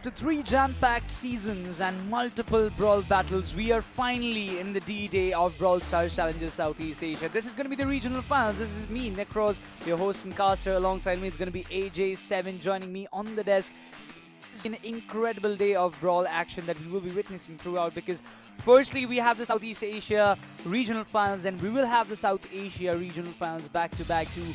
After 3 jam-packed seasons and multiple Brawl battles, we are finally in the D-Day of Brawl Stars Challenges Southeast Asia. This is going to be the regional finals. This is me, Necros, your host and caster. Alongside me, it's going to be AJ7 joining me on the desk. It's an incredible day of Brawl action that we will be witnessing throughout, because firstly we have the Southeast Asia regional finals, then we will have the South Asia regional finals back-to-back, two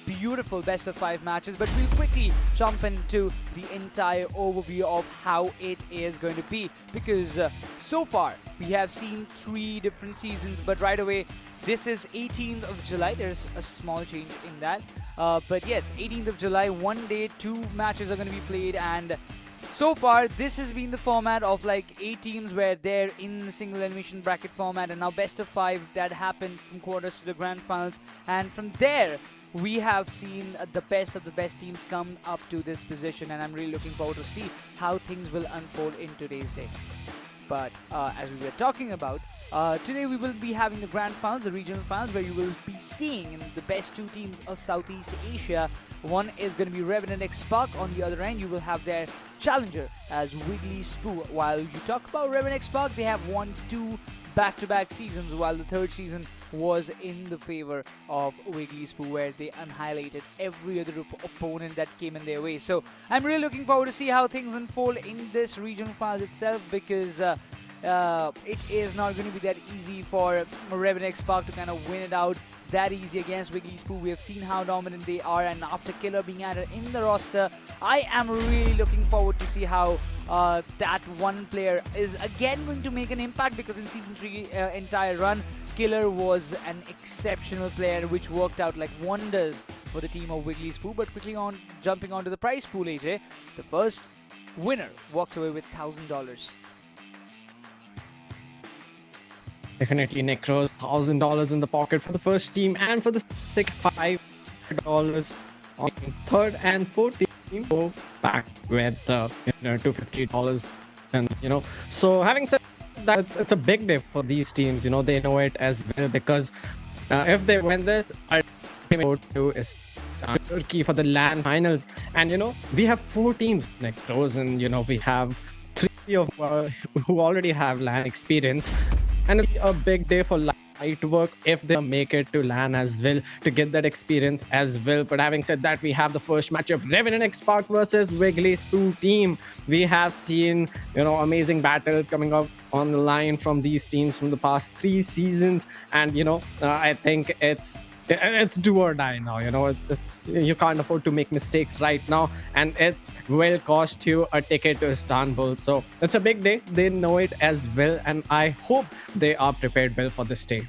beautiful best of 5 matches. But we'll quickly jump into the entire overview of how it is going to be, because so far we have seen 3 different seasons, but right away this is 18th of July. There's a small change in that, but yes, 18th of July, one day 2 matches are going to be played. And so far this has been the format of like 8 teams where they're in the single elimination bracket format, and now best of 5 that happened from quarters to the grand finals, and from there we have seen the best of the best teams come up to this position, and I'm really looking forward to see how things will unfold in today's day. But as we were talking about, today we will be having the grand finals, the regional finals, where you will be seeing the best 2 teams of Southeast Asia. One is going to be Revenant Xspark. On the other end, you will have their challenger as WigglySpoo. While you talk about Revenant Xspark, they have won 2 back-to-back seasons, while the 3rd season was in the favor of WigglySpoo, where they annihilated every other opponent that came in their way. So I'm really looking forward to see how things unfold in this regional finals itself, because it is not going to be that easy for Revenant Xspark to kind of win it out that easy against WigglySpoo. We have seen how dominant they are, and after Killer being added in the roster, I am really looking forward to see how that one player is again going to make an impact, because in Season 3 entire run, Killer was an exceptional player which worked out like wonders for the team of WigglySpoo. But quickly on jumping onto the prize pool, AJ, the first winner walks away with $1,000. Definitely, Necros, $1,000 in the pocket for the first team, and for the second $500 on 3rd and 4th team go back with $250. And so having said that, it's a big day for these teams. They know it as well, because if they win this, ultimately go to is Turkey for the LAN finals. And we have 4 teams, Necros, and we have 3 of who already have LAN experience. And it's a big day for Light Work if they make it to LAN as well, to get that experience as well. But having said that, we have the first matchup, Revenant Xspark versus WigglySpoo team. We have seen amazing battles coming up on the line from these teams from the past 3 seasons, and I think it's do or die now. You can't afford to make mistakes right now, and it will cost you a ticket to Istanbul. So it's a big day. They know it as well, and I hope they are prepared well for this day.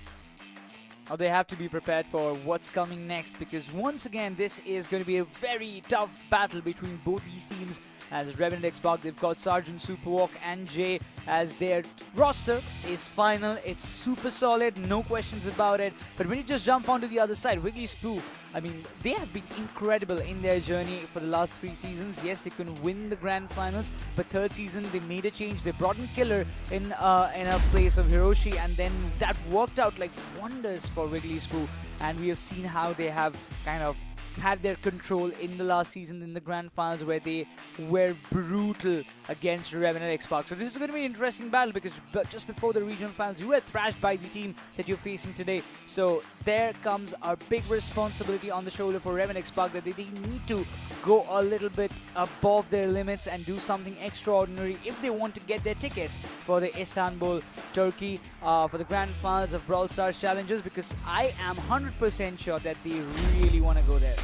Now they have to be prepared for what's coming next, because once again this is going to be a very tough battle between both these teams. As Revenant Xspark, they've got Sergeant, Superwalk and Jay as their roster is final. It's super solid, no questions about it. But when you just jump onto the other side, WigglySpoo, I mean, they have been incredible in their journey for the last 3 seasons. Yes, they couldn't win the grand finals, but 3rd season they made a change. They brought in Killer in a place of Hiroshi, and then that worked out like wonders for WigglySpoo. And we have seen how they have kind of had their control in the last season in the grand finals, where they were brutal against Revenant Xspark. So this is going to be an interesting battle, because just before the regional finals you were thrashed by the team that you're facing today. So there comes a big responsibility on the shoulder for Revenant Xspark, that they need to go a little bit above their limits and do something extraordinary if they want to get their tickets for the Istanbul, Turkey, for the grand finals of Brawl Stars Challenges, because I am 100% sure that they really want to go there.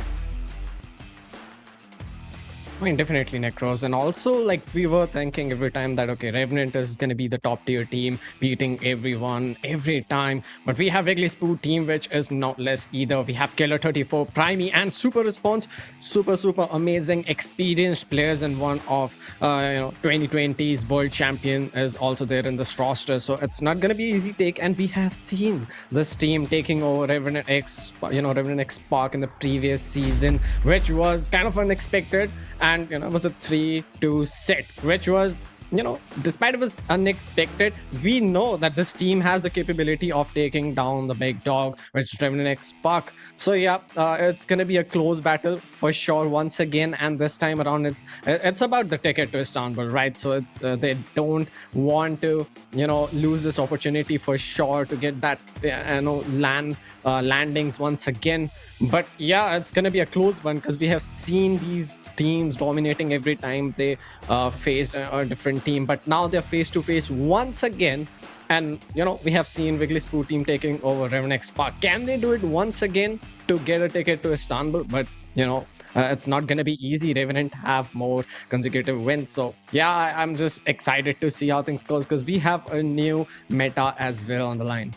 I mean, definitely, Necros. And also, like, we were thinking every time that, okay, Revenant is going to be the top tier team, beating everyone every time. But we have WigglySpoo team, which is not less either. We have Killer 34, Primey, and Super Response. Super amazing, experienced players. And one of 2020's world champion is also there in this roster. So it's not going to be easy take. And we have seen this team taking over Revenant Xspark in the previous season, which was kind of unexpected. And it was a 3-2 set, which was despite it was unexpected, we know that this team has the capability of taking down the big dog, which is Revenant Xspark. So yeah, it's gonna be a close battle for sure once again, and this time around it's about the ticket to Istanbul, right? So it's they don't want to lose this opportunity for sure to get that landings once again. But yeah, it's gonna be a close one because we have seen these teams dominating every time they face a different team, but now they're face to face once again. And we have seen WigglySpoo team taking over Revenant Xspark. Can they do it once again to get a ticket to Istanbul? But it's not going to be easy. Revenant have more consecutive wins. So yeah, I'm just excited to see how things goes because we have a new meta as well on the line.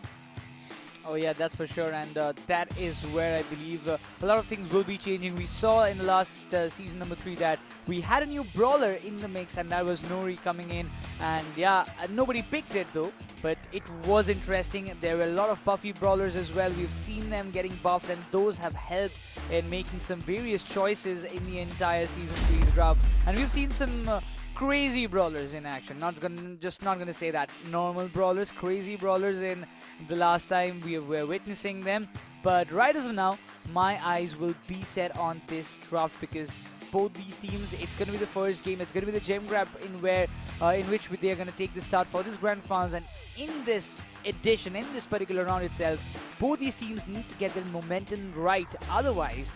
Oh yeah, that's for sure, and that is where I believe a lot of things will be changing. We saw in the last season number 3 that we had a new brawler in the mix, and that was Nori coming in, and yeah, nobody picked it though, but it was interesting. There were a lot of buffy brawlers as well. We've seen them getting buffed, and those have helped in making some various choices in the entire season 3 draft, and we've seen some crazy brawlers in action. Not gonna say that normal brawlers, crazy brawlers in the last time we were witnessing them. But right as of now, my eyes will be set on this draft because both these teams, it's gonna be the first game. It's gonna be the gem grab in which they are gonna take the start for this grand finals. And in this edition, in this particular round itself, both these teams need to get their momentum right. Otherwise,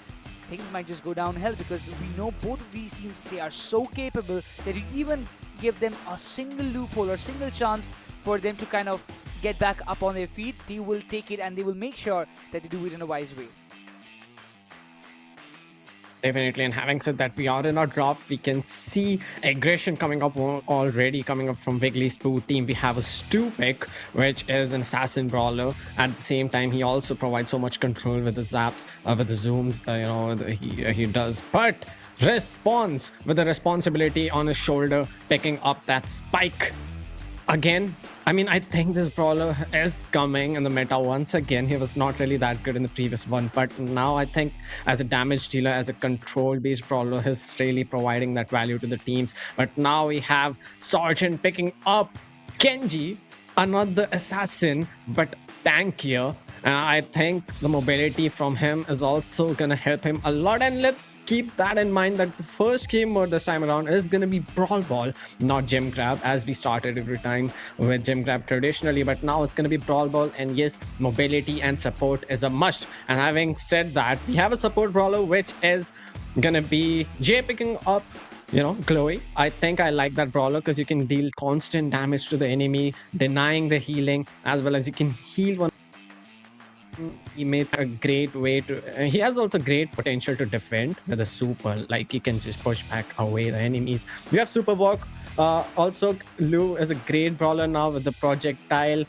things might just go downhill because we know both of these teams, they are so capable that you even give them a single loophole or single chance for them to kind of get back up on their feet, they will take it and they will make sure that they do it in a wise way. Definitely, and having said that, we are in our draft. We can see aggression coming up already, coming up from WigglySpoo team. We have a Stu pick, which is an assassin brawler. At the same time, he also provides so much control with the zaps, with the zooms. He does, but responds with the responsibility on his shoulder, picking up that spike. Again, I mean, I think this brawler is coming in the meta once again. He was not really that good in the previous one, but now I think as a damage dealer, as a control-based brawler, he's really providing that value to the teams. But now we have Sergeant picking up Kenji, another assassin, but tankier. And I think the mobility from him is also going to help him a lot. And let's keep that in mind that the first game mode this time around is going to be Brawl Ball, not Gem Grab, as we started every time with Gem Grab traditionally. But now it's going to be Brawl Ball. And yes, mobility and support is a must. And having said that, we have a support brawler, which is going to be Jay picking up Chloe. I think I like that brawler because you can deal constant damage to the enemy, denying the healing, as well as you can heal one. He makes a great way to he has also great potential to defend with a super, like he can just push back away the enemies. We have super walk. Also Lou is a great brawler now with the projectile.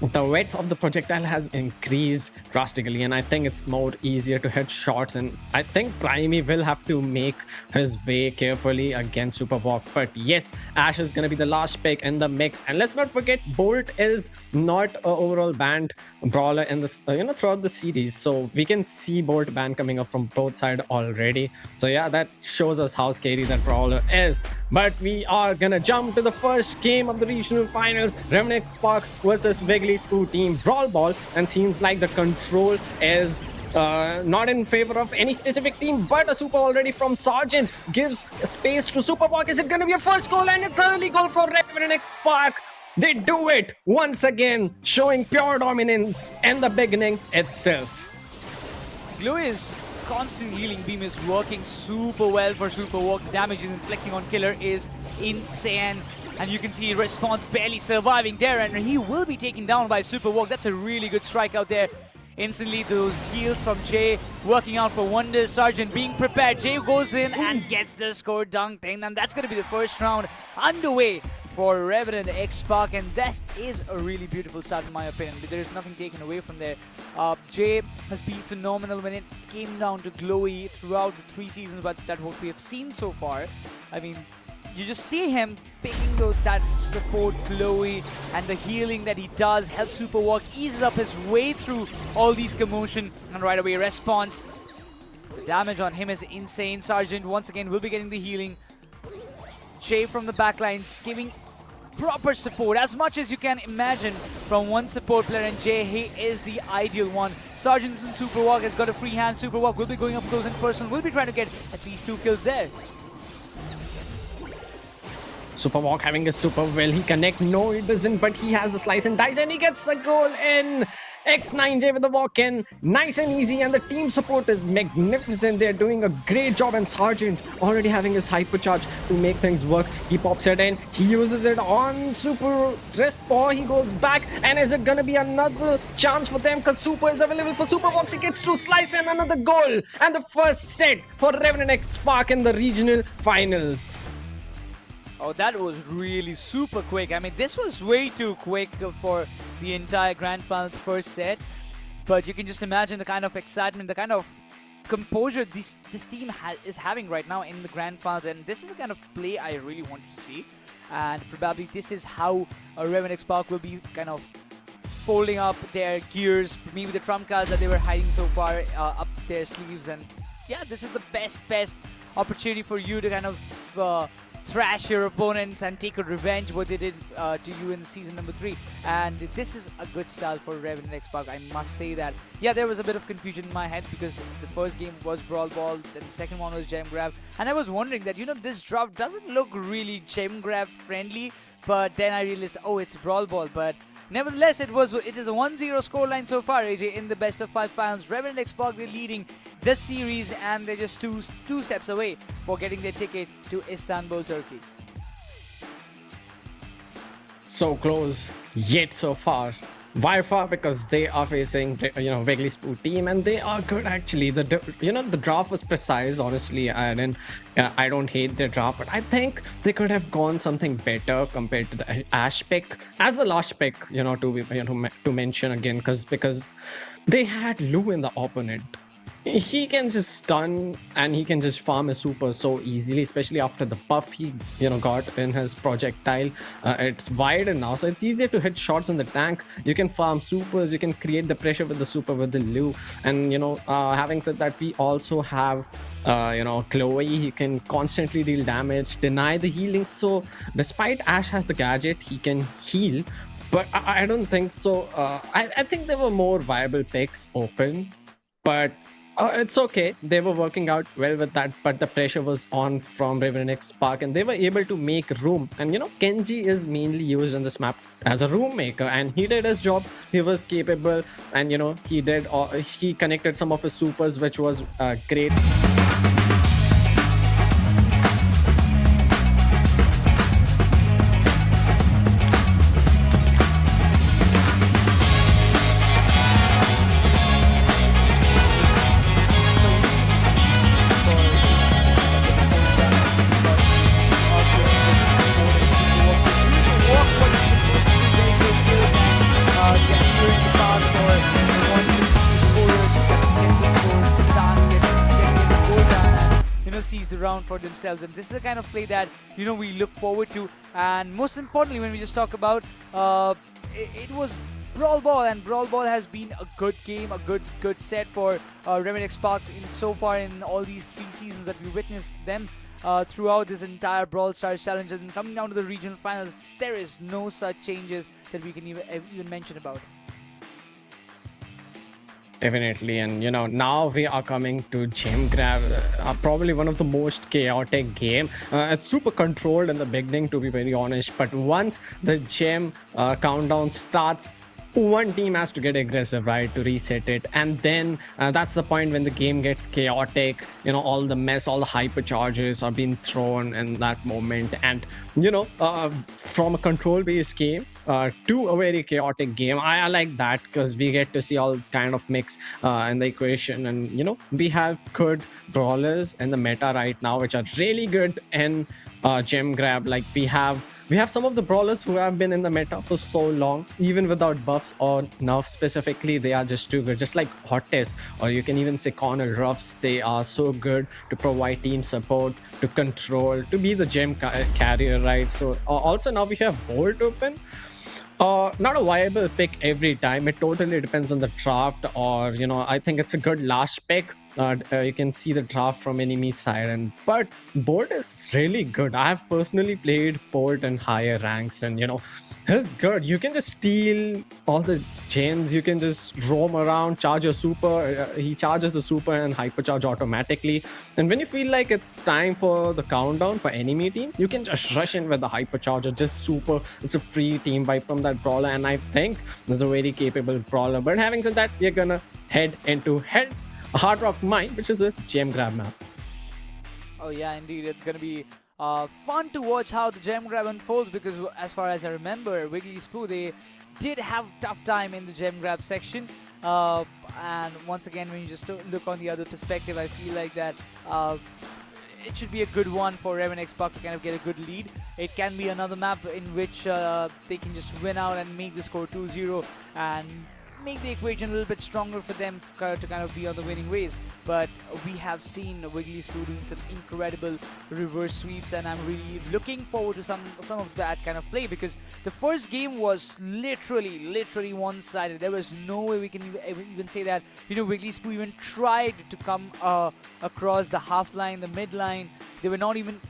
The width of the projectile has increased drastically, and I think it's more easier to hit shots. And I think Primey will have to make his way carefully against Super Walk. But yes, Ash is going to be the last pick in the mix. And let's not forget, Bolt is not an overall banned brawler in this, throughout the series. So we can see Bolt ban coming up from both sides already. So yeah, that shows us how scary that brawler is. But we are going to jump to the first game of the regional finals. Revenant Xspark versus WigglySpoo team Brawl Ball, and seems like the control is not in favor of any specific team, but a super already from Sergeant gives space to Superwalk. Is it going to be a first goal? And it's early goal for Revenant Xspark. They do it once again, showing pure dominance in the beginning itself. Chloe's constant healing beam is working super well for Superwalk. The damage is inflicting on Killer is insane. And you can see Response barely surviving there, and he will be taken down by Superwalk. That's a really good strike out there. Instantly, those heals from Jay working out for wonders. Sergeant being prepared. Jay goes in and gets the score dunked in, and that's going to be the first round underway for Revenant Xspark, and that is a really beautiful start in my opinion. There is nothing taken away from there. Jay has been phenomenal when it came down to Glowy throughout the 3 seasons, but that's what we have seen so far. I mean, you just see him picking that support Chloe, and the healing that he does helps Superwalk eases up his way through all these commotion, and right away Response. The damage on him is insane. Sergeant once again will be getting the healing. Jay from the backlines giving proper support as much as you can imagine from one support player, and Jay, he is the ideal one. Sergeant and Superwalk has got a free hand. Superwalk will be going up close and personal, will be trying to get at least 2 kills there. Superwalk having a super well. He connect. No, he doesn't. But he has the slice and dice, and he gets a goal in. X9J with the walk in. Nice and easy. And the team support is magnificent. They're doing a great job. And Sergeant already having his hypercharge to make things work. He pops it in. He uses it on Super Respawn. He goes back. And is it going to be another chance for them? Because Super is available for Superwalks. He gets to slice and another goal. And the first set for Revenant Xspark in the regional finals. Oh, that was really super quick. I mean, this was way too quick for the entire Grand Finals first set. But you can just imagine the kind of excitement, the kind of composure this team is having right now in the Grand Finals. And this is the kind of play I really want to see. And probably this is how Revenant Xspark will be kind of folding up their gears, maybe the trump cards that they were hiding so far up their sleeves. And yeah, this is the best opportunity for you to kind of thrash your opponents and take a revenge what they did to you in season number 3. And this is a good style for Revenant Xspark, I must say that. Yeah, there was a bit of confusion in my head because the first game was Brawl Ball, then the second one was Gem Grab, and I was wondering that, you know, this draft doesn't look really Gem Grab friendly, but then I realized, oh, it's Brawl Ball. But nevertheless, it is a 1-0 scoreline so far, AJ, in the best of 5 finals. Revenant Xspark, they're leading the series, and they're just two steps away for getting their ticket to Istanbul, Turkey. So close, yet so far. Why far? Because they are facing, WigglySpoo team, and they are good actually. The draft was precise, honestly, and I don't hate their draft, but I think they could have gone something better compared to the Ash pick as a last pick. To mention again, because they had Lou in the opponent. He can just stun and he can just farm a super so easily, especially after the buff he got in his projectile. It's wider now, so it's easier to hit shots on the tank. You can farm supers, you can create the pressure with the super with the Lu. And having said that, we also have Chloe. He can constantly deal damage, deny the healing. So despite Ash has the gadget, he can heal. But I don't think so. I think there were more viable picks open, but it's okay. They were working out well with that, but the pressure was on from Revenant Xspark, and they were able to make room. And Kenji is mainly used in this map as a room maker, and he did his job. He was capable, and he connected some of his supers, which was great. Seize the round for themselves, and this is the kind of play that we look forward to. And most importantly, when we just talk about it was Brawl Ball, and Brawl Ball has been a good game, a good set for Revenant Xspark so far in all these 3 seasons that we witnessed them throughout this entire Brawl Stars challenge. And coming down to the regional finals, there is no such changes that we can even mention about. Definitely. And now we are coming to Gem Grab, probably one of the most chaotic game. It's super controlled in the beginning, to be very honest, but once the gem countdown starts, one team has to get aggressive, right, to reset it. And then that's the point when the game gets chaotic. All the mess, all the hypercharges are being thrown in that moment. And from a control based game to a very chaotic game, I like that, because we get to see all kind of mix in the equation. And we have good brawlers in the meta right now, which are really good in Gem Grab. Like we have some of the brawlers who have been in the meta for so long, even without buffs or nerfs specifically. They are just too good, just like Hottest, or you can even say Corner Ruffs. They are so good to provide team support, to control, to be the gem carrier, right? So also now we have Bolt open. Not a viable pick every time. It totally depends on the draft, or I think it's a good last pick you can see the draft from enemy side, and but Bolt is really good. I have personally played Bolt in higher ranks, and he's good. You can just steal all the gems. You can just roam around, charge your super. He charges the super and hypercharge automatically. And when you feel like it's time for the countdown for enemy team, you can just rush in with the hypercharger, just super. It's a free team wipe from that brawler, and I think there's a very capable brawler. But having said that, we're gonna head into Hard Rock Mine, which is a gem grab map. Oh yeah, indeed. It's going to be fun to watch how the gem grab unfolds, because as far as I remember, WigglySpoo, they did have tough time in the gem grab section. And once again, when you just look on the other perspective, I feel like that it should be a good one for Revenant Xspark to kind of get a good lead. It can be another map in which they can just win out and make the score 2-0 and make the equation a little bit stronger for them to kind of be on the winning ways. But we have seen WigglySpoo doing some incredible reverse sweeps, and I'm really looking forward to some of that kind of play, because the first game was literally one-sided. There was no way we can even say that WigglySpoo even tried to come across the half line, the mid line. They were not even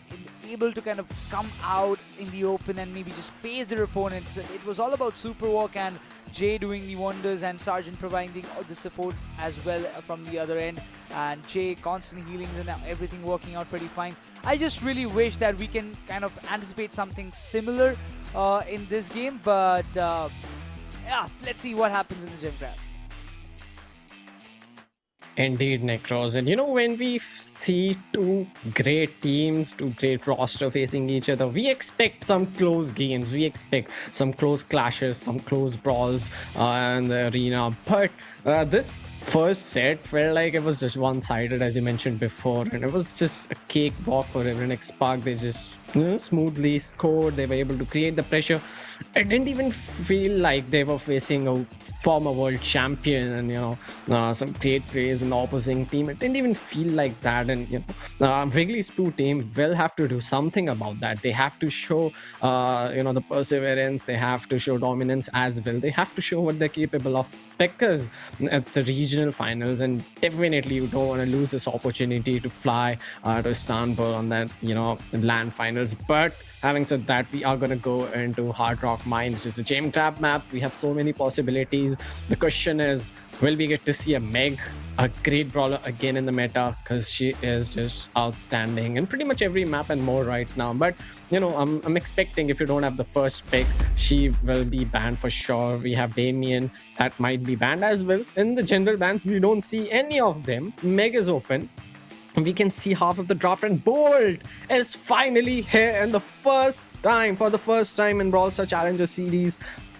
able to kind of come out in the open and maybe just face their opponents. It was all about super walk and Jay doing the wonders, and Sergeant providing the support as well from the other end, and Jay constant healings and everything working out pretty fine. I just really wish that we can kind of anticipate something similar in this game, but yeah, let's see what happens in the gem grab. Indeed, Necros. And when we see two great teams, two great roster facing each other, we expect some close games. We expect some close clashes, some close brawls in the arena. But this first set felt like it was just one-sided, as you mentioned before, and it was just a cakewalk for Revenant Xspark. They just smoothly scored. They were able to create the pressure. It didn't even feel like they were facing a former world champion and some great players in the opposing team. It didn't even feel like that. And WigglySpoo team will have to do something about that. They have to show the perseverance. They have to show dominance as well. They have to show what they're capable of, because it's the regional finals, and definitely you don't want to lose this opportunity to fly to Istanbul on that land finals. But having said that, we are going to go into Hard Rock Mine, which is a gem grab map. We have so many possibilities. The question is, will we get to see a Meg, a great brawler again in the meta, because she is just outstanding in pretty much every map and more right now. But I'm expecting, if you don't have the first pick, she will be banned for sure. We have Damien, that might be banned as well. In the general bans, we don't see any of them. Meg is open. We can see half of the draft, and Bolt is finally here, and for the first time in Brawl Star Challenger Series,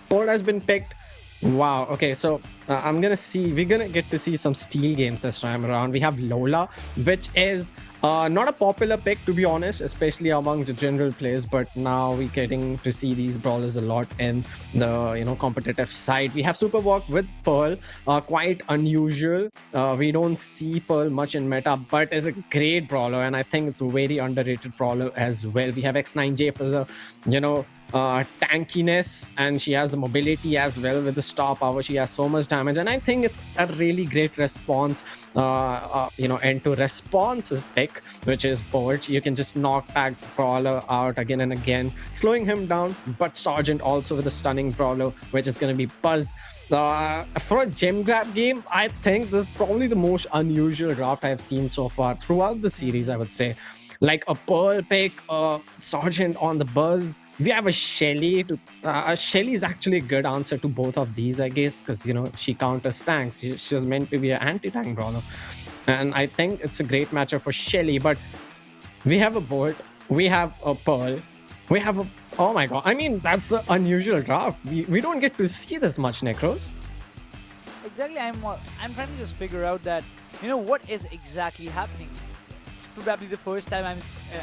Bolt has been picked. Wow. Okay, so we're gonna get to see some steal games this time around. We have Lola, which is not a popular pick, to be honest, especially among the general players, but now we're getting to see these brawlers a lot in the competitive side. We have Super Walk with Pearl, quite unusual. We don't see Pearl much in meta, but is a great brawler, and I think it's a very underrated brawler as well. We have X9J for the tankiness, and she has the mobility as well with the star power. She has so much damage, and I think it's a really great response end to responses pick, which is Bolt. You can just knock back the brawler out again and again, slowing him down. But Sergeant also with a stunning brawler, which is going to be Buzz. For a gem grab game, I think this is probably the most unusual draft I have seen so far throughout the series, I would say. Like a Pearl pick, Sergeant on the Buzz. We have a Shelly. Shelly is actually a good answer to both of these, I guess, because she counters tanks. She's meant to be an anti-tank brawler, and I think it's a great matchup for Shelly. But we have a Bolt, we have a Pearl, we have a... Oh my god, I mean, that's an unusual draft. We don't get to see this much, Necros. Exactly. I'm trying to just figure out that what is exactly happening. It's probably the first time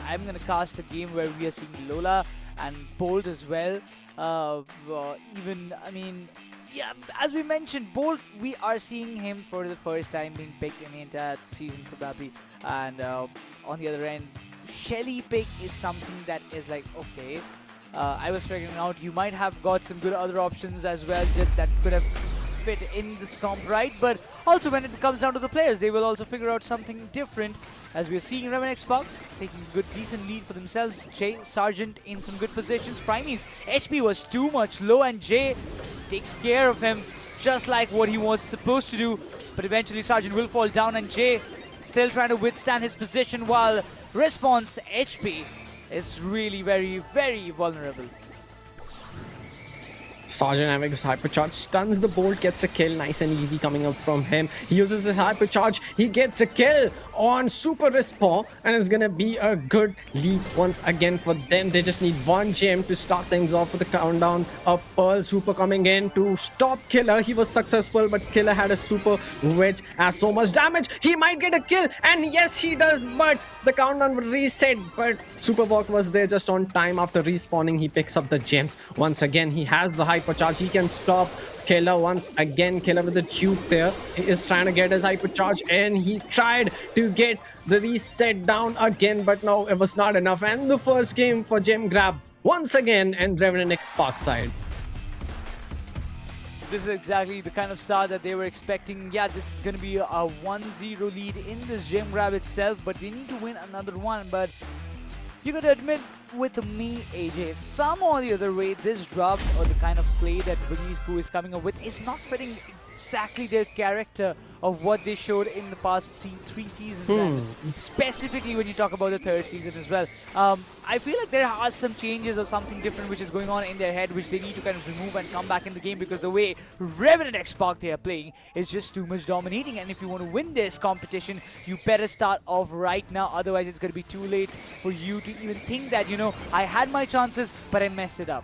I'm gonna cast a game where we are seeing Lola and Bolt as well. As we mentioned, Bolt, we are seeing him for the first time being picked in the entire season probably. And on the other end, Shelly pick is something that is like, okay, I was figuring out you might have got some good other options as well that could have fit in this comp, right? But also when it comes down to the players, they will also figure out something different. As we are seeing Revenant Xspark taking a good, decent lead for themselves. Jay, Sargent in some good positions. Primy's HP was too much low, and Jay takes care of him just like what he was supposed to do. But eventually Sargent will fall down, and Jay still trying to withstand his position while Response HP is really very, very vulnerable. Sergeant having his hypercharge, stuns the bolt, gets a kill, nice and easy coming up from him. He uses his hypercharge, he gets a kill on Super Respawn, and it's gonna be a good lead once again for them. They just need one gem to start things off with the countdown. A Pearl Super coming in to stop Killer. He was successful, but Killer had a super which has so much damage. He might get a kill, and yes, he does, but the countdown will reset. But Superwalk was there just on time. After respawning, he picks up the gems. Once again, he has the hypercharge. He can stop Killer once again. Killer with the tube there. He is trying to get his hypercharge, and he tried to get the reset down again, but no, it was not enough. And the first game for gem grab once again, and Revenant Xspark side. This is exactly the kind of start that they were expecting. Yeah, this is going to be a 1-0 lead in this gem grab itself, but they need to win another one. But you got to admit, with me, AJ, some or the other way, this draft or the kind of play that WigglySpoo is coming up with is not fitting exactly their character of what they showed in the past 3 seasons, and specifically when you talk about the 3rd season as well. I feel like there are some changes or something different which is going on in their head, which they need to kind of remove and come back in the game, because the way Revenant Xspark they are playing is just too much dominating. And if you want to win this competition, you better start off right now, otherwise it's going to be too late for you to even think that, you know, I had my chances but I messed it up.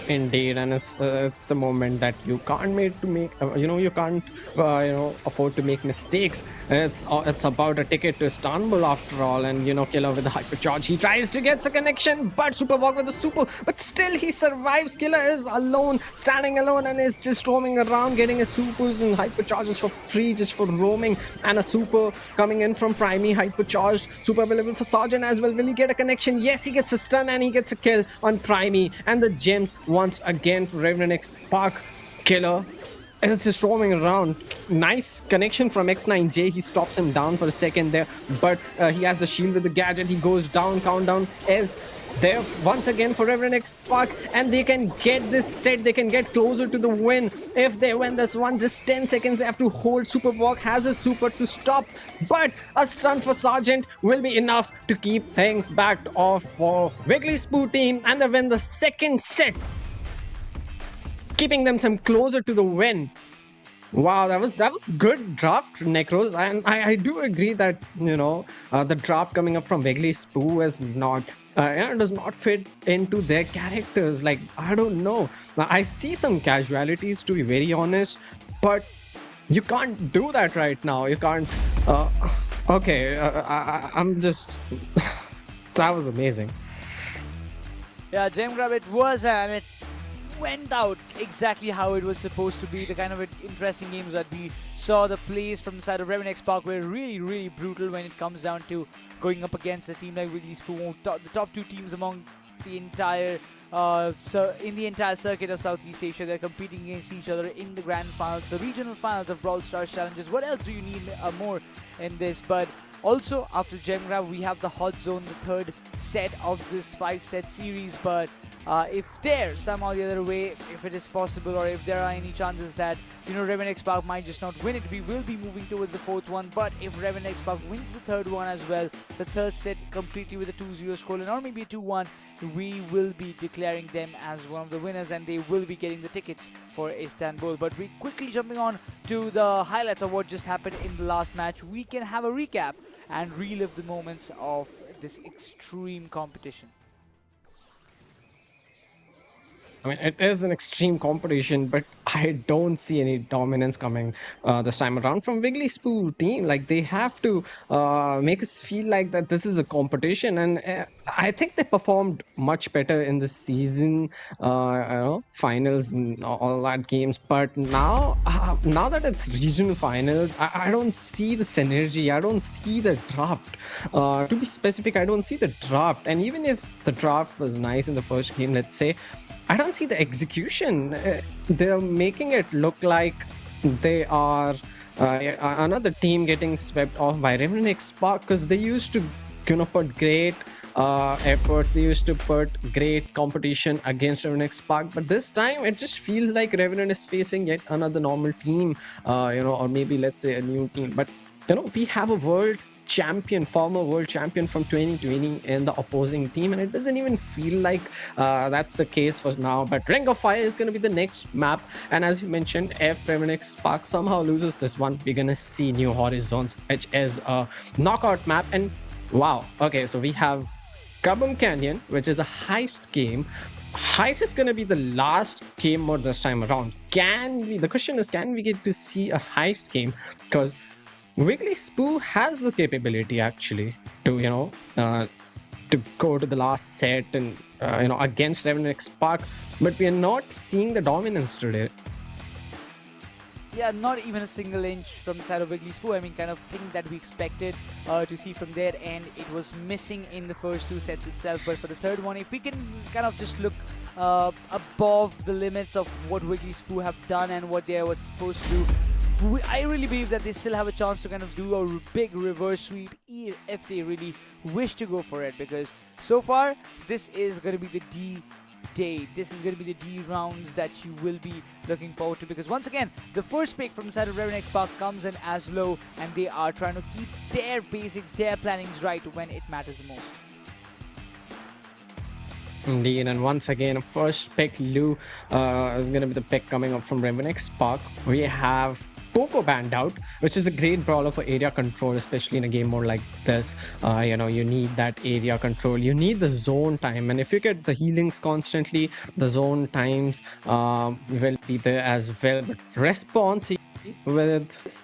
Indeed, and it's the moment that you can't you can't afford to make mistakes. It's about a ticket to Istanbul after all. And Killer with the hypercharge, he tries to get a connection, but Superwalk with the super, but still he survives. Killer is alone, standing alone, and is just roaming around, getting his supers and hypercharges for free just for roaming. And a super coming in from Primy, hypercharged, super available for Sergeant as well. Will he get a connection? Yes, he gets a stun and he gets a kill on Primy, and the gems once again for Revenant Xspark. Killer is just roaming around. Nice connection from X9J. He stops him down for a second there, but he has the shield with the gadget. He goes down. Countdown is there once again for Revenant Xspark, and they can get this set. They can get closer to the win if they win this one. Just 10 seconds they have to hold. Superwalk has a super to stop, but a stun for Sergeant will be enough to keep things backed off for WigglySpoo team, and they win the second set, keeping them some closer to the win. Wow, that was good draft, Necros. And I do agree that the draft coming up from WigglySpoo is not does not fit into their characters. Like, I don't know. Now, I see some casualties, to be very honest, but you can't do that right now. You can't. I'm just. That was amazing. Yeah, gem grab it was, and it went out exactly how it was supposed to be. The kind of interesting games that we saw, the plays from the side of Revenant Xspark were really, really brutal when it comes down to going up against a team like WigglySpoo, the top 2 teams among the entire in the entire circuit of Southeast Asia. They're competing against each other in the grand finals, the regional finals of Brawl Stars challenges. What else do you need more in this? But also, after gem grab, we have the hot zone, the 3rd set of this 5-set series. But if there somehow the other way, if it is possible, or if there are any chances that Revenant Xspark might just not win it, we will be moving towards the 4th one. But if Revenant Xspark wins the 3rd one as well, the 3rd set completely with a 2-0 scoreline, or maybe a 2-1, we will be declaring them as one of the winners, and they will be getting the tickets for Istanbul. But we quickly jumping on to the highlights of what just happened in the last match. We can have a recap and relive the moments of this extreme competition. I mean, it is an extreme competition, but I don't see any dominance coming this time around from WigglySpoo team. Like, they have to make us feel like that this is a competition, and I think they performed much better in the season, finals and all that games. But now that it's regional finals, I don't see the synergy. I don't see the draft. To be specific, I don't see the draft. And even if the draft was nice in the first game, let's say, I don't see the execution. They're making it look like they are another team getting swept off by Revenant Xspark, because they used to, put great efforts. They used to put great competition against Revenant Xspark, but this time it just feels like Revenant is facing yet another normal team, or maybe let's say a new team. But we have a former world champion from 2020 in the opposing team, and it doesn't even feel like that's the case for now. But Ring of Fire is going to be the next map, and as you mentioned, if Revenant Spark somehow loses this one, we're going to see New Horizons, which is a knockout map. And wow, okay, so we have Kaboom Canyon, which is a heist game. Heist is going to be the last game mode this time around. The question is, can we get to see a heist game? Because WigglySpoo has the capability actually to to go to the last set and against Revenant Xspark, but we are not seeing the dominance today. Yeah, not even a single inch from the side of WigglySpoo. I mean, kind of thing that we expected to see from there, and it was missing in the first two sets itself. But for the third one, if we can kind of just look above the limits of what WigglySpoo have done and what they were supposed to do, I really believe that they still have a chance to kind of do a big reverse sweep if they really wish to go for it, because so far this is going to be the D day. This is going to be the D rounds that you will be looking forward to, because once again the first pick from the side of Revenant Xspark comes in as low, and they are trying to keep their basics, their plannings right when it matters the most. Indeed, and once again, first pick Lu is going to be the pick coming up from Revenant Xspark. We have Poco banned out, which is a great brawler for area control, especially in a game mode like this. You need that area control. You need the zone time, and if you get the healings constantly, the zone times will be there as well. But response with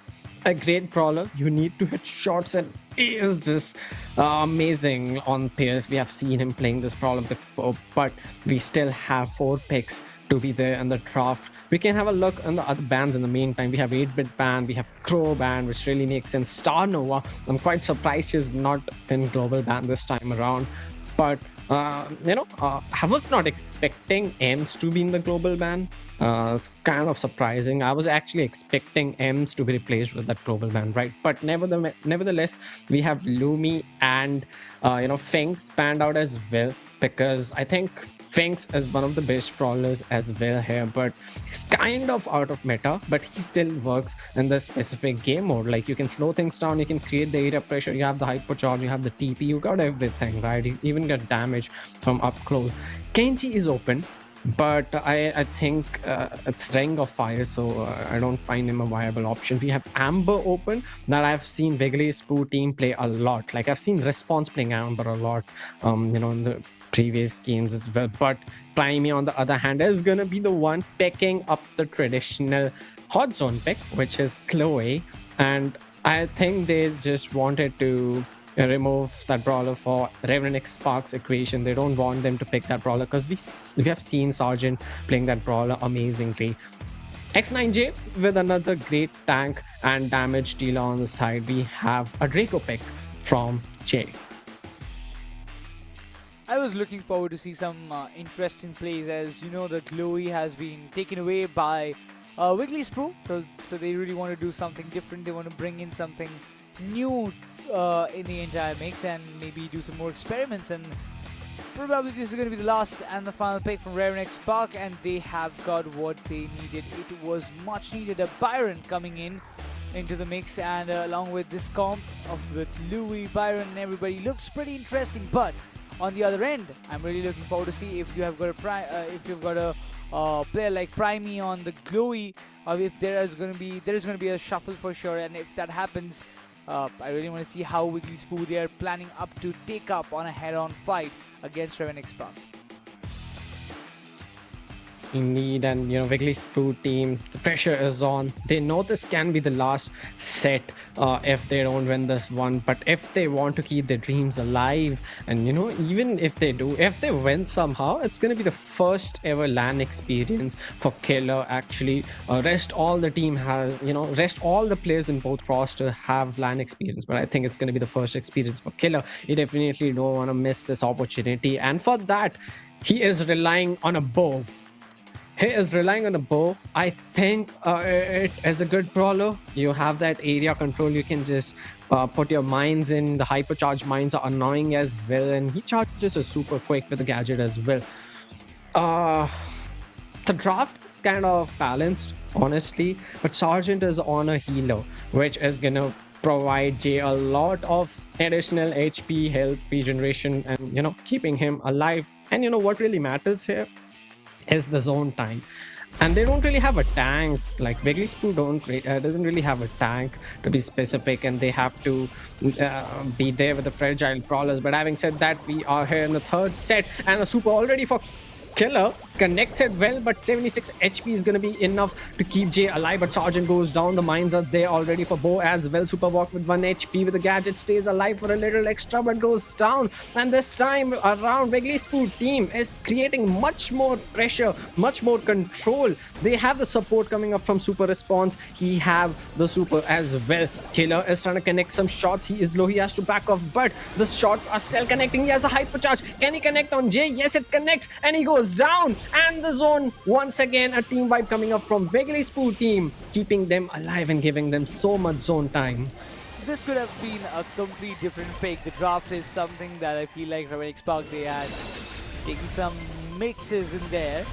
a great brawler, you need to hit shots, and he is just amazing on pairs. We have seen him playing this brawler before, but we still have 4 picks to be there in the draft. We can have a look on the other bands in the meantime. We have 8-bit band, we have Crow band, which really makes sense. Star Nova, I'm quite surprised she's not in global band this time around. But I was not expecting Ems to be in the global ban. It's kind of surprising. I was actually expecting Ems to be replaced with that global ban, right? But nevertheless, we have Lumi and Finks banned out as well, because I think Finks is one of the best brawlers as well here, but he's kind of out of meta, but he still works in the specific game mode. Like, you can slow things down, you can create the area pressure, you have the hypercharge, you have the TP, you got everything, right? You even get damage from up close. Kenji is open, but I think it's Ring of Fire, so I don't find him a viable option. We have Amber open, that I've seen WigglySpoo team play a lot. Like, I've seen Response playing Amber a lot, in the previous games as well. But Primey, on the other hand, is gonna be the one picking up the traditional hot zone pick, which is Chloe, and I think they just wanted to remove that brawler for Revenant Xspark's equation. They don't want them to pick that brawler, because we have seen Sergeant playing that brawler amazingly. X9J with another great tank and damage dealer on the side. We have a Draco pick from Jay. I was looking forward to see some interesting plays, as you know, the Glowy has been taken away by WigglySpoo, so they really want to do something different. They want to bring in something new in the entire mix and maybe do some more experiments, and probably this is going to be the last and the final pick from Revenant Xspark, and they have got what they needed. It was much needed. A Byron coming into the mix, and along with this comp with Louis, Byron and everybody, looks pretty interesting. But on the other end, I'm really looking forward to see if you have got a player like Primey on the Glowy, or if there is going to be a shuffle for sure. And if that happens, I really want to see how WigglySpoo they are planning up to take up on a head-on fight against Revenant Xspark. Indeed, and WigglySpoo team, the pressure is on. They know this can be the last set if they don't win this one. But if they want to keep their dreams alive, and even if they do, if they win somehow, it's going to be the first ever LAN experience for Killer. Actually, rest all the team has, rest all the players in both roster have LAN experience. But I think it's going to be the first experience for Killer. He definitely don't want to miss this opportunity, and for that, he is relying on a bow. He is relying on a bow. I think it is a good brawler. You have that area control. You can just put your mines in. The hypercharge mines are annoying as well. And he charges us super quick with the gadget as well. The draft is kind of balanced, honestly. But Sergeant is on a healer, which is going to provide Jay a lot of additional HP, health, regeneration, and, keeping him alive. And what really matters here is the zone time, and they don't really have a tank. Like WigglySpoo doesn't really have a tank, to be specific, and they have to be there with the fragile brawlers. But having said that, we are here in the third set, and a super already for Killer connects it well, but 76 HP is going to be enough to keep Jay alive. But Sergeant goes down. The mines are there already for Bo as well. Super Walk with 1 HP with the gadget stays alive for a little extra, but goes down. And this time around, WigglySpoo team is creating much more pressure, much more control. They have the support coming up from Super Response. He have the super as well. Killer is trying to connect some shots. He is low. He has to back off, but the shots are still connecting. He has a hypercharge. Can he connect on Jay? Yes, it connects, and he goes down. And the zone, once again, a team wipe coming up from WigglySpoo team, keeping them alive and giving them so much zone time. This could have been a complete different pick. The draft is something that I feel like Revenant Xspark, they had taken some mixes in there.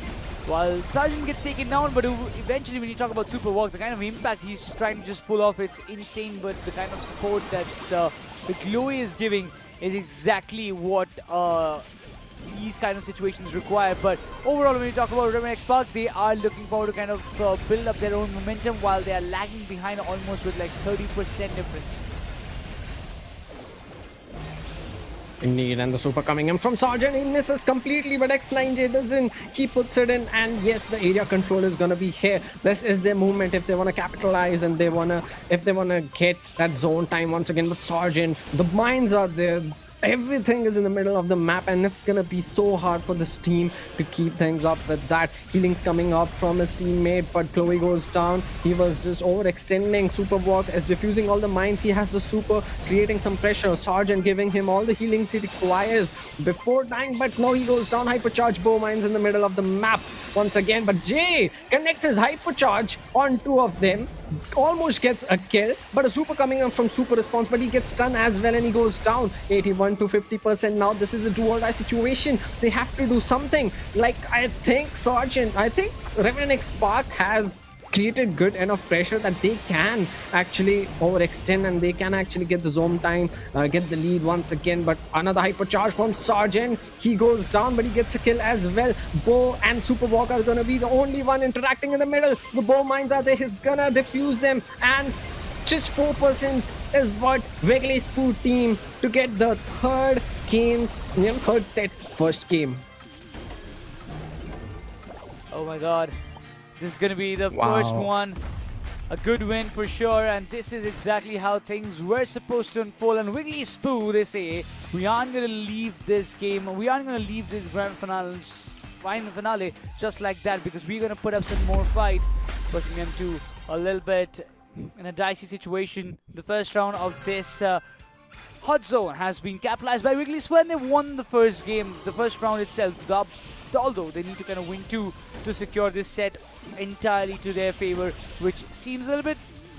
While Sergeant gets taken down, but eventually when you talk about Super Walk, the kind of impact he's trying to just pull off, it's insane. But the kind of support that the Glowy is giving is exactly what these kind of situations require. But overall, when you talk about Revenant Xspark, they are looking forward to kind of build up their own momentum while they are lagging behind almost with like 30% difference. Indeed, and the super coming in from Sergeant. He misses completely, but X9J doesn't. He puts it in, and yes, the area control is gonna be here. This is their movement if they wanna capitalize and if they wanna get that zone time once again with Sergeant. The mines are there. Everything is in the middle of the map, and it's gonna be so hard for this team to keep things up with that. Healing's coming up from his teammate, but Chloe goes down. He was just overextending. Super Walk is diffusing all the mines. He has the super, creating some pressure. Sergeant giving him all the healings he requires before dying, but now he goes down. Hypercharge bow mines in the middle of the map once again, but Jay connects his hypercharge on 2 of them. Almost gets a kill, but a super coming up from Super Response, but he gets stunned as well, and he goes down 81 to 50%. Now this is a do or die situation. They have to do something. Like, I think Revenant Xspark has created good enough pressure that they can actually overextend, and they can actually get the zone time, get the lead once again. But another hypercharge from Sergeant. He goes down, but he gets a kill as well. Bo and Super Walker are gonna be the only one interacting in the middle. The bow mines are there. He's gonna defuse them, and just 4% is what WigglySpoo team to get the third set first game. Oh my god. This is going to be the first one. A good win for sure, and this is exactly how things were supposed to unfold. And WigglySpoo, they say, we aren't going to leave this game, we aren't going to leave this grand finale just like that, because we're going to put up some more fight, pushing them to a little bit in a dicey situation. The first round of this hot zone has been capitalized by WigglySpoo, and they won the first game, the first round itself. Although they need to kind of win 2 to secure this set entirely to their favor, which seems a little bit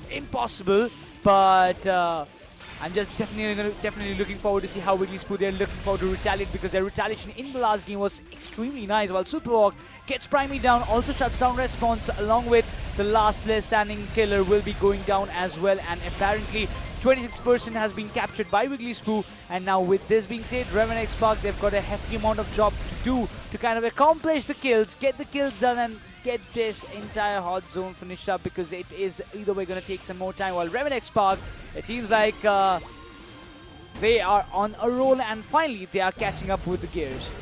impossible, but I'm just definitely looking forward to see how WigglySpoo, they're looking forward to retaliate, because their retaliation in the last game was extremely nice. While Superwalk gets Primey down, also shuts down Response, along with the last player standing Killer will be going down as well, and apparently 26% has been captured by WigglySpoo. And now with this being said, Revenant Xspark, they've got a hefty amount of job to do to kind of accomplish the kills, get the kills done, and get this entire hot zone finished up, because it is either way going to take some more time. While Revenant Xspark, it seems like they are on a roll, and finally they are catching up with the gears.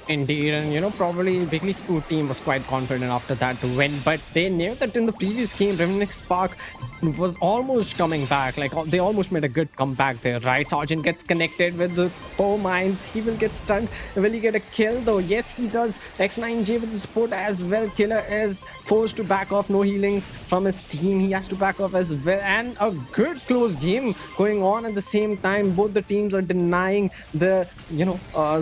Indeed, and probably WigglySpoo team was quite confident after that to win, but they knew that in the previous game, Revenant Xspark was almost coming back. Like they almost made a good comeback there, right? Sergeant gets connected with the bow mines. He will get stunned. Will he get a kill though? Yes, he does. X9J with the support as well. Killer is forced to back off. No healings from his team. He has to back off as well. And a good close game going on at the same time. Both the teams are denying the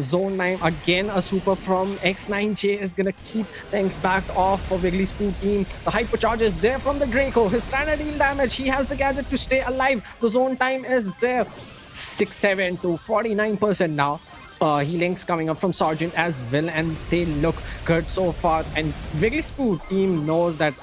zone 9 again. A super from X9J is gonna keep things backed off for WigglySpoo team. The hypercharge is there from the Draco. His standard deal damage. He has the gadget to stay alive. The zone time is there. 6-7 to 49% now. Healings coming up from Sergeant as well, and they look good so far. And WigglySpoo team knows that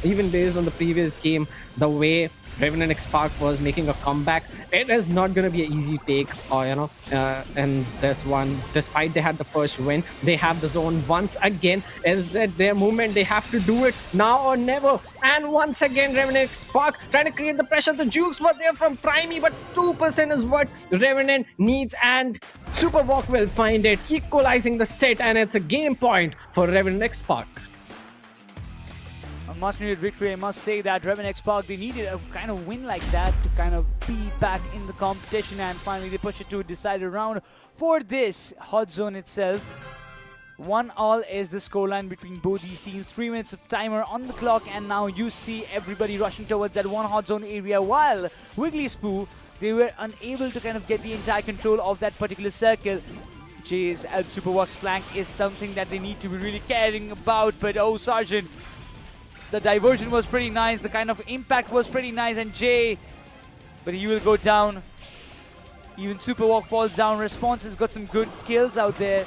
even based on the previous game, the way Revenant Xspark was making a comeback, it is not going to be an easy take, and this one, despite they had the first win, they have the zone once again. Is that their movement? They have to do it now or never. And once again, Revenant Xspark trying to create the pressure. The jukes were there from Primey, but 2% is what Revenant needs, and Super Walk will find it, equalizing the set, and it's a game point for Revenant Xspark. A much needed victory, I must say that. Revenant Xspark, they needed a kind of win like that to kind of be back in the competition, and finally they push it to a decided round for this hot zone itself. 1-all is the scoreline between both these teams. 3 minutes of timer on the clock, and now you see everybody rushing towards that one hot zone area, while WigglySpoo, they were unable to kind of get the entire control of that particular circle. Jay's Superbox flank is something that they need to be really caring about, but oh, Sergeant, the diversion was pretty nice, the kind of impact was pretty nice, and Jay, but he will go down. Even Superwalk falls down. Response has got some good kills out there.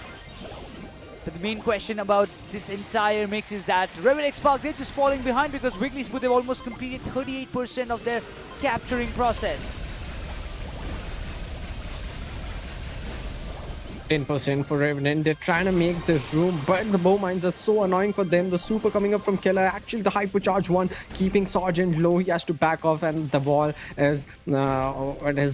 But the main question about this entire mix is that Revenant Xspark, they're just falling behind because WigglySpoo, they've almost completed 38% of their capturing process. 10% for Revenant. They're trying to make this room, but the bow mines are so annoying for them. The super coming up from Killer, actually the hypercharge one, keeping Sergeant low. He has to back off, and the wall is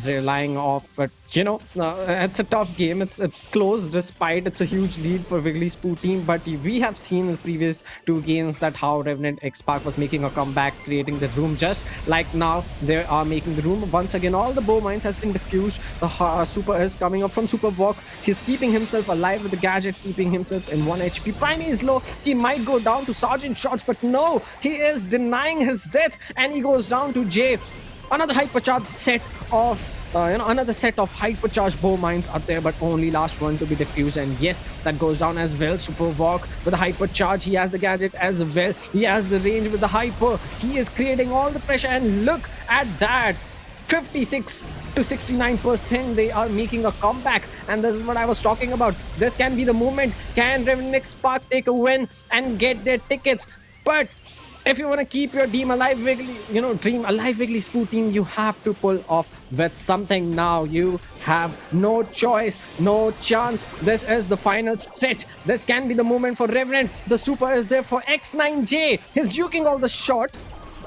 relying off. But it's a tough game. It's close, despite it's a huge lead for WigglySpoo team. But we have seen in the previous 2 games that how Revenant Xspark was making a comeback, creating the room. Just like now, they are making the room once again. All the bow mines has been diffused. The super is coming up from Super Walk. He's keeping himself alive with the gadget, keeping himself in 1 HP. Primey is low. He might go down to Sergeant shots, but no, he is denying his death, and he goes down to Jay. Another hypercharge set of another set of hypercharged bow mines out there, but only last one to be defused. And yes, that goes down as well. Super Walk with the hypercharge. He has the gadget as well. He has the range with the hyper. He is creating all the pressure, and look at that. 56 to 69%, they are making a comeback, and this is what I was talking about. This can be the moment. Can Revenant Xspark take a win and get their tickets? But if you want to keep your dream alive, WigglySpoo team, you have to pull off with something now. You have no choice, no chance. This is the final stretch. This can be the moment for Revenant. The super is there for X9J. He's juking all the shots,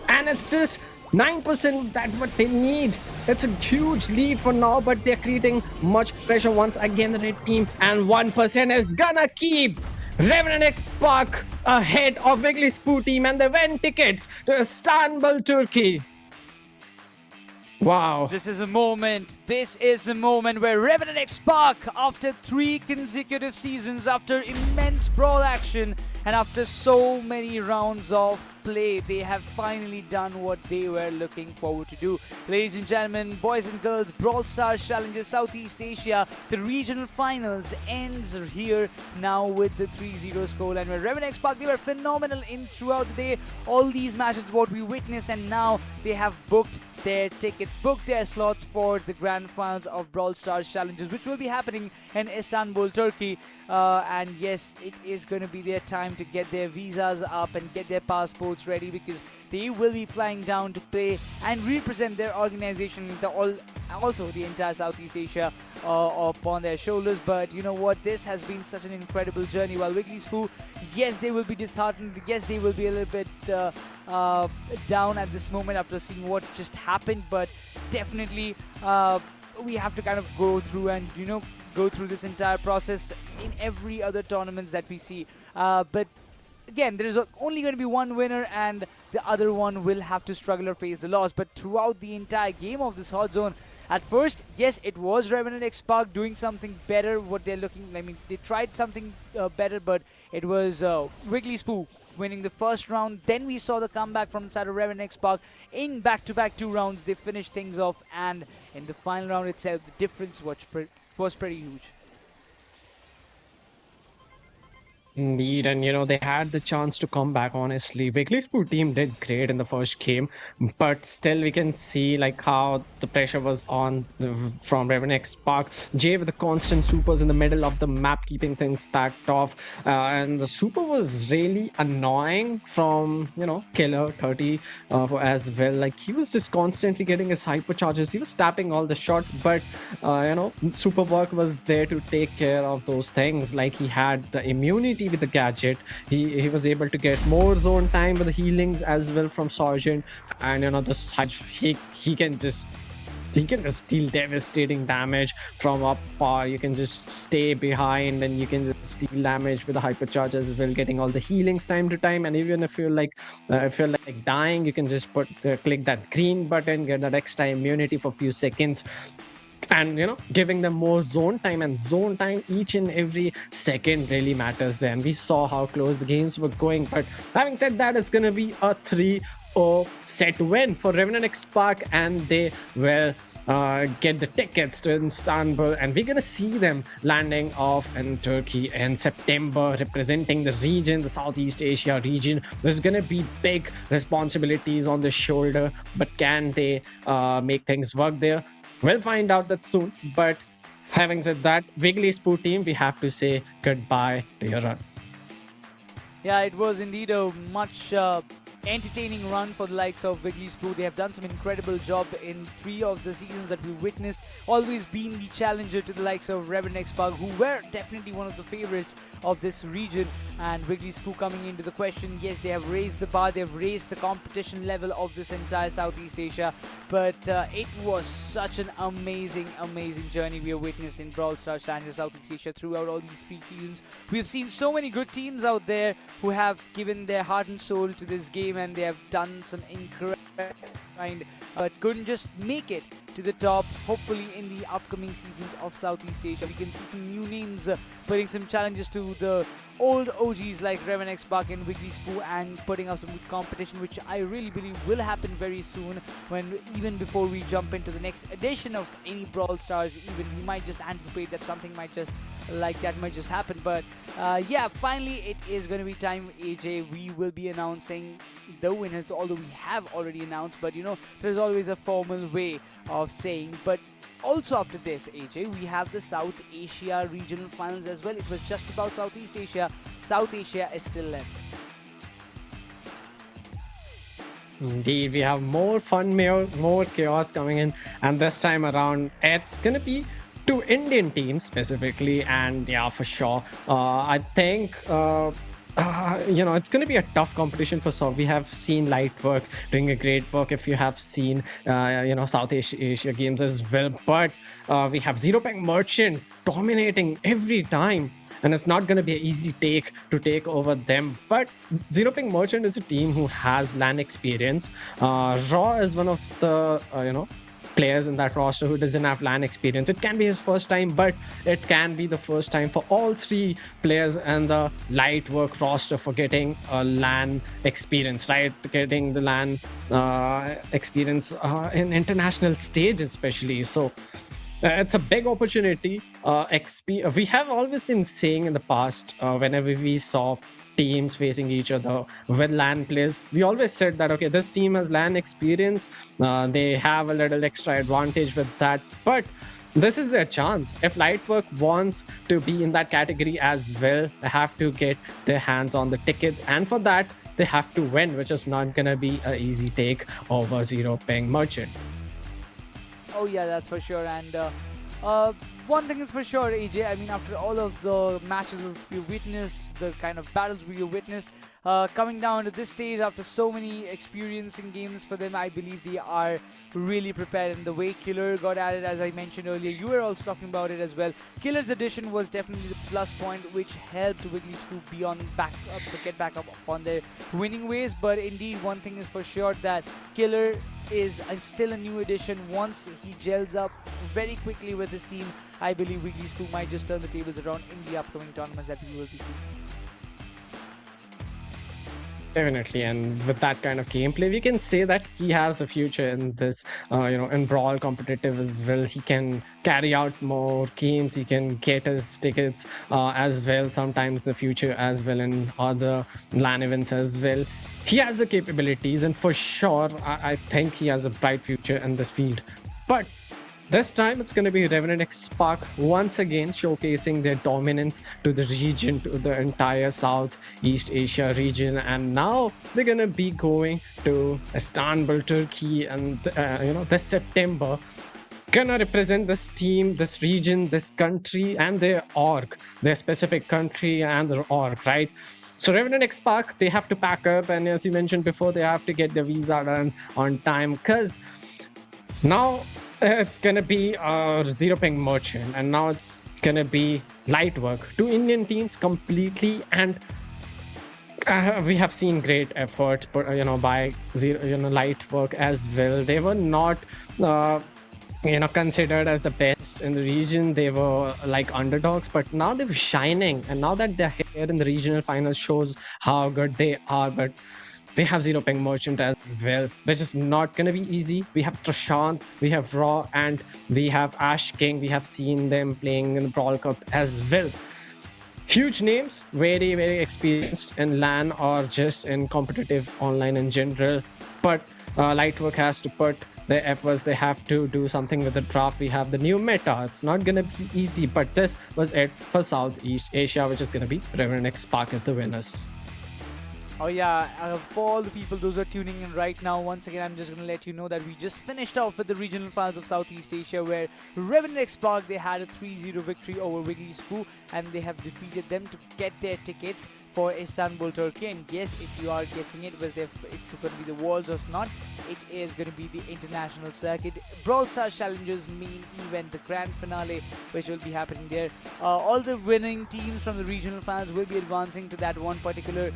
and it's just 9%, that's what they need. It's a huge lead for now, but they're creating much pressure once again, the red team, and 1% is gonna keep Revenant Xspark ahead of WigglySpoo team, and they win tickets to Istanbul, Turkey. Wow. This is a moment where Revenant Xspark, after 3 consecutive seasons, after immense brawl action, and after so many rounds of play, they have finally done what they were looking forward to do. Ladies and gentlemen, boys and girls, Brawl Stars Challenges Southeast Asia, the regional finals ends here now with the 3-0 scoreline, where Revenant Xspark, they were phenomenal in throughout the day. All these matches, what we witnessed, and now they have booked their tickets, booked their slots for the grand finals of Brawl Stars Challenges, which will be happening in Istanbul, Turkey. And yes, it is going to be their time to get their visas up and get their passports ready, because they will be flying down to play and represent their organization, also the entire Southeast Asia, upon their shoulders. But you know what, this has been such an incredible journey. While WigglySpoo, yes, they will be disheartened, yes, they will be a little bit down at this moment after seeing what just happened, but definitely we have to kind of go through and go through this entire process in every other tournaments that we see. But again, there is only going to be one winner, and the other one will have to struggle or face the loss. But throughout the entire game of this hot zone, at first, yes, it was Revenant Xspark doing something better. What they're looking, I mean, they tried something better, but it was WigglySpoo winning the first round. Then we saw the comeback from the side of Revenant Xspark in back-to-back 2 rounds. They finished things off, and in the final round itself, the difference was pretty huge. Indeed, and they had the chance to come back. Honestly, WigglySpoo team did great in the first game, but still we can see like how the pressure was on from Revenant Xspark. Jay with the constant supers in the middle of the map, keeping things packed off, and the super was really annoying from Killer 30 as well. Like he was just constantly getting his hypercharges. He was tapping all the shots, but super work was there to take care of those things. Like he had the immunity with the gadget. He was able to get more zone time with the healings as well from Sergeant, and he can just deal devastating damage from up far. You can just stay behind and you can just deal damage with the hypercharge as well, getting all the healings time to time. And even if you're like dying, you can just click that green button, get that extra immunity for a few seconds, and giving them more zone time. And zone time each and every second really matters there, and we saw how close the games were going. But having said that, it's gonna be a 3-0 set win for Revenant Xspark, and they will get the tickets to Istanbul, and we're gonna see them landing off in Turkey in September, representing the region, the Southeast Asia region. There's gonna be big responsibilities on the shoulder, but can they make things work there? We'll find out that soon. But having said that, WigglySpoo team, we have to say goodbye to your run. Yeah, it was indeed a much entertaining run for the likes of WigglySpoo. They have done some incredible job in 3 of the seasons that we witnessed. Always been the challenger to the likes of Revenant Xspark, who were definitely one of the favorites of this region. And WigglySpoo coming into the question, yes, they have raised the bar, they have raised the competition level of this entire Southeast Asia. But it was such an amazing journey we have witnessed in Brawl Stars Challenger Southeast Asia throughout all these 3 seasons. We have seen so many good teams out there who have given their heart and soul to this game, and they have done some incredible grind, but couldn't just make it to the top. Hopefully in the upcoming seasons of Southeast Asia, we can see some new names putting some challenges to the old OGs like Revenant Xspark and WigglySpoo, and putting up some good competition, which I really believe will happen very soon, when even before we jump into the next edition of any Brawl Stars. Even we might just anticipate that something might just happen. But yeah, finally it is going to be time, AJ. We will be announcing the winners, although we have already announced, but there's always a formal way of saying. But also after this, AJ, we have the South Asia regional finals as well. It was just about Southeast Asia. South Asia is still left. Indeed, we have more fun, more chaos coming in, and this time around it's gonna be 2 Indian teams specifically. And yeah, for sure, I think it's going to be a tough competition for Saw. We have seen Lightwork doing a great work, if you have seen South Asia games as well. But we have Zero Peng Merchant dominating every time, and it's not going to be an easy take over them. But Zero Peng Merchant is a team who has LAN experience. Raw is one of the players in that roster who doesn't have LAN experience. It can be his first time, but it can be the first time for all 3 players and the Lightwork roster for getting a LAN experience, right? Getting the LAN experience in international stage especially. So it's a big opportunity. We have always been saying in the past, whenever we saw teams facing each other with LAN players, we always said that, okay, this team has LAN experience, they have a little extra advantage with that. But this is their chance. If Lightwork wants to be in that category as well, they have to get their hands on the tickets, and for that they have to win, which is not gonna be an easy take over Zero Peng Merchant. Oh yeah, that's for sure. And One thing is for sure, AJ. I mean, after all of the matches we witnessed, the kind of battles we witnessed, coming down to this stage after so many experience in games for them, I believe they are really prepared. And the way Killer got added, as I mentioned earlier, you were also talking about it as well. Killer's addition was definitely the plus point, which helped WigglySpoo be on back up, to get back up on their winning ways. But indeed, one thing is for sure that Killer is still a new addition. Once he gels up very quickly with his team, I believe WigglySpoo might just turn the tables around in the upcoming tournaments that we will be seeing. Definitely, and with that kind of gameplay, we can say that he has a future in this, in Brawl competitive as well. He can carry out more games, he can get his tickets as well, sometimes the future as well, in other LAN events as well. He has the capabilities, and for sure, I think he has a bright future in this field. But this time it's going to be Revenant Xspark once again showcasing their dominance to the region, to the entire Southeast Asia region. And now they're going to be going to Istanbul, Turkey, and this September. Gonna represent this team, this region, this country, and their org, their specific country and their org, right? So Revenant Xspark, they have to pack up, and as you mentioned before, they have to get their visa done on time, because now it's gonna be a zero ping merchant, and now it's gonna be light work. Two Indian teams completely, and we have seen great efforts, but by light work as well. They were not considered as the best in the region. They were like underdogs, but now they were shining, and now that they're here in the regional finals shows how good they are. But we have Zero Ping Merchant as well, which is not going to be easy. We have Trashant, we have Raw, and we have Ash King. We have seen them playing in the Brawl Cup as well. Huge names, very, very experienced in LAN or just in competitive online in general. But Lightwork has to put their efforts. They have to do something with the draft. We have the new meta. It's not going to be easy, but this was it for Southeast Asia, which is going to be Revenant Xspark as the winners. Oh yeah, for all the people, those who are tuning in right now, once again, I'm just going to let you know that we just finished off with the regional finals of Southeast Asia, where Revenant Xspark, they had a 3-0 victory over WigglySpoo, and they have defeated them to get their tickets for Istanbul, Turkey. And yes, if you are guessing it, whether it's going to be the Worlds or not, it is going to be the international circuit. Brawl Stars Challengers main event, the grand finale, which will be happening there. All the winning teams from the regional finals will be advancing to that one particular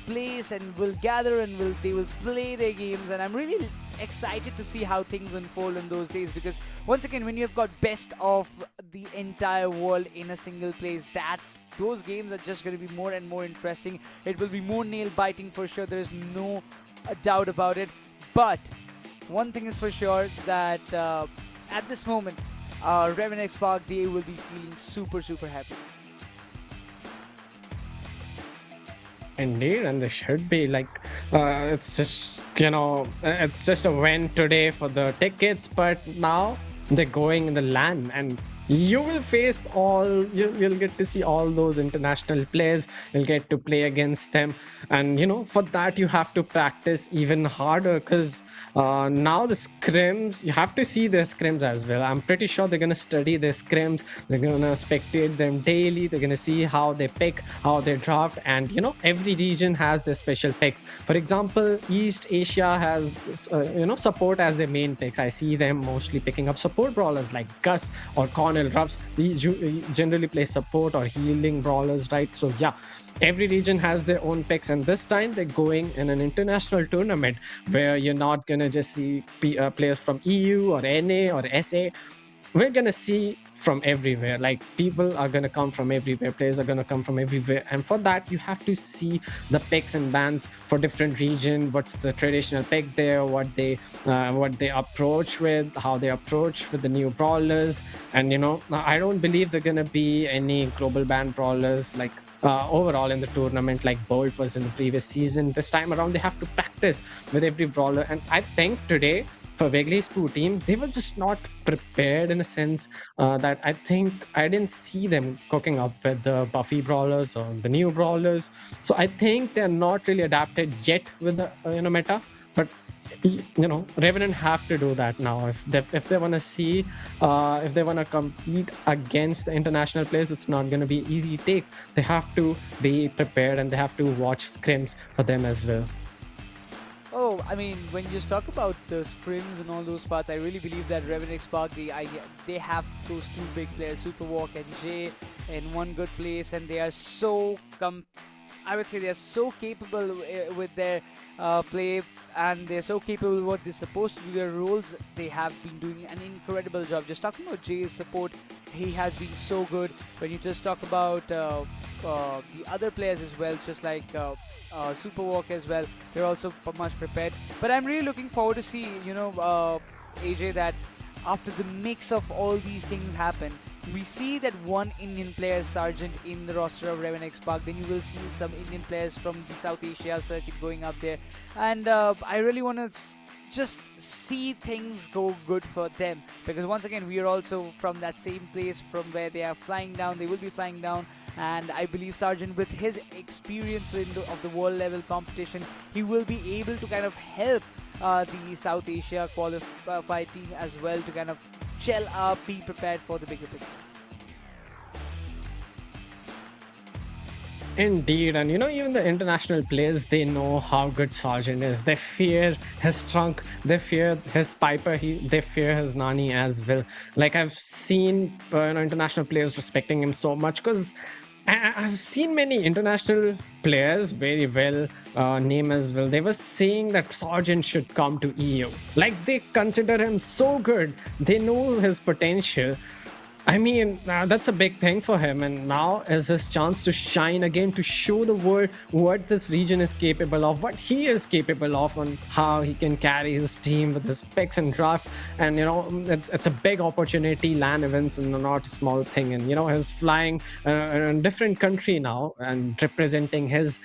place, and will gather, and they will play their games. And I'm really excited to see how things unfold in those days, because once again, when you've got best of the entire world in a single place, those games are just going to be more and more interesting. It will be more nail-biting for sure. There is no doubt about it. But one thing is for sure, that at this moment, Revenant Xspark, they will be feeling super, super happy. Indeed, and they should be like, it's just it's just a win today for the tickets, but now they're going in the LAN, and you will face you'll get to see all those international players. You'll get to play against them, and for that you have to practice even harder, because now the scrims, you have to see their scrims as well. I'm pretty sure they're going to study their scrims. They're going to spectate them daily. They're going to see how they pick, how they draft, and every region has their special picks. For example, East Asia has support as their main picks. I see them mostly picking up support brawlers like Gus or Cornel Ruffs. They generally play support or healing brawlers, right? So yeah, every region has their own picks, and this time they're going in an international tournament where you're not gonna just see players from EU or NA or SA. We're gonna see from everywhere. Like, people are gonna come from everywhere, players are gonna come from everywhere, and for that you have to see the picks and bans for different region. What's the traditional pick there, what they approach with, how they approach with the new brawlers. And I don't believe they're gonna be any global ban brawlers like overall in the tournament like Bolt was in the previous season. This time around they have to practice with every brawler, and I think today for WigglySpoo team, they were just not prepared in a sense that I think I didn't see them cooking up with the buffy brawlers or the new brawlers. So I think they're not really adapted yet with the meta. But Revenant have to do that now. If they want to see, if they want to compete against the international players, it's not going to be easy take. They have to be prepared and they have to watch scrims for them as well. Oh, I mean, when you just talk about the scrims and all those parts, I really believe that Revenant Xspark, they have those two big players, Superwalk and Jay, in one good place, and they are so I would say they're so capable with their play, and they're so capable with what they're supposed to do, their roles. They have been doing an incredible job. Just talking about Jay's support, he has been so good. When you just talk about the other players as well, just like Superwalk as well, they're also much prepared. But I'm really looking forward to see, AJ, that after the mix of all these things happen, we see that one Indian player, Sargent, in the roster of Revenant Xspark. Then you will see some Indian players from the South Asia circuit going up there. And I really want to just see things go good for them. Because once again, we are also from that same place from where they are flying down. They will be flying down. And I believe Sargent, with his experience of the world level competition, he will be able to kind of help the South Asia qualified team as well to kind of gel up, be prepared for the bigger picture. Indeed, and even the international players, they know how good Sargent is. They fear his trunk, they fear his Piper, they fear his Nani as well. Like, I've seen international players respecting him so much, because I've seen many international players very well name as well. They were saying that Sargent should come to EU. Like, they consider him so good. They know his potential. I mean, that's a big thing for him, and now is his chance to shine again, to show the world what this region is capable of, what he is capable of, and how he can carry his team with his picks and draft. And it's a big opportunity. LAN events and not a small thing. And he's flying in a different country now and representing his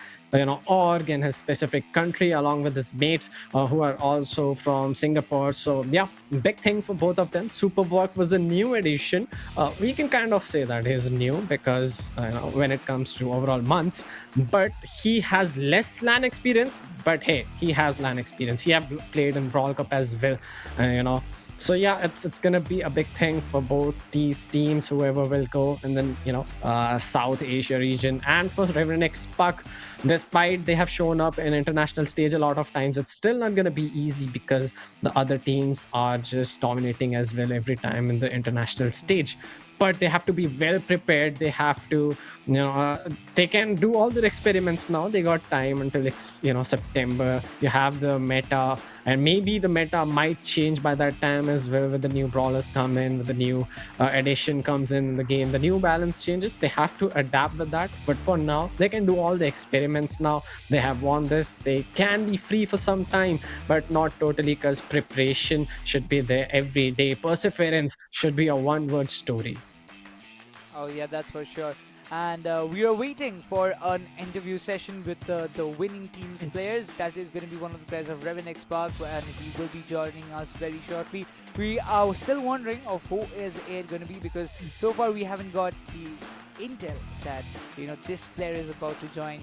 org in his specific country, along with his mates who are also from Singapore. So yeah, big thing for both of them. Superwalk was a new addition. We can kind of say that he's new because when it comes to overall months, but he has less LAN experience. But hey, he has LAN experience. He have played in Brawl Cup as well. So yeah, it's gonna be a big thing for both these teams, whoever will go, and then South Asia region. And for Revenant Xspark, despite they have shown up in international stage a lot of times, it's still not gonna be easy because the other teams are just dominating as well every time in the international stage. But they have to be well prepared. They have to, they can do all their experiments now. They got time until September. You have the meta, and maybe the meta might change by that time as well. With the new brawlers come in, with the new addition comes in the game, the new balance changes. They have to adapt with that. But for now, they can do all the experiments now. They have won this. They can be free for some time, but not totally, because preparation should be there every day. Perseverance should be a one-word story. Oh yeah, that's for sure. And we are waiting for an interview session with the winning team's players. That is going to be one of the players of Revenant Xspark, and he will be joining us very shortly. We are still wondering of who is it going to be, because so far we haven't got the intel that this player is about to join.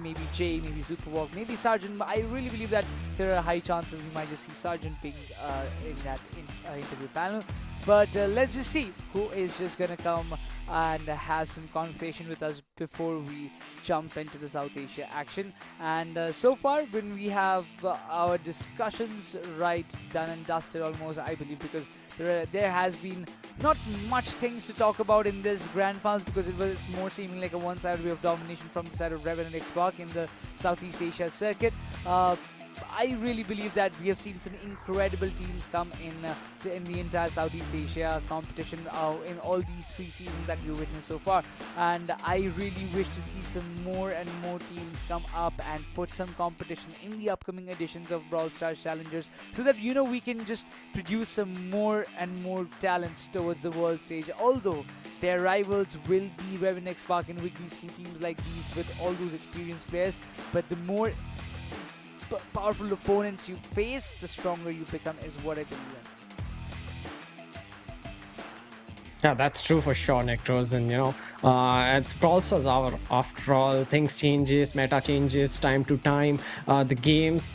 Maybe Jay, maybe Superwalk, maybe Sargent. I really believe that there are high chances we might just see Sargent being in that interview panel. But let's just see who is just going to come and have some conversation with us before we jump into the South Asia action. And so far, when we have our discussions done and dusted almost, I believe, because there has been not much things to talk about in this grand finals, because it was more seeming like a one-sided way of domination from the side of Revenant Xspark in the Southeast Asia circuit. I really believe that we have seen some incredible teams come in the entire Southeast Asia competition in all these 3 seasons that we witnessed so far, and I really wish to see some more and more teams come up and put some competition in the upcoming editions of Brawl Stars Challengers, so that we can just produce some more and more talents towards the world stage. Although their rivals will be Revenant Xspark and WigglySpoo, teams like these with all those experienced players, but the more powerful opponents you face, the stronger you become, is what I believe in. Yeah, that's true for sure, Necros. And it's Brawl Stars hour. After all, things changes, meta changes time to time. The games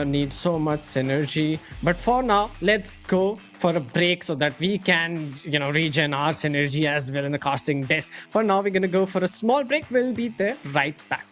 need so much synergy. But for now, let's go for a break so that we can, regen our synergy as well in the casting desk. For now, we're gonna go for a small break. We'll be there right back.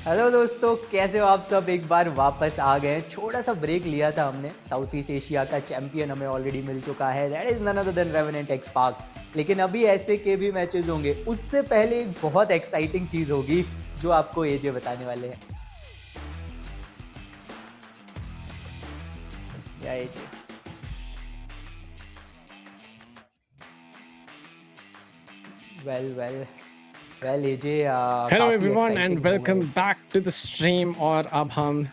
Hello दोस्तों, कैसे हो आप सब। एक बार वापस आ गए। छोटा सा ब्रेक लिया था हमने। साउथ ईस्ट एशिया का चैंपियन हमें ऑलरेडी मिल चुका है, that is none other than Revenant XSpark. लेकिन अभी ऐसे के भी मैचेस होंगे, उससे पहले एक बहुत एक्साइटिंग चीज़ होगी जो आपको एजे बताने वाले हैं। या AJ well AJ Hello everyone and welcome back to the stream। और अब हम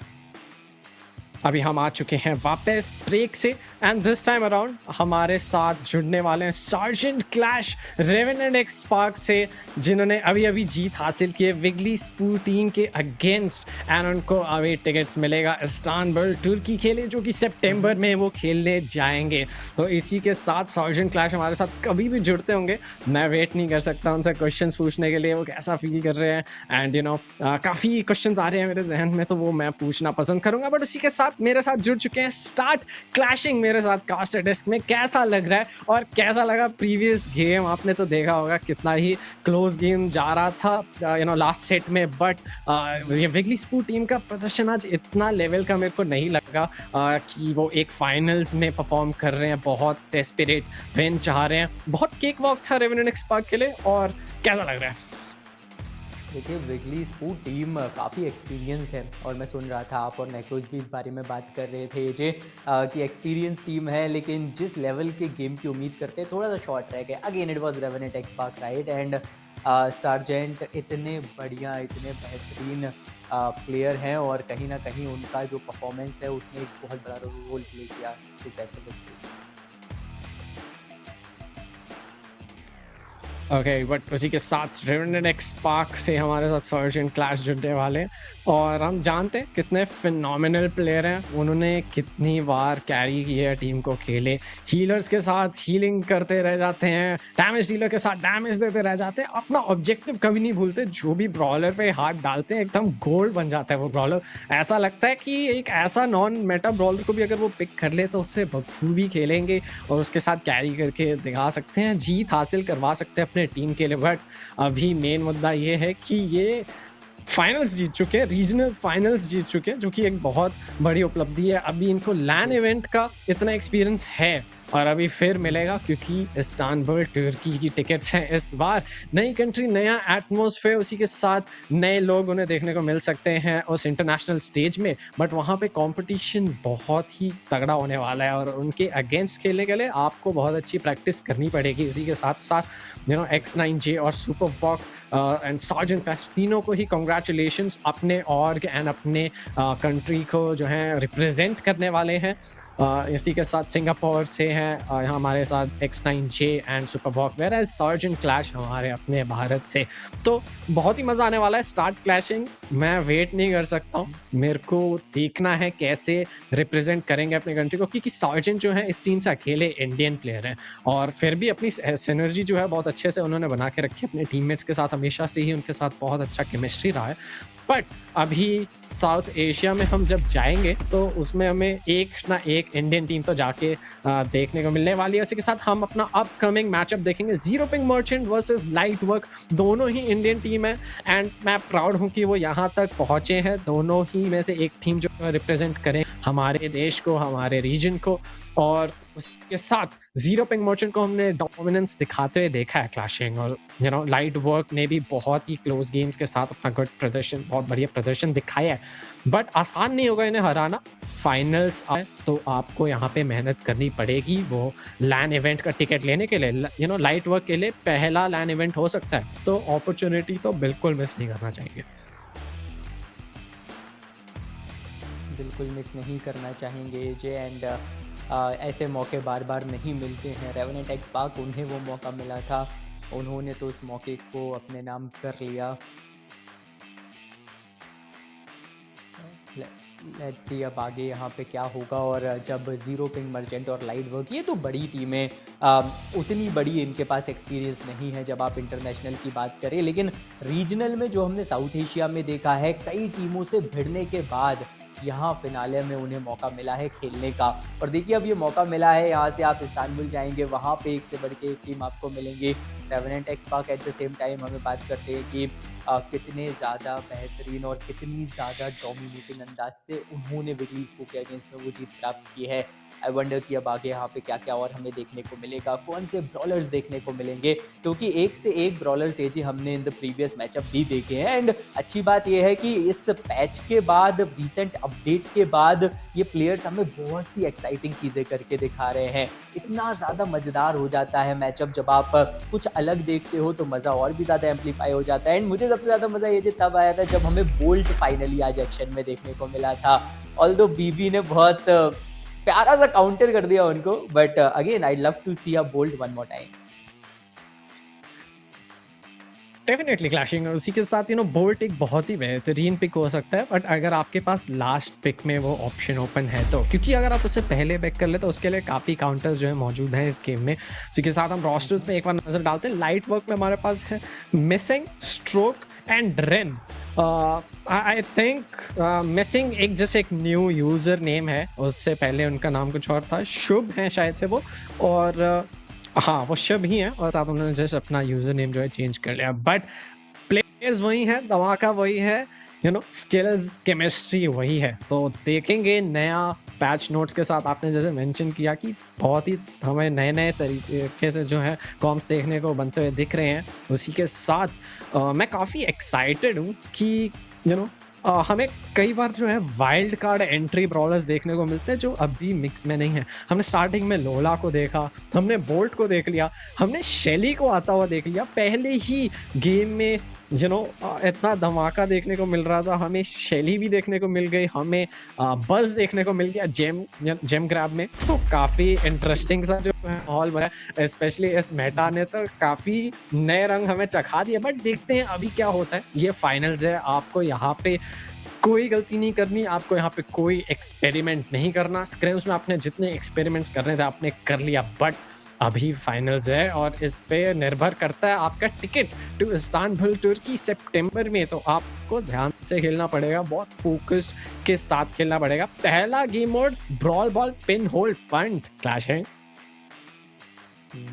अभी हम आ चुके हैं वापस ब्रेक से एंड दिस टाइम अराउंड हमारे साथ जुड़ने वाले हैं सार्जेंट क्लैश रेवेनेंट एक्सपार्क से, जिन्होंने अभी अभी जीत हासिल की है WigglySpoo टीम के अगेंस्ट एंड उनको अभी टिकट्स मिलेगा इस्तांबुल तुर्की के लिए, जो कि सितंबर में वो खेलने जाएंगे। तो इसी के साथ सार्जेंट क्लैश हमारे साथ कभी भी जुड़ते होंगे, मैं वेट नहीं कर सकता उनसे क्वेश्चंस पूछने के लिए, वो कैसा फील कर रहे हैं। एंड काफ़ी क्वेश्चंस आ रहे हैं मेरे जहन में, तो वो मैं पूछना पसंद करूंगा। बट उसी के साथ मेरे साथ जुड़ चुके हैं स्टार्ट क्लैशिंग मेरे साथ कास्टर डेस्क में। कैसा लग रहा है और कैसा लगा प्रीवियस गेम? आपने तो देखा होगा कितना ही क्लोज गेम जा रहा था लास्ट सेट में, बट ये WigglySpoo टीम का प्रदर्शन आज इतना लेवल का मेरे को नहीं लगा कि वो एक फाइनल्स में परफॉर्म कर रहे हैं। बहुत डेस्परेट विन चाह रहे हैं, बहुत केक वॉक था रेवेनेंट एक्सपार्क के लिए। और कैसा लग रहा है? देखिए, WigglySpoo टीम काफ़ी एक्सपीरियंस्ड है और मैं सुन रहा था आप और नेक्रोज भी इस बारे में बात कर रहे थे जे कि एक्सपीरियंस टीम है, लेकिन जिस लेवल के गेम की उम्मीद करते हैं थोड़ा सा शॉर्ट रह गया। Again it was Revenant XSpark right, and sergeant इतने बढ़िया, इतने बेहतरीन प्लेयर हैं और कहीं ना कहीं उनका जो परफॉर्मेंस है उसने एक बहुत बड़ा रोल प्ले किया टू कैप्टन। ओके, बट उसी के साथ रेवेनेंट एक्सपार्क से हमारे साथ सार्जेंट क्लैश जुड़ने वाले हैं और हम जानते हैं कितने फिनोमिनल प्लेयर हैं। उन्होंने कितनी बार कैरी किया है टीम को, खेले हीलर्स के साथ हीलिंग करते रह जाते हैं, डैमेज डीलर के साथ डैमेज देते रह जाते हैं, अपना ऑब्जेक्टिव कभी नहीं भूलते। जो भी ब्रॉलर पे हाथ डालते हैं एकदम गोल्ड बन जाता है वो ब्रॉलर। ऐसा लगता है कि एक ऐसा नॉन मेटा ब्रॉलर को भी अगर वो पिक कर ले तो उससे बखूबी खेलेंगे और उसके साथ कैरी करके दिखा सकते हैं, जीत हासिल करवा सकते हैं अपने टीम के लिए। बट अभी मेन मुद्दा ये है कि ये फाइनल्स जीत चुके हैं, रीजनल फाइनल्स जीत चुके हैं, जो कि एक बहुत बड़ी उपलब्धि है। अभी इनको लैन इवेंट का इतना एक्सपीरियंस है और अभी फिर मिलेगा, क्योंकि इस्तांबुल तुर्की की टिकट्स हैं इस बार। नई कंट्री, नया एटमॉस्फेयर, उसी के साथ नए लोग उन्हें देखने को मिल सकते हैं उस इंटरनेशनल स्टेज में। बट वहाँ पे कंपटीशन बहुत ही तगड़ा होने वाला है और उनके अगेंस्ट खेलने के लिए आपको बहुत अच्छी प्रैक्टिस करनी पड़ेगी। उसी के साथ साथ X9J और super walk and sergeant clash तीनों को ही कॉन्ग्रेचुलेशंस, अपने ऑर्ग एंड अपने कंट्री को जो है रिप्रेजेंट करने वाले हैं। इसी के साथ सिंगापुर से हैं यहाँ हमारे साथ X9J and super walk, where as sergeant clash हमारे अपने भारत से। तो बहुत ही मज़ा आने वाला है स्टार्ट क्लैशिंग। मैं वेट नहीं कर सकता हूँ, मेरे को देखना है कैसे रिप्रेजेंट करेंगे अपने कंट्री को, क्योंकि सार्जेंट जो है इस टीम से अकेले इंडियन प्लेयर हैं और फिर भी अपनी सिनर्जी जो है बहुत अच्छे से उन्होंने बना के रखी है अपने टीममेट्स के साथ। हमेशा से ही उनके साथ बहुत अच्छा केमिस्ट्री रहा है। बट अभी साउथ एशिया में हम जब जाएंगे तो उसमें हमें एक ना एक इंडियन टीम तो जाके देखने को मिलने वाली है। उसी के साथ हम अपना अपकमिंग मैचअप देखेंगे, zero ping merchant versus light work, दोनों ही इंडियन टीम है एंड मैं प्राउड हूँ कि वो यहाँ तक पहुँचे हैं। दोनों ही में से एक टीम जो रिप्रेजेंट करें हमारे देश को, हमारे रीजन को। और उसके साथ जीरो पिंग मर्चेंट को हमने डोमिनेंस दिखाते हुए देखा है क्लैशिंग, और लाइट वर्क ने भी बहुत ही क्लोज गेम्स के साथ अपना गुड प्रदर्शन, बहुत बढ़िया प्रदर्शन दिखाया है। बट आसान नहीं होगा इन्हें हराना। फाइनल्स आए तो आपको यहाँ पे मेहनत करनी पड़ेगी वो लैन इवेंट का टिकट लेने के लिए। लाइट वर्क के लिए पहला लैन इवेंट हो सकता है, तो अपॉर्चुनिटी तो बिल्कुल मिस नहीं करना चाहिए। बिल्कुल मिस नहीं करना चाहेंगे जे, एंड ऐसे मौके बार बार नहीं मिलते हैं। रेवेनेंट एक्सपार्क, उन्हें वो मौका मिला था, उन्होंने तो उस मौके को अपने नाम कर लिया। लेट्स सी अब आगे यहाँ पे क्या होगा। और जब जीरो पिंग मर्चेंट और लाइट वर्क, ये तो बड़ी टीमें, उतनी बड़ी इनके पास एक्सपीरियंस नहीं है जब आप इंटरनेशनल की बात करें, लेकिन रीजनल में जो हमने साउथ एशिया में देखा है, कई टीमों से भिड़ने के बाद यहाँ फिनाले में उन्हें मौका मिला है खेलने का। और देखिए अब ये मौका मिला है, यहाँ से आप इस्तांबुल जाएंगे, वहाँ पे एक से बढ़ के एक टीम आपको मिलेंगी। Revenant XSpark at the same time हमें बात करते हैं कि कितने ज़्यादा बेहतरीन और कितनी ज़्यादा डोमिनेटिंग अंदाज से उन्होंने WigglySpoo के अगेंस्ट में वो जीत प्राप्त की है। आई वंडर कि अब आगे यहाँ पे क्या क्या और हमें देखने को मिलेगा, कौन से ब्रॉलर्स देखने को मिलेंगे, क्योंकि एक से एक ब्रॉलर्स एजी हमने इन द प्रीवियस मैचअप भी देखे हैं। एंड अच्छी बात यह है कि इस पैच के बाद, रिसेंट अपडेट के बाद, ये प्लेयर्स हमें बहुत सी एक्साइटिंग चीज़ें करके दिखा रहे हैं। इतना ज़्यादा मज़ेदार हो जाता है मैचअप जब आप कुछ अलग देखते हो तो मज़ा और भी ज़्यादा एम्पलीफाई हो जाता है। एंड मुझे सबसे ज़्यादा मज़ा ये तब आया था जब हमें बोल्ट फाइनली आज एक्शन में देखने को मिला था। ऑल्दो बीबी ने बहुत प्यारा सा काउंटर कर दिया उनको, but again I love to see a bolt one more time. Definitely clashing, उसी के साथ बोल्ट एक बहुत ही बेहतरीन पिक हो सकता है, बट अगर आपके पास लास्ट पिक में वो ऑप्शन ओपन है तो, क्योंकि अगर आप उसे पहले बैक कर ले तो उसके लिए काफ़ी काउंटर्स जो है मौजूद हैं इस गेम में। इसी के साथ हम रोस्टर्स में एक बार नजर डालते हैं। लाइट वर्क में हमारे पास है missing, stroke and rain. I think missing एक जैसे एक न्यू यूजर नेम है, उससे पहले उनका नाम कुछ और था, शुभ है शायद से वो, और हाँ वो शुभ ही है, और साथ उन्होंने जस्ट अपना यूजर नेम जो है चेंज कर लिया। बट प्लेयर्स वही है, धमाका वही है, स्किल्स केमिस्ट्री वही है। तो देखेंगे नया पैच नोट्स के साथ, आपने जैसे मेंशन किया कि बहुत ही हमें नए नए तरीके से जो है कॉम्स देखने को बनते हुए दिख रहे हैं। उसी के साथ मैं काफ़ी एक्साइटेड हूँ कि हमें कई बार जो है वाइल्ड कार्ड एंट्री ब्रॉलर्स देखने को मिलते हैं जो अभी मिक्स में नहीं है। हमने स्टार्टिंग में लोला को देखा, हमने बोल्ट को देख लिया, हमने शेली को आता हुआ देख लिया, पहले ही गेम में इतना धमाका देखने को मिल रहा था, हमें शेली भी देखने को मिल गई, हमें बस देखने को मिल गया जेम ग्रैब में। तो काफ़ी इंटरेस्टिंग सा जो माहौल बना, स्पेशली इस मेटा ने तो काफ़ी नए रंग हमें चखा दिए। बट देखते हैं अभी क्या होता है। ये फाइनल्स है, आपको यहाँ पे कोई गलती नहीं करनी, आपको यहाँ पे कोई एक्सपेरिमेंट नहीं करना। स्क्रिम्स में आपने जितने एक्सपेरिमेंट्स करने थे आपने कर लिया, बट अभी फाइनल्स है और इस पे निर्भर करता है आपका टिकट टू इस्तांबुल तुर्की सितंबर में। तो आपको ध्यान से खेलना पड़ेगा, बहुत फोकस्ड के साथ खेलना पड़ेगा। पहला game mode brawl ball pin hold punt clash है।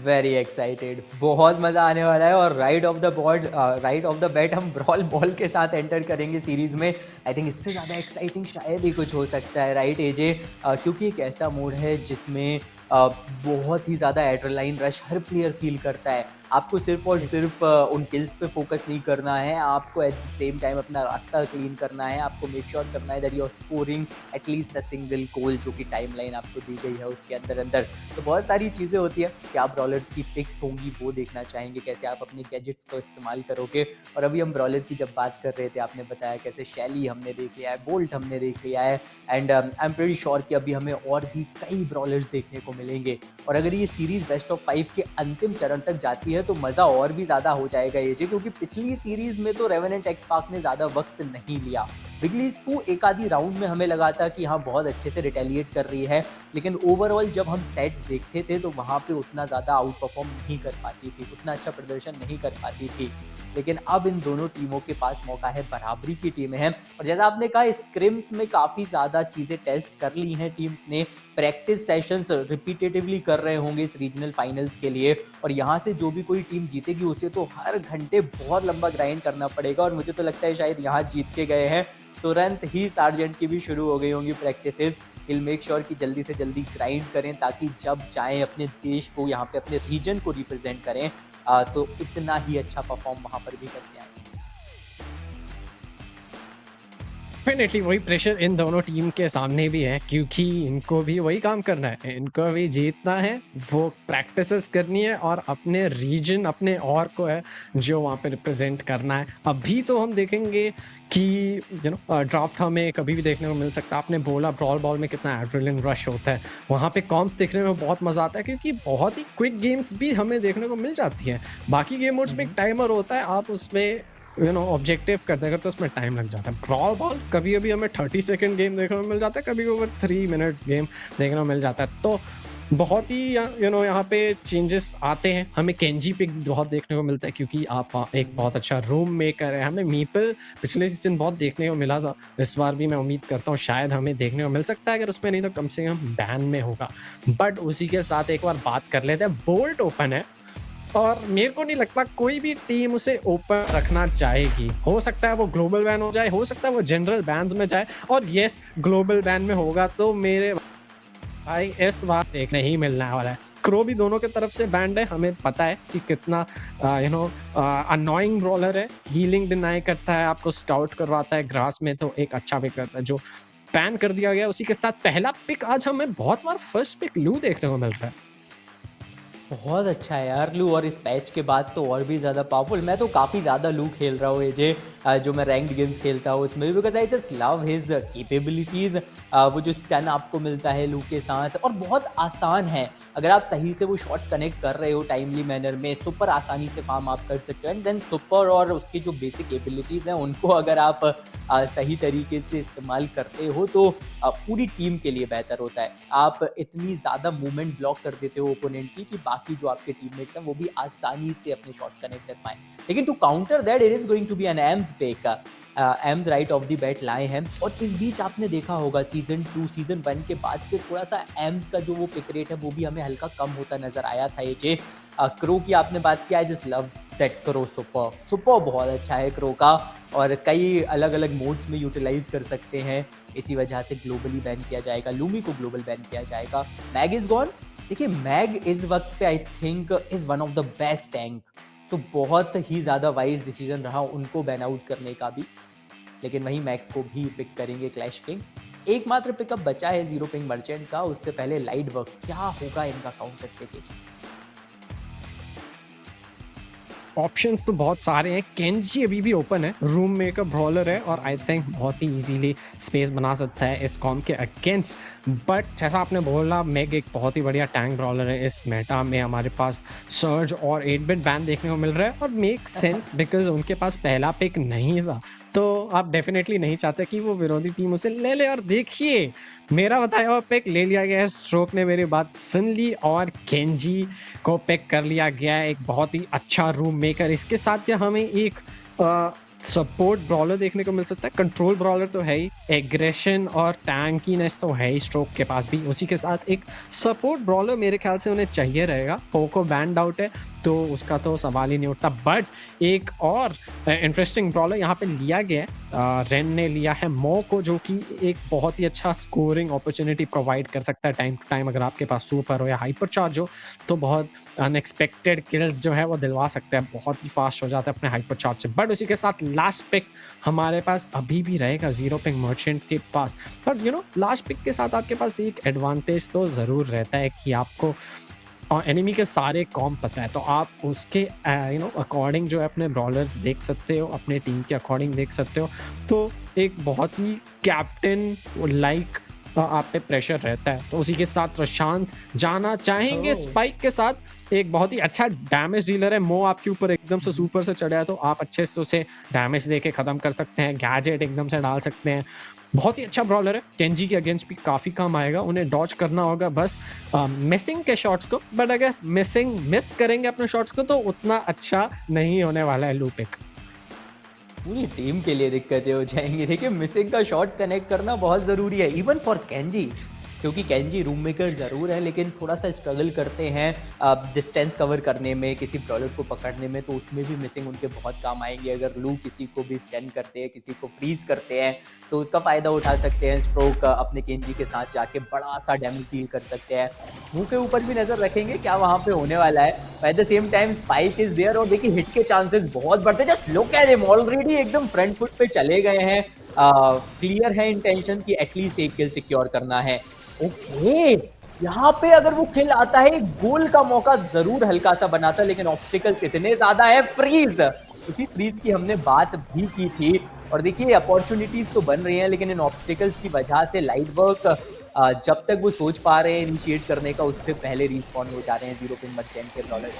वेरी एक्साइटेड, बहुत मज़ा आने वाला है। और राइड ऑफ द बेट हम ब्रॉल बॉल के साथ एंटर करेंगे सीरीज़ में। आई थिंक इससे ज़्यादा एक्साइटिंग शायद ही कुछ हो सकता है, राइट एजे? क्योंकि एक ऐसा मोड है जिसमें बहुत ही ज़्यादा एड्रेनालाइन रश हर प्लेयर फील करता है। आपको सिर्फ और सिर्फ उन किल्स पे फोकस नहीं करना है, आपको एट द सेम टाइम अपना रास्ता क्लीन करना है। आपको मेक श्योर करना है that you are scoring at least a single goal, जो कि टाइमलाइन आपको दी गई है उसके अंदर। तो बहुत सारी चीज़ें होती हैं। क्या ब्रॉलर्स की पिक्स होंगी वो देखना चाहेंगे, कैसे आप अपने गैजेट्स का इस्तेमाल करोगे। और अभी हम ब्रॉलर की जब बात कर रहे थे, आपने बताया कैसे शैली हमने देख लिया है, बोल्ट हमने देख लिया है, and I am pretty sure कि अभी हमें और भी कई ब्रॉलर्स देखने को मिलेंगे। और अगर ये सीरीज़ बेस्ट ऑफ 5 के अंतिम चरण तक जाती है तो मज़ा और भी ज़्यादा हो जाएगा ये जी, क्योंकि पिछली सीरीज़ में तो रेवेनेंट एक्सपार्क ने ज़्यादा वक्त नहीं लिया। विग्लीस्पू एक आधी राउंड में हमें लगा था कि हाँ बहुत अच्छे से रिटेलिएट कर रही है, लेकिन ओवरऑल जब हम सेट्स देखते थे तो वहाँ पे उतना ज़्यादा आउट परफॉर्म नहीं कर पाती थी, उतना अच्छा प्रदर्शन नहीं कर पाती थी। लेकिन अब इन दोनों टीमों के पास मौका है, बराबरी की टीमें हैं। और जैसा आपने कहा, स्क्रिम्स में काफ़ी ज़्यादा चीज़ें टेस्ट कर ली हैं टीम्स ने, प्रैक्टिस सेशंस रिपीटेटिवली कर रहे होंगे इस रीजनल फाइनल्स के लिए। और यहाँ से जो भी कोई टीम जीतेगी उसे तो हर घंटे बहुत लंबा ग्राइंड करना पड़ेगा। और मुझे तो लगता है शायद यहाँ जीत के गए हैं तुरंत ही सार्जेंट की भी शुरू हो गई होंगी प्रैक्टिसेस। विल मेक श्योर कि जल्दी से जल्दी ग्राइंड करें, ताकि जब जाएं अपने देश को, यहाँ पे अपने रीजन को रिप्रेजेंट करें, तो इतना ही अच्छा परफॉर्म वहाँ पर भी करके आए। डेफिनेटली वही प्रेशर इन दोनों टीम के सामने भी है, क्योंकि इनको भी वही काम करना है, इनको भी जीतना है, वो प्रैक्टिसेस करनी है और अपने रीजन, अपने और को है जो वहाँ पे रिप्रेजेंट करना है। अभी तो हम देखेंगे कि ड्राफ्ट हमें कभी भी देखने को मिल सकता है। आपने बोला ब्रॉल बॉल में कितना एड्रेनलिन रश होता है, वहाँ पे कॉम्स देखने में बहुत मज़ा आता है, क्योंकि बहुत ही क्विक गेम्स भी हमें देखने को मिल जाती हैं। बाकी गेम मोड्स में एक टाइमर होता है, आप उसमें ऑब्जेक्टिव करते हैं तो उसमें टाइम लग जाता है। ब्रॉल बॉल कभी कभी हमें 30 सेकंड गेम देखने को मिल जाता है, कभी ओवर 3 मिनट्स गेम देखने को मिल जाता है। तो बहुत ही यहाँ पे चेंजेस आते हैं। हमें केंजी पिक बहुत देखने को मिलता है, क्योंकि आप एक बहुत अच्छा रूम मेकर है। हमें मीपल पिछले सीजन बहुत देखने को मिला था, इस बार भी मैं उम्मीद करता हूँ शायद हमें देखने को मिल सकता है, अगर उसमें नहीं तो कम से कम बैन में होगा। बट उसी के साथ एक बार बात कर लेते हैं, बोल्ट ओपन है और मेरे को नहीं लगता कोई भी टीम उसे ओपन रखना चाहेगी। हो सकता है वो ग्लोबल बैन हो जाए, हो सकता है वो जनरल बैन्स में जाए, और यस ग्लोबल बैन में होगा तो मेरे भाई इस बार देखने ही मिलने वाला है। क्रो भी दोनों के तरफ से बैंड है, हमें पता है कि कितना अनोइंग ब्रॉलर है, हीलिंग डिनाई करता है, आपको स्काउट करवाता है ग्रास में, तो एक अच्छा पिक करता है जो बैन कर दिया गया। उसी के साथ पहला पिक आज हमें बहुत बार फर्स्ट पिक लू देखने को मिल रहा है। बहुत अच्छा है यार लू, और इस पैच के बाद तो और भी ज़्यादा पावरफुल। मैं तो काफ़ी ज़्यादा लू खेल रहा हूँ एजे, जो मैं रैंक्ड गेम्स खेलता हूँ उसमें भी, because I just love his capabilities. वो जो स्टन आपको मिलता है लू के साथ, और बहुत आसान है अगर आप सही से वो शॉट्स कनेक्ट कर रहे हो टाइमली मैनर में, सुपर आसानी से फार्म आप कर सकते हो। एंड देन सुपर और उसकी जो बेसिक एबिलिटीज़ हैं उनको अगर आप सही तरीके से इस्तेमाल करते हो तो पूरी टीम के लिए बेहतर होता है। आप इतनी ज़्यादा मूवमेंट ब्लॉक कर देते हो ओपोनेंट की कि बाकी जो आपके टीममेट्स हैं वो भी आसानी से अपने शॉट्स कनेक्ट कर पाए। लेकिन to counter that it is going to be an Emz pick. Emz right off the bat लाए हैं, और इस बीच आपने देखा होगा सीजन 2 सीजन 1 के बाद से थोड़ा सा एम्स का जो वो पिक रेट है वो भी हमें हल्का कम होता नजर आया था। ये क्रो की आपने बात किया, I just love that crow. Super बहुत अच्छा है क्रो का, और कई अलग अलग मोड्स में यूटिलाइज कर सकते हैं। इसी वजह से ग्लोबली बैन किया जाएगा, लूमी को ग्लोबल बैन किया जाएगा। Meg is gone. देखिए मैग इस वक्त पे I think is one of the best tank, तो बहुत ही ज़्यादा वाइज डिसीजन रहा उनको बैन आउट करने का भी। लेकिन वहीं मैक्स को भी पिक करेंगे क्लैश किंग। एकमात्र पिकअप बचा है जीरो पिंग मर्चेंट का, उससे पहले लाइट वर्क। क्या होगा इनका काउंटर पैकेज? ऑप्शंस तो बहुत सारे हैं। केंजी अभी भी ओपन है, रूम मेकर ब्रॉलर है, और आई थिंक बहुत ही इजीली स्पेस बना सकता है इस कॉम के अगेंस्ट। बट जैसा आपने बोला, मैग एक बहुत ही बढ़िया टैंक ब्रॉलर है। इस मेटा में हमारे पास सर्ज और 8-बिट बैन देखने को मिल रहा है, और मेक सेंस बिकॉज उनके पास पहला पिक नहीं था, तो आप डेफिनेटली नहीं चाहते कि वो विरोधी टीम उसे ले ले। और देखिए मेरा बताया हुआ पिक ले लिया गया है, स्ट्रोक ने मेरी बात सुन ली और केंजी को पिक कर लिया गया है। एक बहुत ही अच्छा रूम मेकर। इसके साथ क्या हमें एक सपोर्ट ब्रॉलर देखने को मिल सकता है। कंट्रोल ब्रॉलर तो है ही, एग्रेशन और टैंकीनेस तो है ही स्ट्रोक के पास भी, उसी के साथ एक सपोर्ट ब्रॉलर मेरे ख्याल से उन्हें चाहिए रहेगा। पोको बैंड आउट है तो उसका तो सवाल ही नहीं उठता। बट एक और इंटरेस्टिंग ब्रॉलर यहाँ पे लिया गया है, रेन ने लिया है मो को, जो कि एक बहुत ही अच्छा स्कोरिंग अपॉर्चुनिटी प्रोवाइड कर सकता है टाइम टू टाइम। अगर आपके पास सुपर हो या हाइपर चार्ज हो तो बहुत अनएक्सपेक्टेड किल्स जो है वो दिलवा सकते हैं, बहुत ही फास्ट हो जाता है अपने हाइपर चार्ज से। बट उसी के साथ लास्ट पिक हमारे पास अभी भी रहेगा जीरो पिंग मर्चेंट के पास। बट लास्ट पिक के साथ आपके पास एक एडवांटेज तो ज़रूर रहता है कि आपको और एनिमी के सारे कॉम पता है, तो आप उसके अकॉर्डिंग जो है अपने ब्रॉलर्स देख सकते हो, अपने टीम के अकॉर्डिंग देख सकते हो। तो एक बहुत ही कैप्टन लाइक आप पे प्रेशर रहता है। तो उसी के साथ प्रशांत जाना चाहेंगे स्पाइक के साथ। एक बहुत ही अच्छा डैमेज डीलर है, मो आपके ऊपर एकदम से सुपर से चढ़ा है तो आप अच्छे से उसे डैमेज दे के ख़त्म कर सकते हैं, गैजेट एकदम से डाल सकते हैं। बहुत ही अच्छा ब्रॉलर है, केंजी के अगेंस्ट भी काफ़ी काम आएगा। उन्हें डॉज करना होगा बस मिसिंग के शॉट्स को, बट अगर मिस करेंगे अपने शॉट्स को तो उतना अच्छा नहीं होने वाला है लूपिक। पूरी टीम के लिए दिक्कतें हो जाएंगी। देखिए मिसिंग का शॉट्स कनेक्ट करना बहुत ज़रूरी है, इवन फॉर केंजी, क्योंकि केंजी रूम मेकर ज़रूर है लेकिन थोड़ा सा स्ट्रगल करते हैं डिस्टेंस कवर करने में, किसी ब्रॉलर को पकड़ने में, तो उसमें भी मिसिंग उनके बहुत काम आएंगे। अगर लू किसी को भी स्टैन करते हैं, किसी को फ्रीज करते हैं, तो उसका फ़ायदा उठा सकते हैं। स्ट्रोक अपने केंजी के साथ जाके बड़ा सा डैमेज डील कर सकते हैं। मुंह के ऊपर भी नज़र रखेंगे क्या वहाँ पे होने वाला है। At the same time Spike is there, और देखिए हिट के चांसेस बहुत बढ़ते हैं। Just look at him, already एकदम फ्रंट फुट पे चले गए हैं। क्लियर है इंटेंशन कि एटलीस्ट एक किल सिक्योर करना है। ओके यहाँ पे अगर वो किल आता है गोल का मौका जरूर हल्का सा बनाता, लेकिन ऑब्स्टिकल्स इतने ज्यादा है। फ्रीज, उसी फ्रीज की हमने बात भी की थी। और देखिए अपॉर्चुनिटीज तो बन रही हैं, लेकिन इन ऑब्स्टिकल्स की वजह से लाइट वर्क जब तक वो सोच पा रहे हैं इनिशिएट करने का, उससे पहले रिस्पॉन्ड हो जा रहे हैं जीरो पिंग मर्चेंट के ब्रॉलर।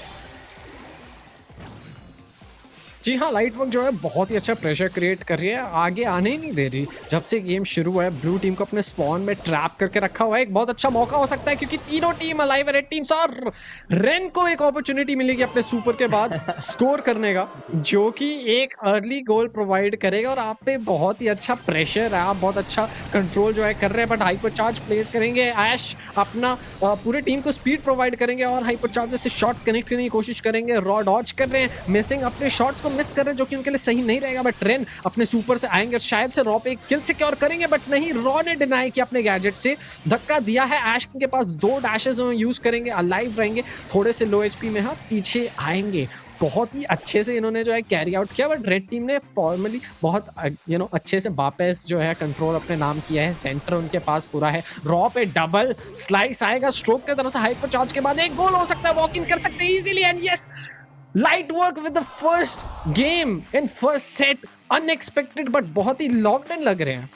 जी हाँ, लाइट वर्क जो है बहुत ही अच्छा प्रेशर क्रिएट कर रही है, आगे आने ही नहीं दे रही। जब से गेम शुरू हुआ है ब्लू टीम को अपने स्पॉन में ट्रैप करके रखा हुआ है। एक बहुत अच्छा मौका हो सकता है क्योंकि तीनों टीम अलाइव है, रेड टीम्स, और रेन को एक अपॉर्चुनिटी मिलेगी अपने सुपर के बाद स्कोर करने का, जो कि एक अर्ली गोल प्रोवाइड करेगा। और आप पे बहुत ही अच्छा प्रेशर है, आप बहुत अच्छा कंट्रोल जो है कर रहे हैं। बट हाइपर चार्ज प्लेस करेंगे, ऐश अपना पूरे टीम को स्पीड प्रोवाइड करेंगे और हाइपर चार्ज से शॉट्स कनेक्ट करने की कोशिश करेंगे। रॉ डॉज कर रहे हैं, मिसिंग अपने शॉट्स को मिस कर रहे हैं, जो कि उनके लिए सही नहीं रहेगा। बट ट्रेन अपने सुपर से आएंगे, शायद से रॉ पे एक किल सिक्योर करेंगे, बट नहीं, रॉ ने डिनाई किया, अपने गैजेट से धक्का दिया है। ऐश के पास 2 डैशेस यूज करेंगे, अलाइव रहेंगे, थोड़े से लो एचपी में, हाँ पीछे आएंगे। बहुत ही अच्छे से इन्होंने जो है कैरी आउट किया, बट रेड टीम ने फॉर्मली बहुत अच्छे से वापस जो है कंट्रोल अपने नाम किया है। सेंटर उनके पास पूरा है, रॉ पे डबल स्लाइस आएगा स्ट्रोक की तरफ से, हाइपर चार्ज के बाद एक गोल हो सकता है, वॉक इन कर सकते हैं easily and yes light work with the first game in first set, unexpected but बहुत ही लॉक्ड इन लग रहे हैं।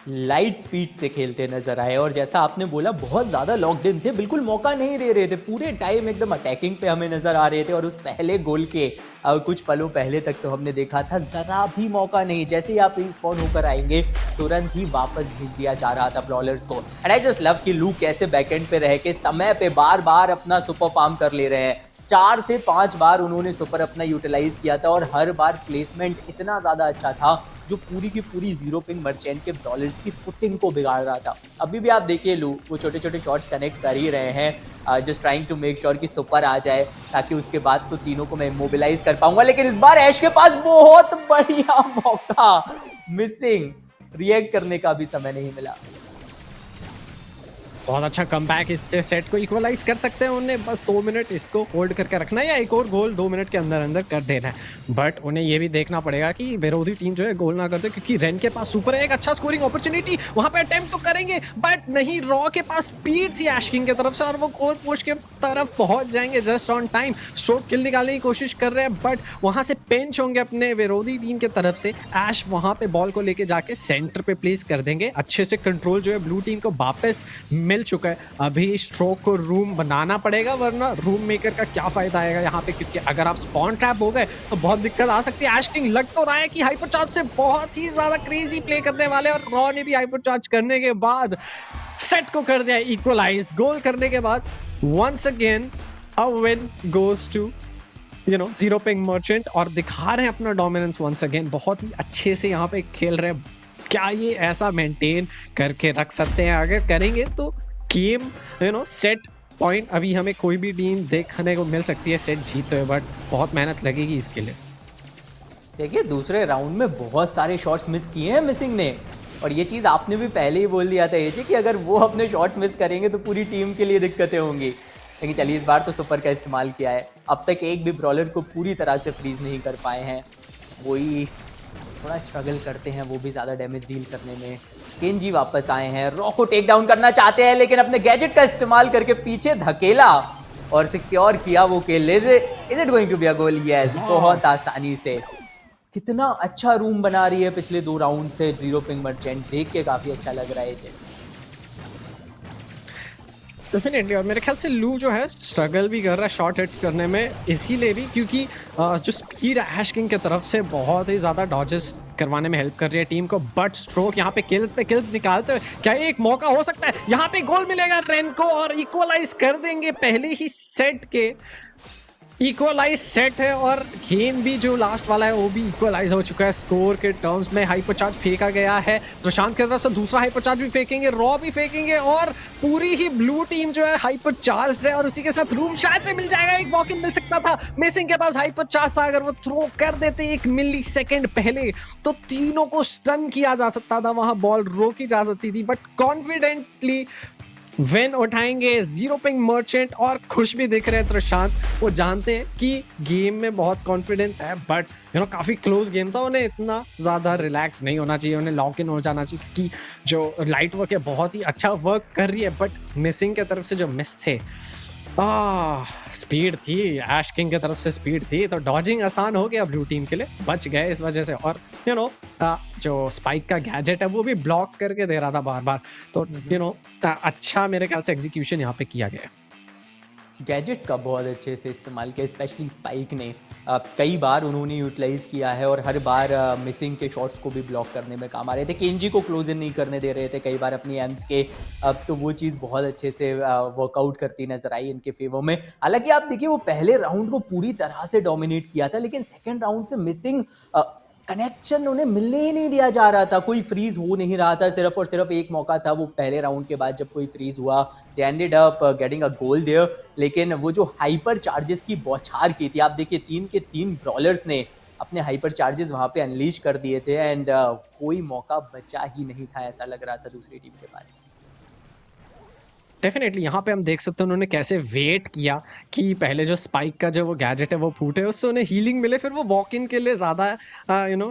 लाइट स्पीड से खेलते नजर आए और जैसा आपने बोला बहुत ज़्यादा लॉकड इन थे, बिल्कुल मौका नहीं दे रहे थे, पूरे टाइम एकदम अटैकिंग पे हमें नजर आ रहे थे। और उस पहले गोल के कुछ पलों पहले तक तो हमने देखा था ज़रा भी मौका नहीं, जैसे ही आप रिस्पॉन होकर आएंगे तुरंत ही वापस भेज दिया जा रहा था ब्रॉलर्स को। एंड आई जस्ट लव कि लू कैसे बैकएंड पे रह के समय पे बार बार अपना सुपर फार्म कर ले रहे हैं। 4 से 5 बार उन्होंने सुपर अपना यूटिलाइज किया था और हर बार प्लेसमेंट इतना ज़्यादा अच्छा था जो पूरी की पूरी जीरो पिंग मर्चेंट के बॉलर्स की फुटिंग को बिगाड़ रहा था। अभी भी आप देखिए लू वो छोटे छोटे शॉट्स कनेक्ट कर ही रहे हैं, just trying to make sure कि सुपर आ जाए ताकि उसके बाद तो तीनों को मैं मोबिलाइज कर पाऊंगा। लेकिन इस बार ऐश के पास बहुत बढ़िया मौका, मिसिंग, रिएक्ट करने का भी समय नहीं मिला। बहुत अच्छा कमबैक, इससे सेट को इक्वलाइज कर सकते हैं उन्हें, बस 2 मिनट इसको होल्ड करके रखना है या एक और गोल 2 मिनट के अंदर अंदर कर देना है। बट उन्हें ये भी देखना पड़ेगा कि विरोधी टीम जो है गोल ना कर दे, क्योंकि रेन के पास सुपर है, एक अच्छा स्कोरिंग अपॉर्चुनिटी वहां पे अटेम्प्ट तो करेंगे बट नहीं, रॉ के पास स्पीड थी एश किंग की तरफ से और वो गोल पोस्ट के तरफ पहुंच जाएंगे जस्ट ऑन टाइम। स्ट्रोक किल निकालने की कोशिश कर रहे हैं बट वहां से पेंच होंगे अपने विरोधी टीम की तरफ से। एश वहां पे बॉल को लेके जाके सेंटर पे प्लेस कर देंगे, अच्छे से कंट्रोल जो है ब्लू टीम को वापस मिल चुका है। अभी स्ट्रोक को रूम बनाना पड़ेगा वरना रूम मेकर का क्या फायदा आएगा यहाँ पे, क्योंकि अगर आप स्पॉन ट्रैप हो गए तो बहुत दिक्कत आ सकती है। एश किंग लग तो रहा है कि हाइपर चार्ज से बहुत ही ज्यादा क्रेजी प्ले करने वाले और रॉ ने भी हाइपर चार्ज करने के बाद सेट को कर दिया इक्वलाइज। गोल करने के बाद once again a win goes to zero ping merchant और दिखा रहे हैं अपना डोमिनेंस वंस अगेन, बहुत ही अच्छे से यहाँ पे खेल रहे हैं। क्या ये ऐसा मेंटेन करके रख सकते हैं? अगर करेंगे तो गेम सेट पॉइंट अभी हमें कोई भी टीम देखने को मिल सकती है सेट जीते हुए, बट बहुत मेहनत लगेगी इसके लिए। देखिए दूसरे राउंड में बहुत सारे शॉट्स मिस किए हैं मिसिंग ने, और ये चीज़ आपने भी पहले ही बोल दिया था ये कि अगर वो अपने शॉट्स मिस करेंगे तो पूरी टीम के लिए दिक्कतें होंगी। लेकिन चलिए इस बार तो सुपर का इस्तेमाल किया है, अब तक एक भी ब्रॉलर को पूरी तरह से फ्रीज नहीं कर पाए हैं, वही थोड़ा स्ट्रगल करते हैं वो भी ज़्यादा डैमेज डील करने में। केंजी वापस आए हैं, रॉ को टेक डाउन करना चाहते हैं लेकिन अपने गैजेट का इस्तेमाल करके पीछे धकेला और सिक्योर किया वो kill. Is it going to be a goal? Yes, बहुत आसानी से। कितना अच्छा रूम बना रही है पिछले 2 राउंड से जीरो पिंग मर्चेंट, देख के काफी अच्छा लग रहा है ये। डेफिनेटली, और मेरे ख्याल से लू जो है स्ट्रगल भी कर रहा है शॉर्ट हिट्स करने में, इसीलिए भी क्योंकि जो स्पीड ऐश किंग की तरफ से बहुत ही ज़्यादा डॉजेस करवाने में हेल्प कर रही है टीम को। बट स्ट्रोक यहाँ पे किल्स निकालते हुए क्या एक मौका हो सकता है? यहाँ पे गोल मिलेगा रेन को और इक्वलाइज कर देंगे पहले ही सेट के। इक्वलाइज सेट है और गेम भी जो लास्ट वाला है वो भी इक्वलाइज हो चुका है स्कोर के टर्म्स में। हाइपर चार्ज फेंका गया है तो शांत की तरफ से दूसरा हाइपर चार्ज भी फेंकेंगे, रॉ भी फेंकेंगे और पूरी ही ब्लू टीम जो है हाइपर चार्ज है और उसी के साथ रूम शायद से मिल जाएगा। एक वॉक इन मिल सकता था, मिसिंग के पास हाइपर चार्ज था, अगर वो थ्रो कर देते 1 मिली सेकेंड पहले तो तीनों को स्टन किया जा सकता था, वहां बॉल रोकी जा सकती थी। बट कॉन्फिडेंटली विन उठाएंगे जीरो पिंग मर्चेंट और खुश भी दिख रहे हैं प्रशांत। वो जानते हैं कि गेम में बहुत कॉन्फिडेंस है बट काफी क्लोज गेम था, उन्हें इतना ज्यादा रिलैक्स नहीं होना चाहिए, उन्हें लॉक इन हो जाना चाहिए कि जो लाइट वर्क है बहुत ही अच्छा वर्क कर रही है। बट मिसिंग की तरफ से जो मिस थे, स्पीड थी ऐश किंग की तरफ से, स्पीड थी तो डॉजिंग आसान हो गया ब्लू टीम के लिए, बच गए इस वजह से। और जो स्पाइक का गैजेट है वो भी ब्लॉक करके दे रहा था बार बार, तो अच्छा मेरे ख्याल से एग्जीक्यूशन यहाँ पे किया गया। गैजेट का बहुत अच्छे से इस्तेमाल किया, स्पेशली स्पाइक ने कई बार उन्होंने यूटिलाइज किया है और हर बार मिसिंग के शॉट्स को भी ब्लॉक करने में काम आ रहे थे। केंजी को क्लोज इन नहीं करने दे रहे थे कई बार अपनी एम्स के, अब तो वो चीज़ बहुत अच्छे से वर्कआउट करती नजर आई इनके फेवर में। हालांकि आप देखिए वो पहले राउंड को पूरी तरह से डोमिनेट किया था लेकिन सेकेंड राउंड से मिसिंग कनेक्शन उन्हें मिलने ही नहीं दिया जा रहा था, कोई फ्रीज हो नहीं रहा था। सिर्फ और सिर्फ एक मौका था वो पहले राउंड के बाद जब कोई फ्रीज हुआ, they ended up getting a goal there. लेकिन वो जो हाइपर चार्जेस की बौछार की थी, आप देखिए 3 के 3 ब्रॉलर्स ने अपने हाइपर चार्जेस वहां पे अनलीश कर दिए थे एंड कोई मौका बचा ही नहीं था, ऐसा लग रहा था दूसरी टीम के पास। डेफिनेटली यहाँ पे हम देख सकते हैं उन्होंने कैसे वेट किया कि पहले जो स्पाइक का जो वो गैजेट है वो फूटे, उससे उन्हें हीलिंग मिले, फिर वो वॉक इन के लिए ज़्यादा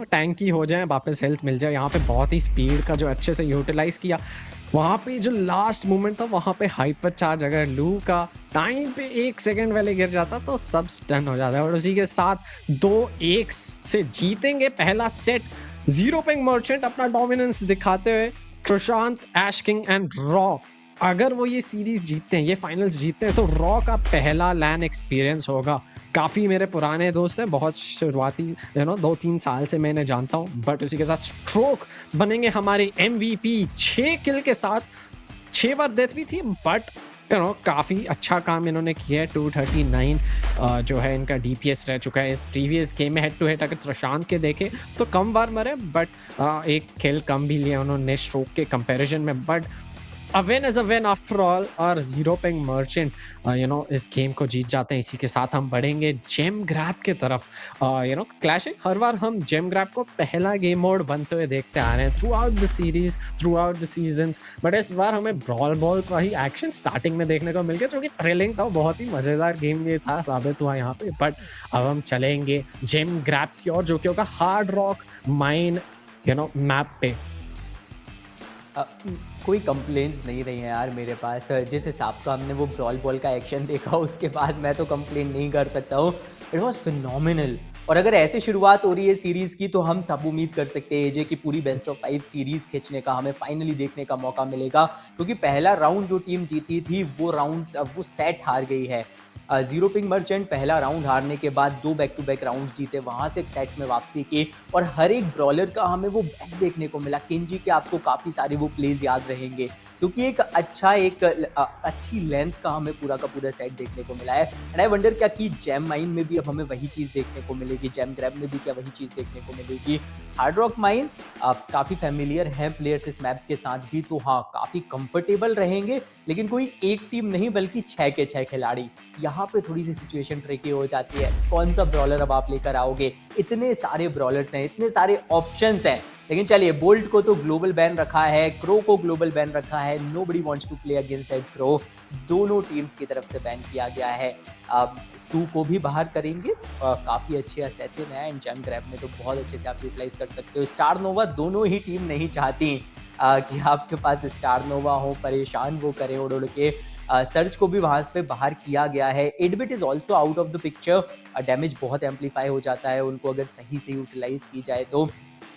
टैंकी हो जाए, वापस हेल्थ मिल जाए। यहाँ पे बहुत ही स्पीड का जो अच्छे से यूटिलाइज किया। वहाँ पे जो लास्ट मोमेंट था वहाँ पे हाइपर चार्ज अगर लू का टाइम पे 1 सेकंड पहले गिर जाता तो सब स्टन हो जाता है। और उसी के साथ 2-1 से जीतेंगे पहला सेट। जीरो पिंग मर्चेंट अपना डोमिनेंस दिखाते हुए प्रशांत, ऐश किंग एंड रॉ, अगर वो ये सीरीज जीतते हैं, ये फाइनल्स जीतते हैं, तो रॉ का पहला लैन एक्सपीरियंस होगा। काफ़ी मेरे पुराने दोस्त हैं, बहुत शुरुआती 2-3 साल से मैं इन्हें जानता हूँ, बट उसी के साथ स्ट्रोक बनेंगे हमारे MVP 6 किल के साथ। 6 बार डेथ भी थी, बट काफ़ी अच्छा काम इन्होंने किया है। 239 जो है इनका DPS रह चुका है। इस प्रीवियस गेम में हेड टू हेड अगर प्रशांत के देखें तो कम बार मरे, बट एक किल कम भी लिया उन्होंने स्ट्रोक के कंपैरिजन में। But a win is a win after all, और जीरो पिंग मर्चेंट इस गेम को जीत जाते हैं। इसी के साथ हम बढ़ेंगे जेम ग्रैब के तरफ। क्लैशिंग हर बार हम जेम ग्रैब को पहला गेम मोड बनते हुए देखते आ रहे हैं through out the series, through out the seasons, but इस बार हमें ब्रॉल बॉल का ही एक्शन स्टार्टिंग में देखने को मिल गया, जो कि थ्रिलिंग था, बहुत ही मज़ेदार गेम ये था साबित हुआ यहाँ पे। बट अब हम चलेंगे जेम ग्रैब की ओर, जो कि होगा हार्ड रॉक माइन मैप पे। कोई कंप्लेंट्स नहीं रही हैं यार मेरे पास। जिस हिसाब का हमने वो ब्रॉल बॉल का एक्शन देखा उसके बाद मैं तो कंप्लेंट नहीं कर सकता हूँ। It was phenomenal. और अगर ऐसे शुरुआत हो रही है सीरीज़ की तो हम सब उम्मीद कर सकते हैं एजे की पूरी बेस्ट ऑफ 5 सीरीज़ खींचने का हमें फाइनली देखने का मौका मिलेगा, क्योंकि पहला राउंड जो टीम जीती थी वो सेट हार गई है। जीरो पिंग मर्चेंट पहला राउंड हारने के बाद 2 बैक टू बैक राउंड्स जीते, वहाँ से एक सेट में वापसी की, और हर एक ब्रॉलर का हमें वो बेस्ट देखने को मिला। केंजी के आपको काफ़ी सारे वो प्लेज याद रहेंगे, क्योंकि एक अच्छी लेंथ का हमें पूरा का पूरा सेट देखने को मिला है। एंड आई वंडर क्या कि जेम माइन में भी अब हमें वही चीज़ देखने को मिलेगी, जेम ग्रैब में भी क्या वही चीज़ देखने को मिलेगी। हार्ड रॉक माइन काफ़ी फैमिलियर हैं प्लेयर्स इस मैप के साथ भी, तो हाँ काफ़ी कंफर्टेबल रहेंगे, लेकिन कोई एक टीम नहीं बल्कि 6 के 6 खिलाड़ी। यहाँ पे थोड़ी सी सिचुएशन ट्रिकी हो जाती है, कौन सा ब्रॉलर अब आप लेकर आओगे, इतने सारे ब्रॉलर्स हैं, इतने सारे ऑप्शंस हैं। लेकिन चलिए, बोल्ट को तो ग्लोबल बैन रखा है, क्रो को ग्लोबल बैन रखा है, nobody wants to play against that Crow, दोनों टीम्स की तरफ से बैन किया गया है। स्टू को भी बाहर करेंगे, काफ़ी अच्छे असैसिन है, एंड जेम ग्रैब में तो बहुत अच्छे से आप यूटिलाइज कर सकते हो। स्टार नोवा दोनों ही टीम नहीं चाहती कि आपके पास स्टार नोवा हो, परेशान वो करे उड़ उड़ के। सर्च को भी वहाँ पे बाहर किया गया है। एडबिट is also out of the picture, damage बहुत एम्पलीफाई हो जाता है उनको अगर सही से यूटिलाइज की जाए तो।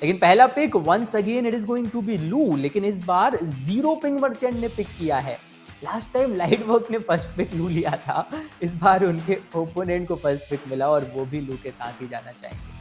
लेकिन पहला pick once again it is going to be Lou, लेकिन इस बार जीरो पिंग मर्चेंट ने पिक किया है। लास्ट टाइम लाइट वर्क ने फर्स्ट पिक लू लिया था, इस बार उनके ओपोनेंट को फर्स्ट पिक मिला और वो भी लू के साथ ही जाना चाहेंगे।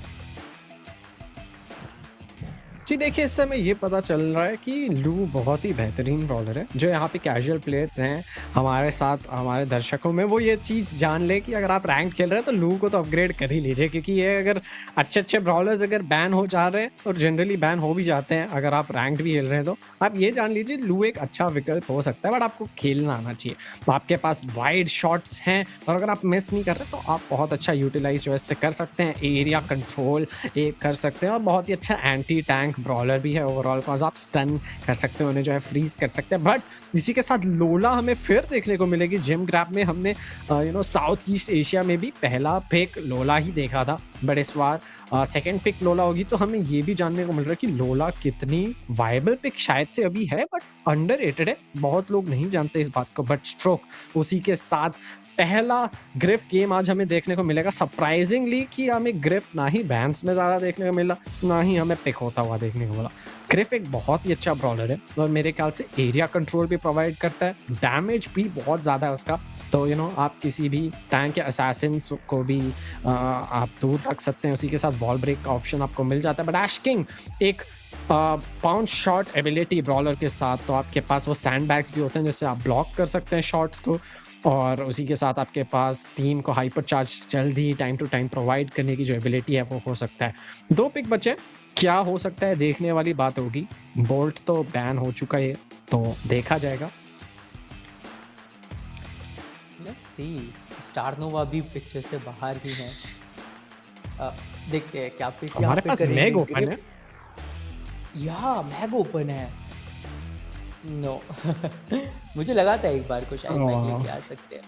जी देखिए, इस समय ये पता चल रहा है कि लू बहुत ही बेहतरीन बॉलर है। जो यहाँ पे कैजुअल प्लेयर्स हैं हमारे साथ, हमारे दर्शकों में, वो ये चीज़ जान ले कि अगर आप रैंक खेल रहे हैं तो लू को तो अपग्रेड कर ही लीजिए, क्योंकि ये अगर अच्छे बॉलर्स अगर बैन हो जा रहे हैं, और जनरली बैन हो भी जाते हैं अगर आप रैंक भी खेल रहे हैं, तो आप ये जान लीजिए लू एक अच्छा विकल्प हो सकता है, बट आपको खेलना आना चाहिए। तो आपके पास वाइड शॉट्स हैं, और अगर आप मिस नहीं कर रहे तो आप बहुत अच्छा यूटिलाइज जो है इससे कर सकते हैं, एरिया कंट्रोल कर सकते हैं, और बहुत ही अच्छा एंटी टैंक ब्रॉलर भी है ओवरऑल, कॉज आप स्टन कर सकते हैं, उन्हें जो है फ्रीज कर सकते हैं। बट इसी के साथ लोला हमें फिर देखने को मिलेगी। जेम ग्रैब में हमने साउथ ईस्ट एशिया में भी पहला पिक लोला ही देखा था, बट इस बार सेकंड पिक लोला होगी, तो हमें ये भी जानने को मिल रहा है कि लोला कितनी वायबल पिक शायद से अभी है, बट अंडररेटेड है, बहुत लोग नहीं जानते इस बात को। बट स्ट्रोक उसी के साथ पहला ग्रिफ गेम आज हमें देखने को मिलेगा, सरप्राइजिंगली, कि हमें ग्रिफ ना ही बैंस में ज़्यादा देखने को मिला, ना ही हमें पिक होता हुआ देखने को मिला। ग्रिफ एक बहुत ही अच्छा ब्रॉलर है, और मेरे ख्याल से एरिया कंट्रोल भी प्रोवाइड करता है, डैमेज भी बहुत ज़्यादा है उसका, तो आप किसी भी टैंक या असैसिन को भी आप दूर रख सकते हैं। उसी के साथ वॉल ब्रेक का ऑप्शन आपको मिल जाता है। बट ऐश किंग एक पाउंड शॉट एबिलिटी ब्रॉलर के साथ, तो आपके पास वो सैंड बैग्स भी होते हैं जिससे आप ब्लॉक कर सकते हैं शॉट्स को, और उसी के साथ आपके पास टीम को हाइपर चार्ज जल्दी टाइम टू टाइम प्रोवाइड करने की जो एबिलिटी है वो हो सकता है। 2 पिक बचे, क्या हो सकता है देखने वाली बात होगी। बोल्ट तो बैन हो चुका है, तो देखा जाएगा। लेट्स सी, स्टार नोवा भी पिक्चर से बाहर ही है। देखते हैं क्या पिक हमारे पास मैग ओपन है, या मैग ओपन है। नो मुझे लगा था एक बार को शायद मैक लेके आ सकते हैं।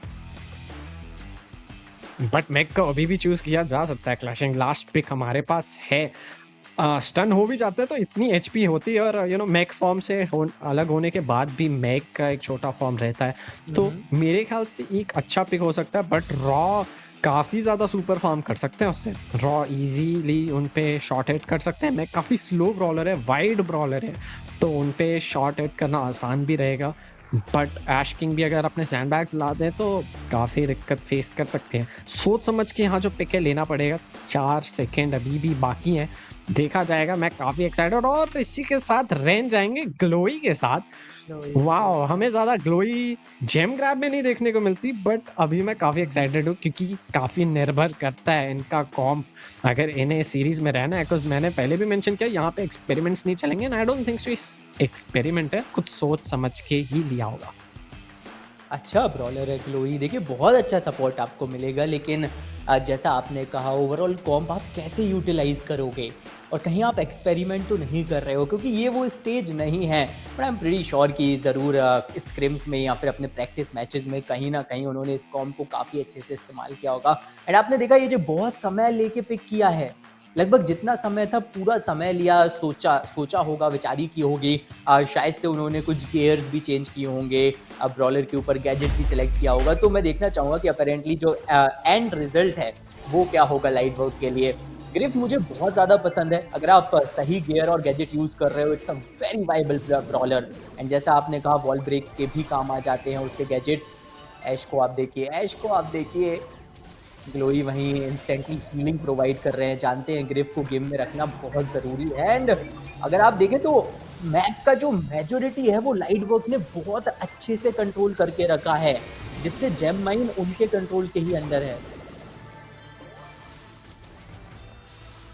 बट मैक को अभी भी चूज किया जा सकता है। क्लैशिंग लास्ट पिक हमारे पास है। स्टन हो भी जाते हैं तो इतनी एचपी होती है, और मैक फॉर्म से अलग होने के बाद भी मैक का एक छोटा फॉर्म रहता है, तो मेरे ख्याल से एक अच्छा पिक हो सकता है। बट रॉ काफ़ी ज़्यादा सुपर फार्म कर सकते हैं उससे। रॉ इजीली उन पे शॉर्ट हिट कर सकते हैं। मैक काफ़ी स्लो ब्रॉलर है, वाइड ब्रॉलर है, तो उन पे शॉर्ट हिट करना आसान भी रहेगा। बट ऐश किंग भी अगर अपने सैंडबैग्स ला दें तो काफ़ी दिक्कत फेस कर सकते हैं। सोच समझ के यहाँ जो पिक है लेना पड़ेगा। 4 सेकेंड अभी भी बाकी हैं, देखा जाएगा। मैं काफ़ी एक्साइटेड, और इसी के साथ रेन जाएंगे ग्लोई के साथ। वाह, हमें ज़्यादा ग्लोई जेम ग्रैब में नहीं देखने को मिलती, बट अभी मैं काफ़ी एक्साइटेड हूँ क्योंकि काफ़ी निर्भर करता है इनका कॉम्प अगर इन्हें सीरीज में रहना है। बिकॉज मैंने पहले भी मेंशन किया यहाँ पे एक्सपेरिमेंट्स नहीं चलेंगे, and I don't think so experiment है, कुछ सोच समझ के ही लिया होगा। अच्छा ब्रॉलर है ग्लोई, देखिए बहुत अच्छा सपोर्ट आपको मिलेगा, लेकिन जैसा आपने कहा ओवरऑल कॉम्प आप कैसे यूटिलाइज करोगे, और कहीं आप एक्सपेरिमेंट तो नहीं कर रहे हो, क्योंकि ये वो स्टेज नहीं है। But I am pretty sure कि ज़रूर स्क्रिम्स में या फिर अपने प्रैक्टिस मैचेस में कहीं ना कहीं उन्होंने इस कॉम्प को काफ़ी अच्छे से इस्तेमाल किया होगा। एंड आपने देखा ये जो बहुत समय लेके पिक किया है, लगभग जितना समय था पूरा समय लिया, सोचा होगा, विचारी की होगी, शायद से उन्होंने कुछ गियर्स भी चेंज किए होंगे, ब्रॉलर के ऊपर गैजेट भी सिलेक्ट किया होगा। तो मैं देखना चाहूँगा कि अपेरेंटली जो एंड रिजल्ट है वो क्या होगा लाइट वर्क के लिए। ग्रिफ मुझे बहुत ज़्यादा पसंद है, अगर आप सही गियर और गैजेट यूज़ कर रहे हो, it's a very viable brawler. And जैसा आपने कहा वॉल ब्रेक के भी काम आ जाते हैं उसके गैजेट। ऐश को आप देखिए, ग्लोई वहीं इंस्टेंटली हीलिंग प्रोवाइड कर रहे हैं, जानते हैं ग्रिफ को गेम में रखना बहुत ज़रूरी है। एंड अगर आप देखें तो मैप का जो मेजोरिटी है वो लाइट वर्क ने बहुत अच्छे से कंट्रोल करके रखा है, जिससे जेम माइन उनके कंट्रोल के ही अंदर है।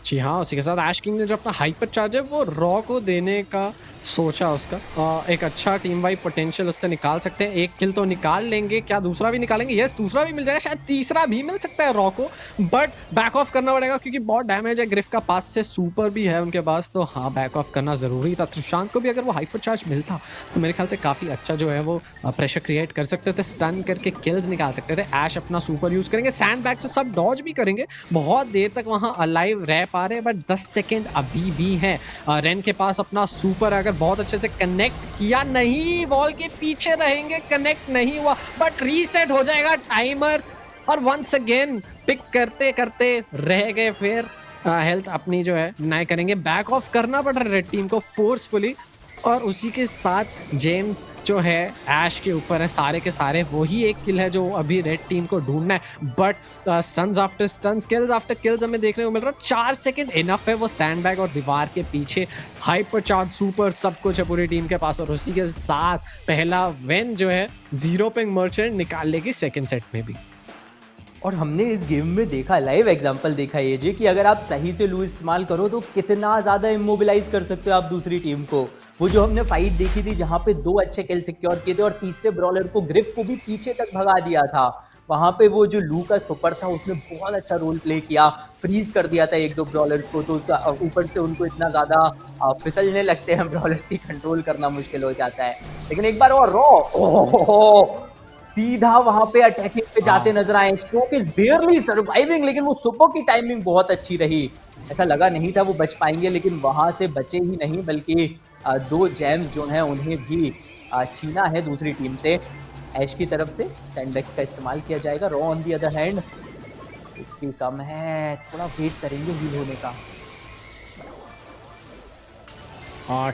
जी हाँ, उसी के साथ ऐश किंग ने जो अपना हाइपर चार्ज है वो रॉ को देने का सोचा। उसका एक अच्छा टीम वाइड पोटेंशियल उससे निकाल सकते हैं। एक किल तो निकाल लेंगे, क्या दूसरा भी निकालेंगे? यस, दूसरा भी मिल जाएगा, शायद तीसरा भी मिल सकता है रॉ को, बट बैक ऑफ करना पड़ेगा क्योंकि बहुत डैमेज है। ग्रिफ का पास से सुपर भी है उनके पास, तो हाँ बैक ऑफ करना जरूरी था। त्रिशांत को भी अगर वो हाइपर चार्ज मिलता तो मेरे ख्याल से काफी अच्छा जो है वो प्रेशर क्रिएट कर सकते थे, स्टन करके किल्स निकाल सकते थे। ऐश अपना सुपर यूज करेंगे, सैंड बैग से सब डॉज भी करेंगे, बहुत देर तक वहां अलाइव रह पा रहे हैं, बट 10 सेकेंड अभी भी है। रेन के पास अपना सुपर अगर बहुत अच्छे से कनेक्ट किया, नहीं वॉल के पीछे रहेंगे, कनेक्ट नहीं हुआ, बट रीसेट हो जाएगा टाइमर, और वंस अगेन पिक करते करते रह गए। फिर हेल्थ अपनी जो है डिनाई करेंगे, बैक ऑफ करना पड़ रहा है रेड टीम को फोर्सफुली, और उसी के साथ जेम्स जो है ऐश के ऊपर है, सारे के सारे वही एक किल है जो अभी रेड टीम को ढूंढना है। But stuns after stuns, kills after kills हमें देखने को मिल रहा है। 4 सेकंड इनफ है, वो सैंडबैग और दीवार के पीछे हाइपर चार्ज सुपर सब कुछ है पूरी टीम के पास, और उसी के साथ पहला विन जो है 0 पिंग मर्चेंट निकाल लेगी सेकंड सेट में भी। और हमने इस गेम में देखा, लाइव एग्जांपल देखा ये जी, कि अगर आप सही से लू इस्तेमाल करो तो कितना ज़्यादा इमोबिलाइज कर सकते हो आप दूसरी टीम को। वो जो हमने फाइट देखी थी जहाँ पे 2 अच्छे किल सिक्योर किए थे और तीसरे ब्रॉलर को ग्रिफ को भी पीछे तक भगा दिया था, वहाँ पे वो जो लू का सुपर था उसने बहुत अच्छा रोल प्ले किया, फ्रीज कर दिया था 1-2 ब्रॉलर्स को, तो ऊपर से उनको इतना ज़्यादा फिसलने लगते हैं ब्रॉलर की, कंट्रोल करना मुश्किल हो जाता है। लेकिन एक बार और रॉ सीधा वहां पे अटैकिंग पे जाते नजर आए। स्ट्रोक इज बेयरली सर्वाइविंग, लेकिन वो सुपर की टाइमिंग बहुत अच्छी रही, ऐसा लगा नहीं था वो बच पाएंगे, लेकिन वहां से बचे ही नहीं बल्कि 2 जेम्स जो हैं उन्हें भी छीना है दूसरी टीम से। ऐश की तरफ से सैंडबैग्स का इस्तेमाल किया जाएगा। Raw on the other hand HP कम है, थोड़ा वेट करेंगे हील होने का।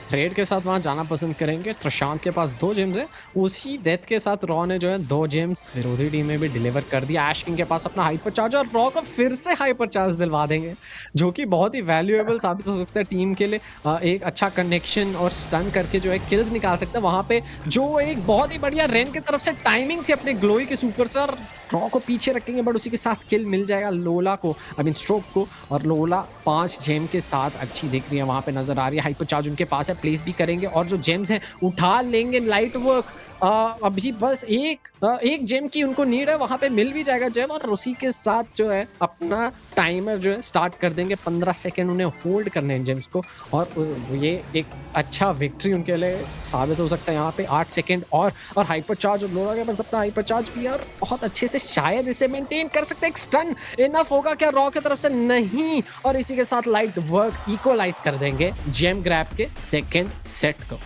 ट्रेड के साथ वहाँ जाना पसंद करेंगे। प्रशांत के पास 2 जेम्स है, उसी डेथ के साथ रॉ ने जो है 2 जेम्स विरोधी टीम में भी डिलीवर कर दिया। ऐश किंग के पास अपना हाइपर चार्ज, और रॉ को फिर से हाइपर चार्ज दिलवा देंगे, जो कि बहुत ही वैल्यूएबल साबित हो सकता है टीम के लिए। एक अच्छा कनेक्शन और स्टन करके जो है किल्स निकाल सकते हैं वहाँ पे, जो एक बहुत ही बढ़िया रेन की तरफ से टाइमिंग थी अपने ग्लोई के सुपर से, और रॉ को पीछे रखेंगे, बट उसी के साथ किल मिल जाएगा लोला को, आई मीन स्ट्रोक को, और लोला 5 जेम के साथ अच्छी दिख रही है, वहाँ पे नजर आ रही है। हाइपर चार्ज उनके पास है, प्लेस भी करेंगे, और जो जेम्स हैं उठा लेंगे। लाइट वर्क अभी बस एक जेम की उनको नीड है, वहां पे मिल भी जाएगा जेम, और उसी के साथ जो है अपना टाइमर जो है स्टार्ट कर देंगे। 15 सेकंड उन्हें होल्ड करने हैं जेम्स को, और ये एक अच्छा विक्ट्री उनके लिए साबित हो सकता है। यहाँ पे 8 सेकंड और हाइपर चार्ज लोड़ा के पास अपना हाइपर चार्ज भी है, और बहुत अच्छे से शायद इसे मेंटेन कर सकते हैं। एक स्टन इनफ होगा क्या रॉ की तरफ से? नहीं, और इसी के साथ लाइट वर्क इक्वलाइज कर देंगे जेम ग्रैब के सेकंड सेट को।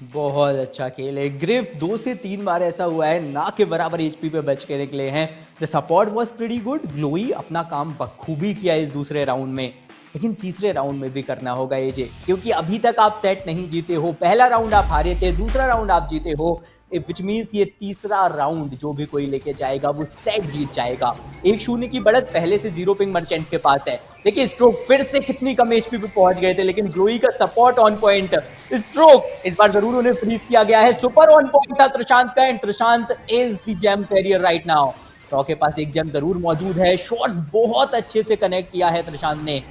बहुत अच्छा खेल है। ग्रिफ 2 से 3 बार ऐसा हुआ है ना के बराबर एचपी पे बच के निकले हैं। The support was pretty good. Glowy अपना काम बखूबी किया इस दूसरे राउंड में, लेकिन तीसरे राउंड में भी करना होगा एजे, क्योंकि अभी तक आप सेट नहीं जीते हो। पहला राउंड आप हारे थे, दूसरा राउंड आप जीते हो, विच मीन्स ये तीसरा राउंड जो भी कोई लेके जाएगा वो सेट जीत जाएगा। 1-0 की बढ़त पहले से 0 पिंग मर्चेंट्स के पास है। देखिए स्ट्रोक फिर से कितनी कम एचपी पे पहुंच गए थे, लेकिन ग्लोई का सपोर्ट ऑन पॉइंट। स्ट्रोक इस बार जरूर उन्हें फ्रीज किया गया है। सुपर ऑन पॉइंट था त्रिशांत का, and Trishant is the gem carrier right now. Raw के पास एक जेम जरूर मौजूद है। शॉट्स बहुत अच्छे से कनेक्ट किया है त्रिशांत ने।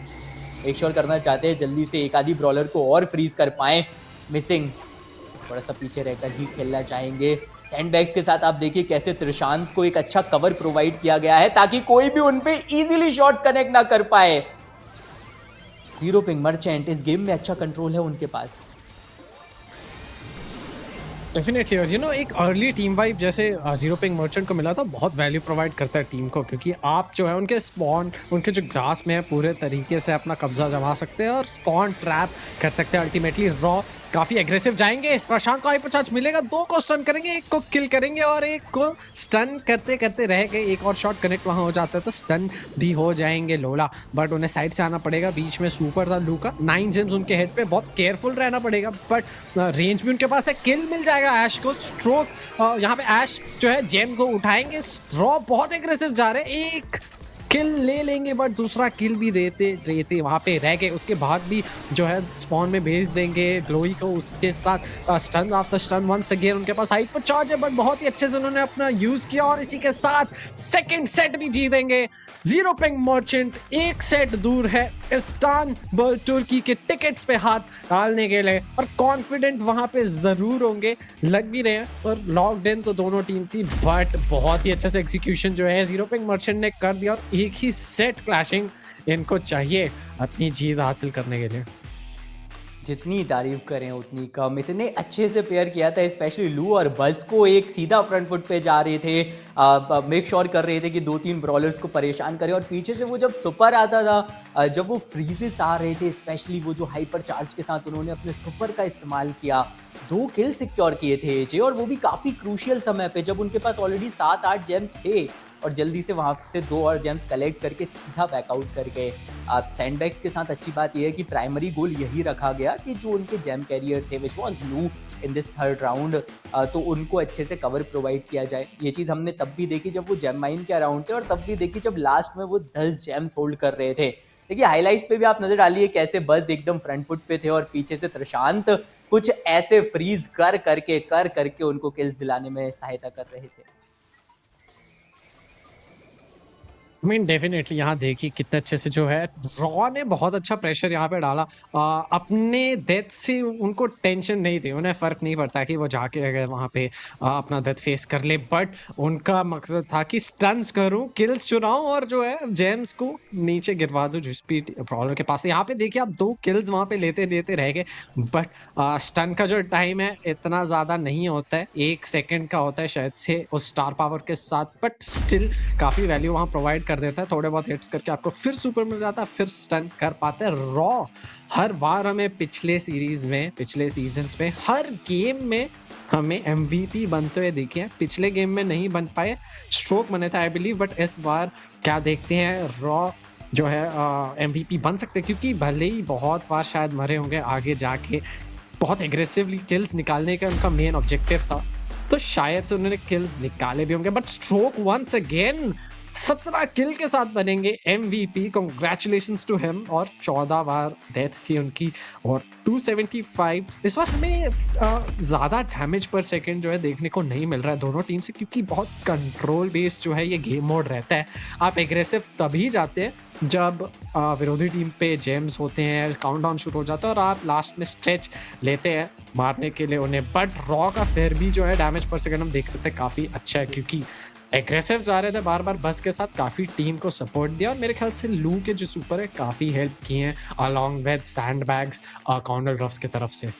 एक श्योर करना चाहते हैं जल्दी से एक आधी ब्रॉलर को और फ्रीज कर पाए। मिसिंग थोड़ा सा पीछे रहकर ही खेलना चाहेंगे। सैंडबैग्स के साथ आप देखिए कैसे त्रिशांत को एक अच्छा कवर प्रोवाइड किया गया है ताकि कोई भी उन पे इजीली शॉट्स कनेक्ट ना कर पाए। 0 पिंग मर्चेंट, इस गेम में अच्छा कंट्रोल है उनके पास। डेफिनेटली, और एक अर्ली टीम वाइब जैसे 0 पिंग मर्चेंट को मिला था, बहुत वैल्यू प्रोवाइड करता है टीम को, क्योंकि आप जो है उनके स्पॉन, उनके जो ग्रास में है पूरे तरीके से अपना कब्जा जमा सकते हैं और स्पॉन ट्रैप कर सकते हैं। अल्टीमेटली रॉ काफी एग्रेसिव जाएंगे। प्रशांत को हाइपर चार्ज मिलेगा, 2 को स्टन करेंगे, 1 को किल करेंगे, और 1 को स्टन करते करते रह गए। एक और शॉट कनेक्ट वहां हो जाता है तो स्टन भी हो जाएंगे लोला, बट उन्हें साइड से आना पड़ेगा। बीच में सुपर था लू का, 9 जेम्स उनके हेड पे, बहुत केयरफुल रहना पड़ेगा, बट रेंज भी उनके पास है। किल मिल जाएगा ऐश को। स्ट्रोक यहाँ पे ऐश जो है जेम को उठाएंगे। रॉ बहुत एग्रेसिव जा रहे हैं, 1 किल ले लेंगे, बट दूसरा किल भी रहते वहां पे रह गए। उसके बाद भी जो है स्पॉन में भेज देंगे ग्लोई को। उसके साथ stun after stun once again उनके पास हाइपर चार्ज है, बट बहुत ही अच्छे से उन्होंने अपना यूज किया, और इसी के साथ सेकंड सेट भी जीतेंगे। 0 पिंग मर्चेंट 1 सेट दूर है इस्तांबुल तुर्की के टिकट्स पे हाथ डालने के लिए, और कॉन्फिडेंट वहां पे जरूर होंगे, लग भी रहे हैं। और लॉकड इन तो दोनों टीम थी, बट बहुत ही अच्छे से एग्जीक्यूशन जो है 0 पिंग मर्चेंट ने कर दिया, और एक ही सेट क्लैशिंग इनको चाहिए अपनी जीत हासिल करने के लिए। जितनी तारीफ करें उतनी कम। इतने अच्छे से पेयर किया था, स्पेशली लू और बस को एक सीधा फ्रंट फुट पे जा रहे थे, मेक श्योर कर रहे थे कि 2-3 ब्रॉलर्स को परेशान करें, और पीछे से वो जब सुपर आता था, जब वो फ्रीजेस आ रहे थे, स्पेशली वो जो हाइपर चार्ज के साथ उन्होंने अपने सुपर का इस्तेमाल किया, 2 किल सिक्योर किए थे एजे, और वो भी काफ़ी क्रूशियल समय पे जब उनके पास ऑलरेडी 7-8 जेम्स थे, और जल्दी से वहाँ से 2 और जेम्स कलेक्ट करके सीधा बैकआउट कर गए। सैंडबैग्स के साथ अच्छी बात यह है कि प्राइमरी गोल यही रखा गया कि जो उनके जेम कैरियर थे विच वॉज लू इन दिस थर्ड राउंड, तो उनको अच्छे से कवर प्रोवाइड किया जाए। ये चीज़ हमने तब भी देखी जब वो जेम माइन के अराउंड थे, और तब भी देखी जब लास्ट में वो 10 जेम्स होल्ड कर रहे थे। देखिए हाईलाइट्स पे भी आप नजर डालिए कैसे बस एकदम फ्रंट फुट पे थे, और पीछे से त्रिशांत कुछ ऐसे फ्रीज कर करके उनको किल्स दिलाने में सहायता कर रहे थे। डेफिनेटली यहाँ देखिए कितने अच्छे से जो है रॉ ने बहुत अच्छा प्रेशर यहाँ पे डाला। अपने डेथ से उनको टेंशन नहीं थी, उन्हें फर्क नहीं पड़ता कि वो जाके अगर वहाँ पे अपना डेथ फेस कर ले, बट उनका मकसद था कि स्टन्स करूँ, किल्स चुराऊं, और जो है जेम्स को नीचे गिरवा दूं जिस भी प्रॉब्लम के पास। यहाँ पे देखिए आप 2 किल्स वहाँ पे लेते रह गए, बट स्टन का जो टाइम है इतना ज़्यादा नहीं होता है, 1 सेकेंड का होता है शायद से उस स्टार पावर के साथ, बट स्टिल काफ़ी वैल्यू वहाँ प्रोवाइड कर देता है। थोड़े बहुत हिट्स करके आपको फिर सुपर मिल जाता है, फिर स्टन कर पाते हैं। रॉ हर बार हमें पिछले सीजन्स में हर गेम में हमें MVP बनते हुए दिखे हैं। पिछले गेम में नहीं बन पाए, स्ट्रोक बने थे आई बिलीव, बट इस बार क्या देखते हैं रॉ जो है MVP बन सकते हैं, क्योंकि भले ही बहुत बार शायद मरे होंगे आगे जाके, बहुत एग्रेसिवली किल्स निकालने का उनका मेन ऑब्जेक्टिव था, तो शायद से उन्होंने किल्स निकाले भी होंगे, बट स्ट्रोक वंस अगेन 17 किल के साथ बनेंगे MVP। Congratulations to him. और 14 बार डेथ थी उनकी और 275। इस बार हमें ज़्यादा डैमेज पर सेकंड जो है देखने को नहीं मिल रहा है दोनों टीम से, क्योंकि बहुत कंट्रोल बेस्ड जो है ये गेम मोड रहता है। आप एग्रेसिव तभी जाते हैं जब विरोधी टीम पे जेम्स होते हैं, काउंटडाउन शुरू हो जाता है और आप लास्ट में स्ट्रेच लेते हैं मारने के लिए उन्हें। बट रॉ का फिर भी जो है डैमेज पर सेकंड हम देख सकते हैं काफ़ी अच्छा है, क्योंकि एग्रेसिव जा रहे थे बार बार बस के साथ, काफ़ी टीम को सपोर्ट दिया। और मेरे ख्याल से लू के जो सुपर है काफ़ी हेल्प किए हैं along with sand bags counter drops की तरफ से।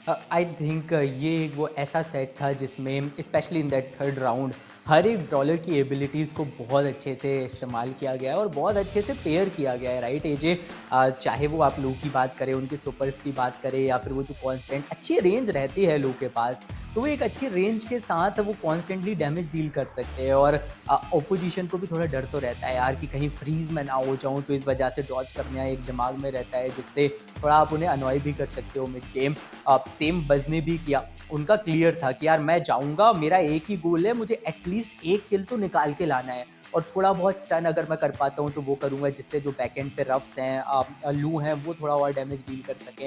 आई थिंक ये वो ऐसा सेट था जिसमें specially in that third round हर एक ब्रॉलर की एबिलिटीज़ को बहुत अच्छे से इस्तेमाल किया गया है और बहुत अच्छे से पेयर किया गया है, राइट एजे। चाहे वो आप लू की बात करें, उनके सुपर्स की बात करें, या फिर वो जो कॉन्स्टेंट अच्छी रेंज रहती है लू के पास, तो वो एक अच्छी रेंज के साथ वो कॉन्स्टेंटली डैमेज डील कर सकते हैं। और ओपोजिशन को भी थोड़ा डर तो रहता है यार कि कहीं फ्रीज में ना हो जाऊँ, तो इस वजह से डॉज करना एक दिमाग में रहता है, जिससे थोड़ा आप उन्हें अनॉय भी कर सकते हो मिड गेम। सेम बज ने भी किया, उनका क्लियर था कि यार मैं जाऊंगा, मेरा एक ही गोल है, मुझे एटलीस्ट एक किल तो निकाल के लाना है और थोड़ा बहुत स्टन अगर मैं कर पाता हूँ तो वो करूँगा, जिससे जो बैकएंड पे रफ्स हैं, लू हैं, वो थोड़ा और डैमेज डील कर सकें।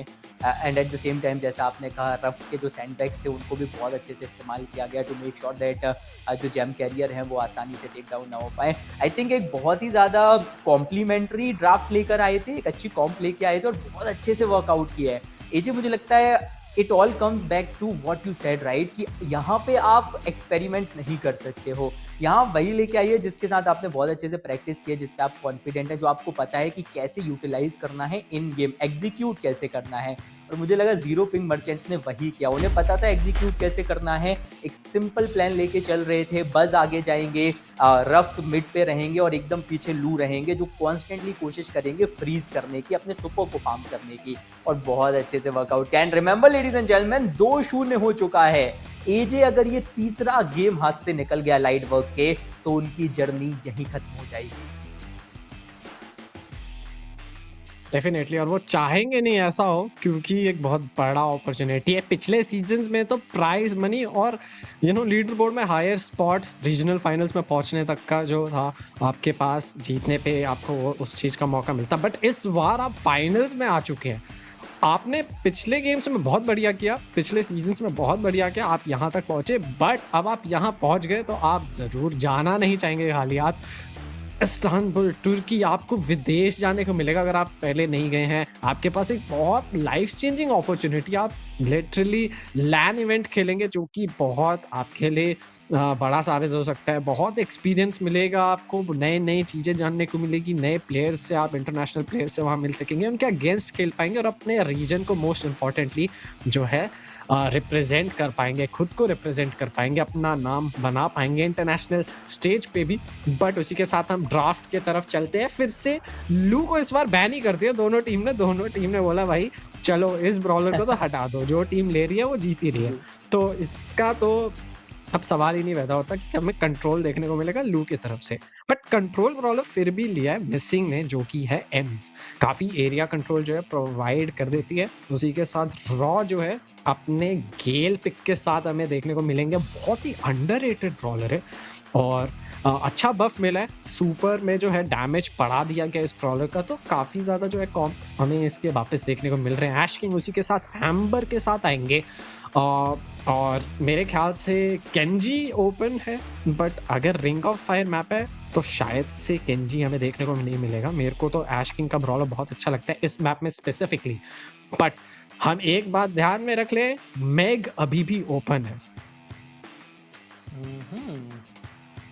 And eight the same time जैसा आपने कहा, रफ्स के जो सैंडबैग्स थे उनको भी बहुत अच्छे से इस्तेमाल किया गया टू मेक श्योर दैट जो जेम कैरियर हैं वो आसानी से टेक डाउन ना हो पाए। आई थिंक एक बहुत ही ज़्यादा कॉम्प्लीमेंट्री ड्राफ्ट लेकर आए थे, एक अच्छी कॉम्प लेके आए थे और बहुत अच्छे से वर्कआउट किया है एजे। मुझे लगता है it all comes back to what you said, right, कि यहाँ पे आप एक्सपेरिमेंट्स नहीं कर सकते हो। यहाँ वही लेके आइए जिसके साथ आपने बहुत अच्छे से प्रैक्टिस की है, जिस पे आप कॉन्फिडेंट है, जो आपको पता है कि कैसे यूटिलाइज करना है इन गेम, एग्जीक्यूट कैसे करना है। और मुझे लगा जीरो पिंग मर्चेंट्स ने वही किया, उन्हें पता था एग्जीक्यूट कैसे करना है। एक सिंपल प्लान लेके चल रहे थे, बज आगे जाएंगे, रफ्स मिड पे रहेंगे और एकदम पीछे लू रहेंगे, जो कॉन्स्टेंटली कोशिश करेंगे फ्रीज करने की, अपने सुपर को फार्म करने की, और बहुत अच्छे से वर्कआउट किया। And remember ladies and gentleman, 2-0 हो चुका है। एजे अगर ये तीसरा गेम हाथ से निकल गया लाइट वर्क के, तो उनकी जर्नी यहीं खत्म हो जाएगी। डेफिनेटली, और वो चाहेंगे नहीं ऐसा हो, क्योंकि एक बहुत बड़ा अपॉर्चुनिटी है। पिछले सीजन्स में तो प्राइज मनी और लीडर बोर्ड में हायर स्पॉट्स, रीजनल फाइनल्स में पहुंचने तक का जो था आपके पास, जीतने पे आपको उस चीज़ का मौका मिलता। बट इस बार आप फाइनल्स में आ चुके हैं। आपने पिछले गेम्स में बहुत बढ़िया किया, पिछले सीजन्स में बहुत बढ़िया किया, आप यहाँ तक पहुंचे, बट अब आप यहाँ पहुंच गए तो आप ज़रूर जाना नहीं चाहेंगे खाली हाथ। इस्तांबुल, तुर्की, आपको विदेश जाने को मिलेगा अगर आप पहले नहीं गए हैं। आपके पास एक बहुत लाइफ चेंजिंग अपॉर्चुनिटी, आप लिटरली लैन इवेंट खेलेंगे, जो कि बहुत आपके लिए बड़ा साबित हो सकता है। बहुत एक्सपीरियंस मिलेगा आपको, नई नई चीज़ें जानने को मिलेगी, नए प्लेयर्स से, आप इंटरनेशनल प्लेयर्स से वहाँ मिल सकेंगे, उनके अगेंस्ट खेल पाएंगे और अपने रीजन को मोस्ट इम्पॉर्टेंटली जो है रिप्रेजेंट कर पाएंगे, खुद को रिप्रेजेंट कर पाएंगे, अपना नाम बना पाएंगे इंटरनेशनल स्टेज पे भी। बट उसी के साथ हम ड्राफ्ट की तरफ चलते हैं। फिर से लू को इस बार बैन ही कर दिया दोनों टीम ने बोला भाई चलो इस ब्रॉलर को तो हटा दो, जो टीम ले रही है वो जीती रही है। तो इसका तो अब सवाल ही नहीं पैदा होता कि हमें कंट्रोल देखने को मिलेगा लू की तरफ से। बट कंट्रोल ब्रॉलर फिर भी लिया है मिसिंग ने, जो कि है एम्स। काफ़ी एरिया कंट्रोल जो है प्रोवाइड कर देती है। उसी के साथ रॉ जो है अपने गेल पिक के साथ हमें देखने को मिलेंगे। बहुत ही अंडररेटेड ब्रॉलर है और अच्छा बफ मिला है। सुपर में जो है डैमेज बढ़ा दिया गया इस ब्रॉलर का, तो काफ़ी ज़्यादा जो है हमें इसके वापस देखने को मिल रहे हैं। ऐश किंग उसी के साथ एम्बर के साथ आएंगे और मेरे ख्याल से केंजी ओपन है, बट अगर रिंग ऑफ फायर मैप है तो शायद से केंजी हमें देखने को नहीं मिलेगा। मेरे को तो ऐश किंग का ब्रॉलर बहुत अच्छा लगता है इस मैप में स्पेसिफिकली। बट हम एक बात ध्यान में रख ले, मैग अभी भी ओपन है।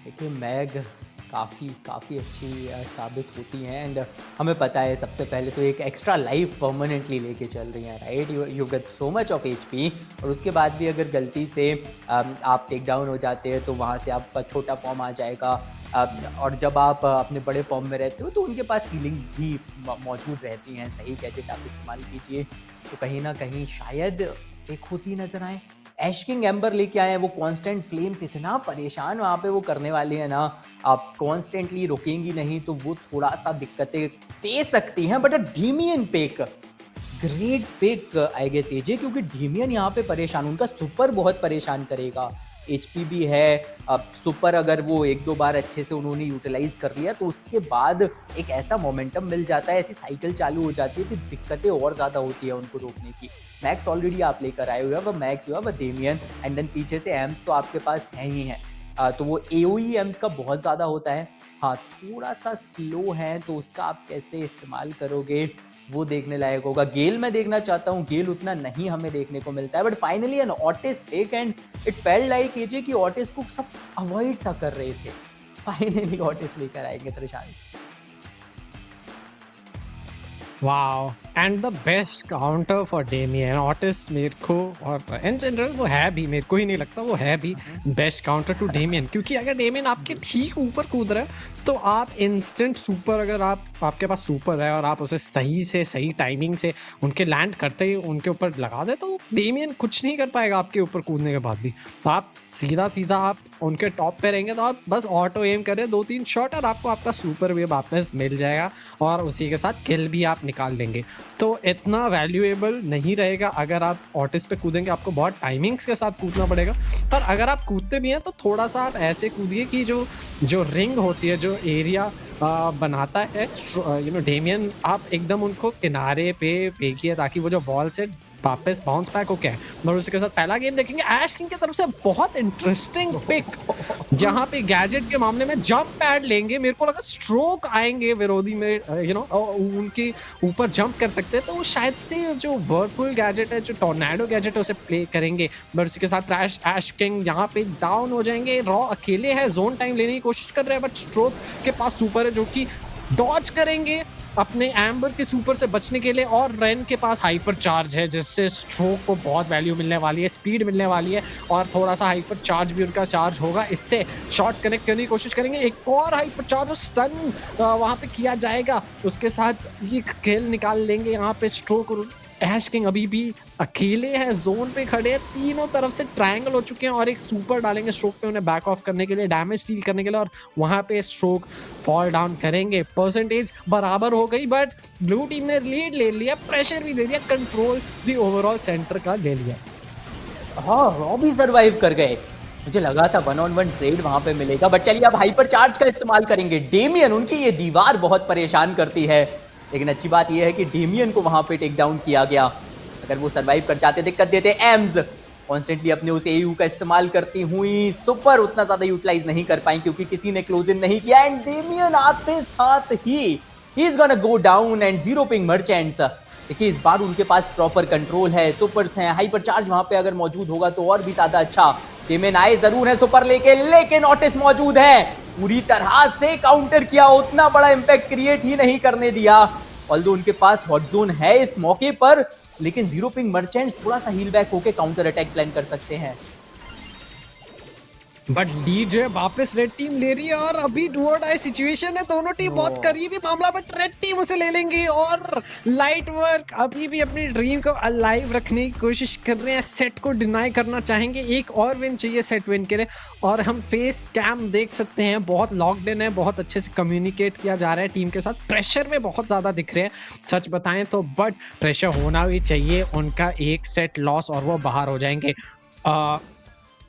देखिए मैग काफ़ी अच्छी साबित होती हैं। एंड हमें पता है सबसे पहले तो एक एक्स्ट्रा लाइफ परमानेंटली लेके चल रही हैं, right. You get so much of HP, और उसके बाद भी अगर गलती से आप टेक डाउन हो जाते हैं तो वहाँ से आपका छोटा फॉर्म आ जाएगा। और जब आप अपने बड़े फॉर्म में रहते हो तो उनके पास हीलिंग्स भी मौजूद रहती हैं। सही गैजेट आप इस्तेमाल कीजिए तो कहीं ना कहीं शायद एक होती नज़र आए। ऐश किंग एम्बर लेके आए हैं, वो कांस्टेंट फ्लेम्स इतना परेशान वहाँ पे वो करने वाली है ना, आप कॉन्स्टेंटली रुकेंगी नहीं तो वो थोड़ा सा दिक्कतें दे सकती हैं। But Damian pick, great pick I guess AJ, क्योंकि डीमियन यहाँ पे परेशान, उनका सुपर बहुत परेशान करेगा। HP भी है। अब सुपर अगर वो 1-2 बार अच्छे से उन्होंने यूटिलाइज़ कर लिया तो उसके बाद एक ऐसा मोमेंटम मिल जाता है, ऐसी साइकिल चालू हो जाती है कि दिक्कतें और ज़्यादा होती है उनको रोकने की। मैक्स ऑलरेडी आप लेकर आए हुए हैं, वह मैक्स हुआ, वह डेमियन एंड देन पीछे से एम्स तो आपके पास हैं ही हैं। तो वो AoE एम्स का बहुत ज़्यादा होता है। हाँ, थोड़ा-सा स्लो है तो उसका आप कैसे इस्तेमाल करोगे वो देखने लायक होगा। गेल मैं देखना चाहता हूँ, गेल उतना नहीं हमें देखने को मिलता है, but finally an Otis pick and it felt like AJ कि ऑटिस को सब अवॉइड सा कर रहे थे। फाइनली ऑटिस लेकर आएंगे Trishant. Wow, and the best counter for Damian Otis मेरे को, और इन जनरल वो है भी, मेरे को ही नहीं लगता वो है भी बेस्ट काउंटर टू डेमियन, क्योंकि अगर डेमियन आपके ठीक ऊपर कूद रहा है तो आप इंस्टेंट सुपर, अगर आपके पास सुपर है और आप उसे सही से सही टाइमिंग से उनके लैंड करते ही उनके ऊपर लगा दे तो डेमियन कुछ नहीं कर पाएगा आपके ऊपर कूदने के बाद भी। आप सीधा आप उनके टॉप पे रहेंगे तो आप बस ऑटो एम करें 2-3 शॉट और आपको आपका सुपर भी वापस मिल जाएगा और उसी के साथ किल भी आप निकाल लेंगे। तो इतना वैल्यूएबल नहीं रहेगा अगर आप ऑटिस पे कूदेंगे, आपको बहुत टाइमिंग्स के साथ कूदना पड़ेगा। पर अगर आप कूदते भी हैं तो थोड़ा सा आप ऐसे कूदिए कि जो रिंग होती है, जो एरिया बनाता है डेमियन, आप एकदम उनको किनारे पे फेंकिए ताकि वो जो वॉल से वापस बाउंस बैक हो क्या। और उसके साथ पहला गेम देखेंगे ऐश किंग की तरफ से, बहुत इंटरेस्टिंग पिक जहाँ पे गैजेट के मामले में जंप पैड लेंगे। मेरे को लगा स्ट्रोक आएंगे विरोधी में, उनके ऊपर जंप कर सकते हैं, तो वो शायद से जो वर्लपुल गैजेट है, जो टॉर्नेडो गैजेट है, उसे प्ले करेंगे। बट उसके साथ ऐश किंग यहाँ पे डाउन हो जाएंगे। रॉ अकेले है, जोन टाइम लेने की कोशिश कर रहे हैं, बट स्ट्रोक के पास सुपर है जो कि डॉज करेंगे अपने एम्बर के सुपर से बचने के लिए, और रेन के पास हाइपर चार्ज है जिससे स्ट्रोक को बहुत वैल्यू मिलने वाली है, स्पीड मिलने वाली है, और थोड़ा सा हाइपर चार्ज भी उनका चार्ज होगा। इससे शॉट्स कनेक्ट करने की कोशिश करेंगे। एक और हाइपर चार्ज और स्टन वहां पे किया जाएगा, उसके साथ ये खेल निकाल लेंगे यहाँ पे स्ट्रोक। और ऐश किंग अभी भी अकेले हैं, जोन पे खड़े हैं, तीनों तरफ से ट्रायंगल हो चुके हैं और एक सुपर डालेंगे स्ट्रोक पे उन्हें बैक ऑफ करने के लिए, डैमेज स्टील करने के लिए, और वहां पे स्ट्रोक फॉल डाउन करेंगे। परसेंटेज बराबर हो गई बट ब्लू टीम ने लीड ले लिया, प्रेशर भी ले लिया, कंट्रोल भी ओवरऑल सेंटर का ले लिया। हाँ, रॉ भी सर्वाइव कर गए। मुझे लगा था 1-on-1 ट्रेड वहां पे मिलेगा, बट चलिए अब हाइपर चार्ज का इस्तेमाल करेंगे। डेमियन, उनकी ये दीवार बहुत परेशान करती है, लेकिन अच्छी बात यह है कि डेमियन को वहां पे टेक डाउन किया गया। अगर वो सरवाइव कर जाते दिक्कत देते। एम्स कॉन्स्टेंटली अपने उस एयू का इस्तेमाल करती हुई सुपर उतना ज्यादा यूटिलाइज नहीं कर पाई क्योंकि किसी ने क्लोज इन नहीं किया। एंड डेमियन आते साथ ही he is gonna go down and 0 ping merchants. देखिए इस बार उनके पास प्रॉपर कंट्रोल है, सुपर्स हैं, हाइपर चार्ज वहां पे अगर मौजूद होगा तो और भी ज्यादा अच्छा। डेमियन आए जरूर है सुपर लेके, लेकिन ऑटिस मौजूद है, पूरी तरह से काउंटर किया, उतना बड़ा इंपैक्ट क्रिएट ही नहीं करने दिया। ऑल्दो उनके पास हॉट जोन है इस मौके पर, लेकिन 0 पिंग मर्चेंट्स थोड़ा सा हील बैक होके काउंटर अटैक प्लान कर सकते हैं। बट लीड जो है वापस रेड टीम ले रही है और अभी डू और डाई सिचुएशन है, दोनों टीम बहुत करीबी मामला, बट रेड टीम उसे ले लेंगे। और लाइट वर्क अभी भी अपनी ड्रीम को अलाइव रखने की कोशिश कर रहे हैं, सेट को डिनाई करना चाहेंगे। एक और विन चाहिए सेट विन के लिए, और हम फेस कैम देख सकते हैं, बहुत लॉक्ड इन है, बहुत अच्छे से कम्युनिकेट किया जा रहा है टीम के साथ, प्रेशर में बहुत ज़्यादा दिख रहे हैं सच बताएं तो, बट प्रेशर होना भी चाहिए। उनका एक सेट लॉस और वो बाहर हो जाएंगे।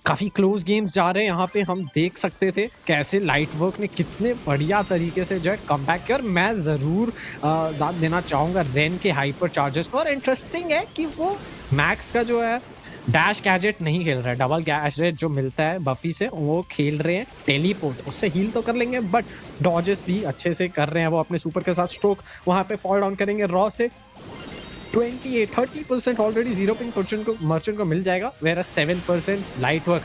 काफ़ी क्लोज गेम्स जा रहे हैं यहाँ पे, हम देख सकते थे कैसे लाइट वर्क ने कितने बढ़िया तरीके से जो है कम बैक किया। और मैं ज़रूर दाद देना चाहूँगा रेन के हाइपर चार्जेस को। और इंटरेस्टिंग है कि वो मैक्स का जो है डैश गैजेट नहीं खेल रहा है, डबल गैजेट जो मिलता है बफी से वो खेल रहे हैं। टेलीपोर्ट उससे हील तो कर लेंगे बट डॉजेस भी अच्छे से कर रहे हैं वो अपने सुपर के साथ। स्ट्रोक वहाँ पे फॉल डाउन करेंगे रॉ से। 30% ऑलरेडी 0 पिंग मर्चेंट को मिल जाएगा, वेयर 7% लाइट वर्क।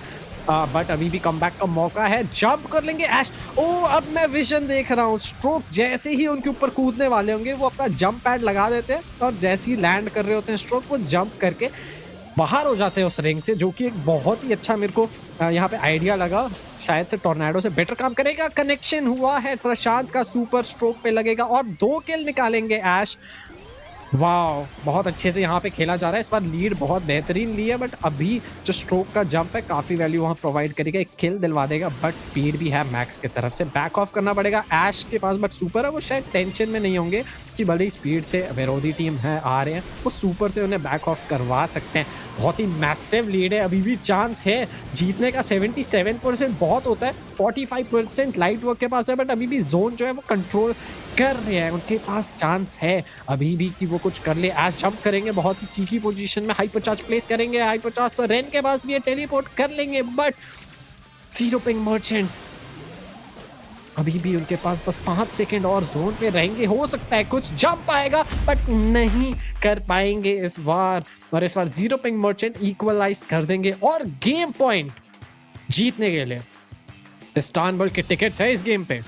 बट अभी भी कमबैक का मौका है, जंप कर लेंगे ऐश। ओ अब मैं विजन देख रहा हूँ, स्ट्रोक जैसे ही उनके ऊपर कूदने वाले होंगे वो अपना जंप पैड लगा देते हैं और जैसे ही लैंड कर रहे होते हैं स्ट्रोक, वो जंप करके बाहर हो जाते हैं उस रिंग से, जो कि एक बहुत ही अच्छा मेरे को यहाँ पे आइडिया लगा। शायद से टॉर्नेडो से बेटर काम करेगा। कनेक्शन हुआ है, प्रशांत का सुपर स्ट्रोक पे लगेगा और 2 किल निकालेंगे ऐश। वाह, बहुत अच्छे से यहाँ पे खेला जा रहा है। इस बार लीड बहुत बेहतरीन ली है, बट अभी जो स्ट्रोक का जंप है काफी वैल्यू वहाँ प्रोवाइड करेगा, एक किल दिलवा देगा, बट स्पीड भी है मैक्स की तरफ से। बैक ऑफ करना पड़ेगा ऐश के पास, बट सुपर है वो शायद टेंशन में नहीं होंगे कि बड़ी स्पीड से विरोधी टीम है आ रहे हैं, वो सुपर से उन्हें बैक ऑफ करवा सकते हैं। बहुत ही मैसिव लीड है, अभी भी चांस है जीतने का। 77% बहुत होता है, 45% लाइट वर्क के पास है, बट अभी भी जोन जो है वो कंट्रोल कर रहे हैं, उनके पास चांस है अभी भी कि वो कुछ कर ले। एश जंप करेंगे बहुत ही चीकी पोजीशन में, हाइपर चार्ज प्लेस करेंगे, हाइपर चार्ज तो रेन के पास भी है, टेलीपोर्ट कर लेंगे, बट जीरो पिंग मर्चेंट अभी भी उनके पास बस 5 सेकंड और जोन पे रहेंगे, हो सकता है कुछ जंप आएगा, बट नहीं कर पाएंगे इस बार। और इस बार जीरो पिंग मर्चेंट इक्वलाइज कर देंगे और गेम पॉइंट जीतने के लिए इस्तांबुल के टिकट्स है इस गेम पे।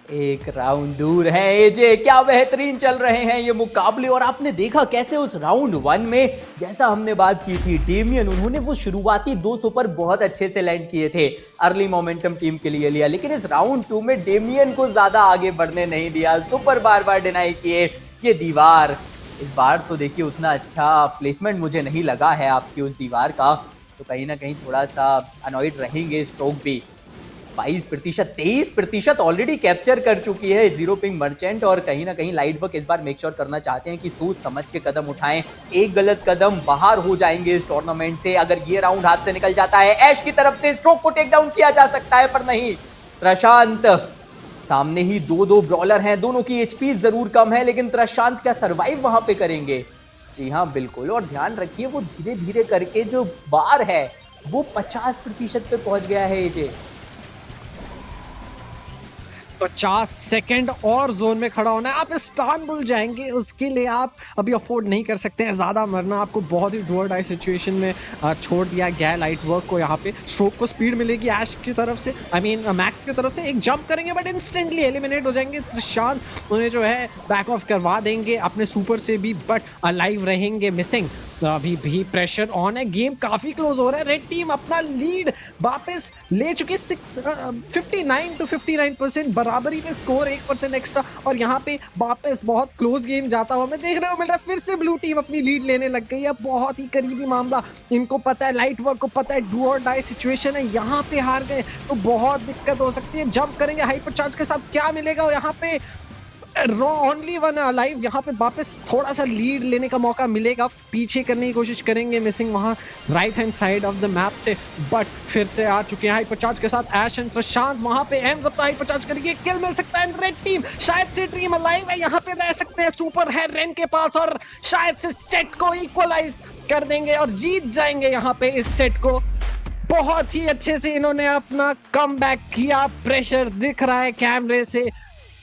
एक राउंड दूर है एजे, क्या बेहतरीन चल रहे हैं ये मुकाबले। और आपने देखा कैसे उस राउंड 1 में, जैसा हमने बात की थी, डेमियन उन्होंने वो शुरुआती 2 सुपर बहुत अच्छे से लैंड किए थे, अर्ली मोमेंटम टीम के लिए लिया, लेकिन इस राउंड 2 में डेमियन को ज्यादा आगे बढ़ने नहीं दिया, सुपर बार बार डिनाई किए। ये दीवार इस बार तो देखिए उतना अच्छा प्लेसमेंट मुझे नहीं लगा है आपकी उस दीवार का, तो कहीं ना कहीं थोड़ा सा अनॉइड रहेंगे स्ट्रोक भी। 22%, 23% ऑलरेडी कैप्चर कर चुकी है जीरो पिंग मर्चेंट, और कहीं ना कहीं लाइट वर्क इस बार मेक श्योर करना चाहते हैं कि सोच समझ के कदम उठाएं, एक गलत कदम बाहर हो जाएंगे इस टूर्नामेंट से। अगर ये राउंड हाथ से निकल जाता है, ऐश की तरफ से स्ट्रोक को टेक डाउन किया जा सकता है, पर नहीं। प्रशांत सामने ही दो ब्रॉलर हैं, दोनों की एचपी जरूर कम है, लेकिन प्रशांत क्या सर्वाइव वहां पे करेंगे? जी हाँ बिल्कुल, और ध्यान रखिए वो धीरे धीरे करके जो बार है वो 50% पे पहुंच गया है एजे। 50 सेकंड और जोन में खड़ा होना है, आप इस्तांबुल जाएंगे, उसके लिए आप अभी अफोर्ड नहीं कर सकते हैं ज़्यादा मरना, आपको बहुत ही डू और डाई सिचुएशन में छोड़ दिया गया है लाइट वर्क को। यहाँ पे स्ट्रोक को स्पीड मिलेगी ऐश की तरफ से, आई मीन मैक्स की तरफ से, एक जंप करेंगे बट इंस्टेंटली एलिमिनेट हो जाएंगे। प्रशांत उन्हें जो है बैक ऑफ करवा देंगे अपने सुपर से भी, बट अलाइव रहेंगे, मिसिंग। अभी भी प्रेशर ऑन है, गेम काफी क्लोज हो रहा है, रेड टीम अपना लीड वापस ले चुके 59 to 59%, बराबरी में स्कोर 1% एक्स्ट्रा, और यहाँ पे वापस बहुत क्लोज गेम जाता हुआ हमें देखने को मिल रहा है। फिर से ब्लू टीम अपनी लीड लेने लग गई है, बहुत ही करीबी मामला, इनको पता है, लाइट वर्क को पता है डू और डाई सिचुएशन है, यहाँ पे हार गए तो बहुत दिक्कत हो सकती है। जंप करेंगे हाइपर चार्ज के साथ, क्या मिलेगा यहाँ पे? ओनली वन अलाइव, यहाँ पे वापस थोड़ा सा लीड लेने का मौका मिलेगा, पीछे करने की कोशिश करेंगे, मिसिंग वहाँ right hand side of the map से, बट फिर से आ चुके हैं हाइपरचार्ज के साथ ऐश एंड प्रशांत, वहाँ पे एम्स अपना हाइपरचार्ज करेंगे, किल मिल सकता है। रेड टीम शायद से ड्रीम अलाइव है, यहाँ पे रह सकते हैं, सुपर है रेन के पास, और शायद से सेट को इक्वलाइज कर देंगे और जीत जाएंगे यहाँ पे इस सेट को। बहुत ही अच्छे से इन्होंने अपना कमबैक किया, प्रेशर दिख रहा है कैमरे से,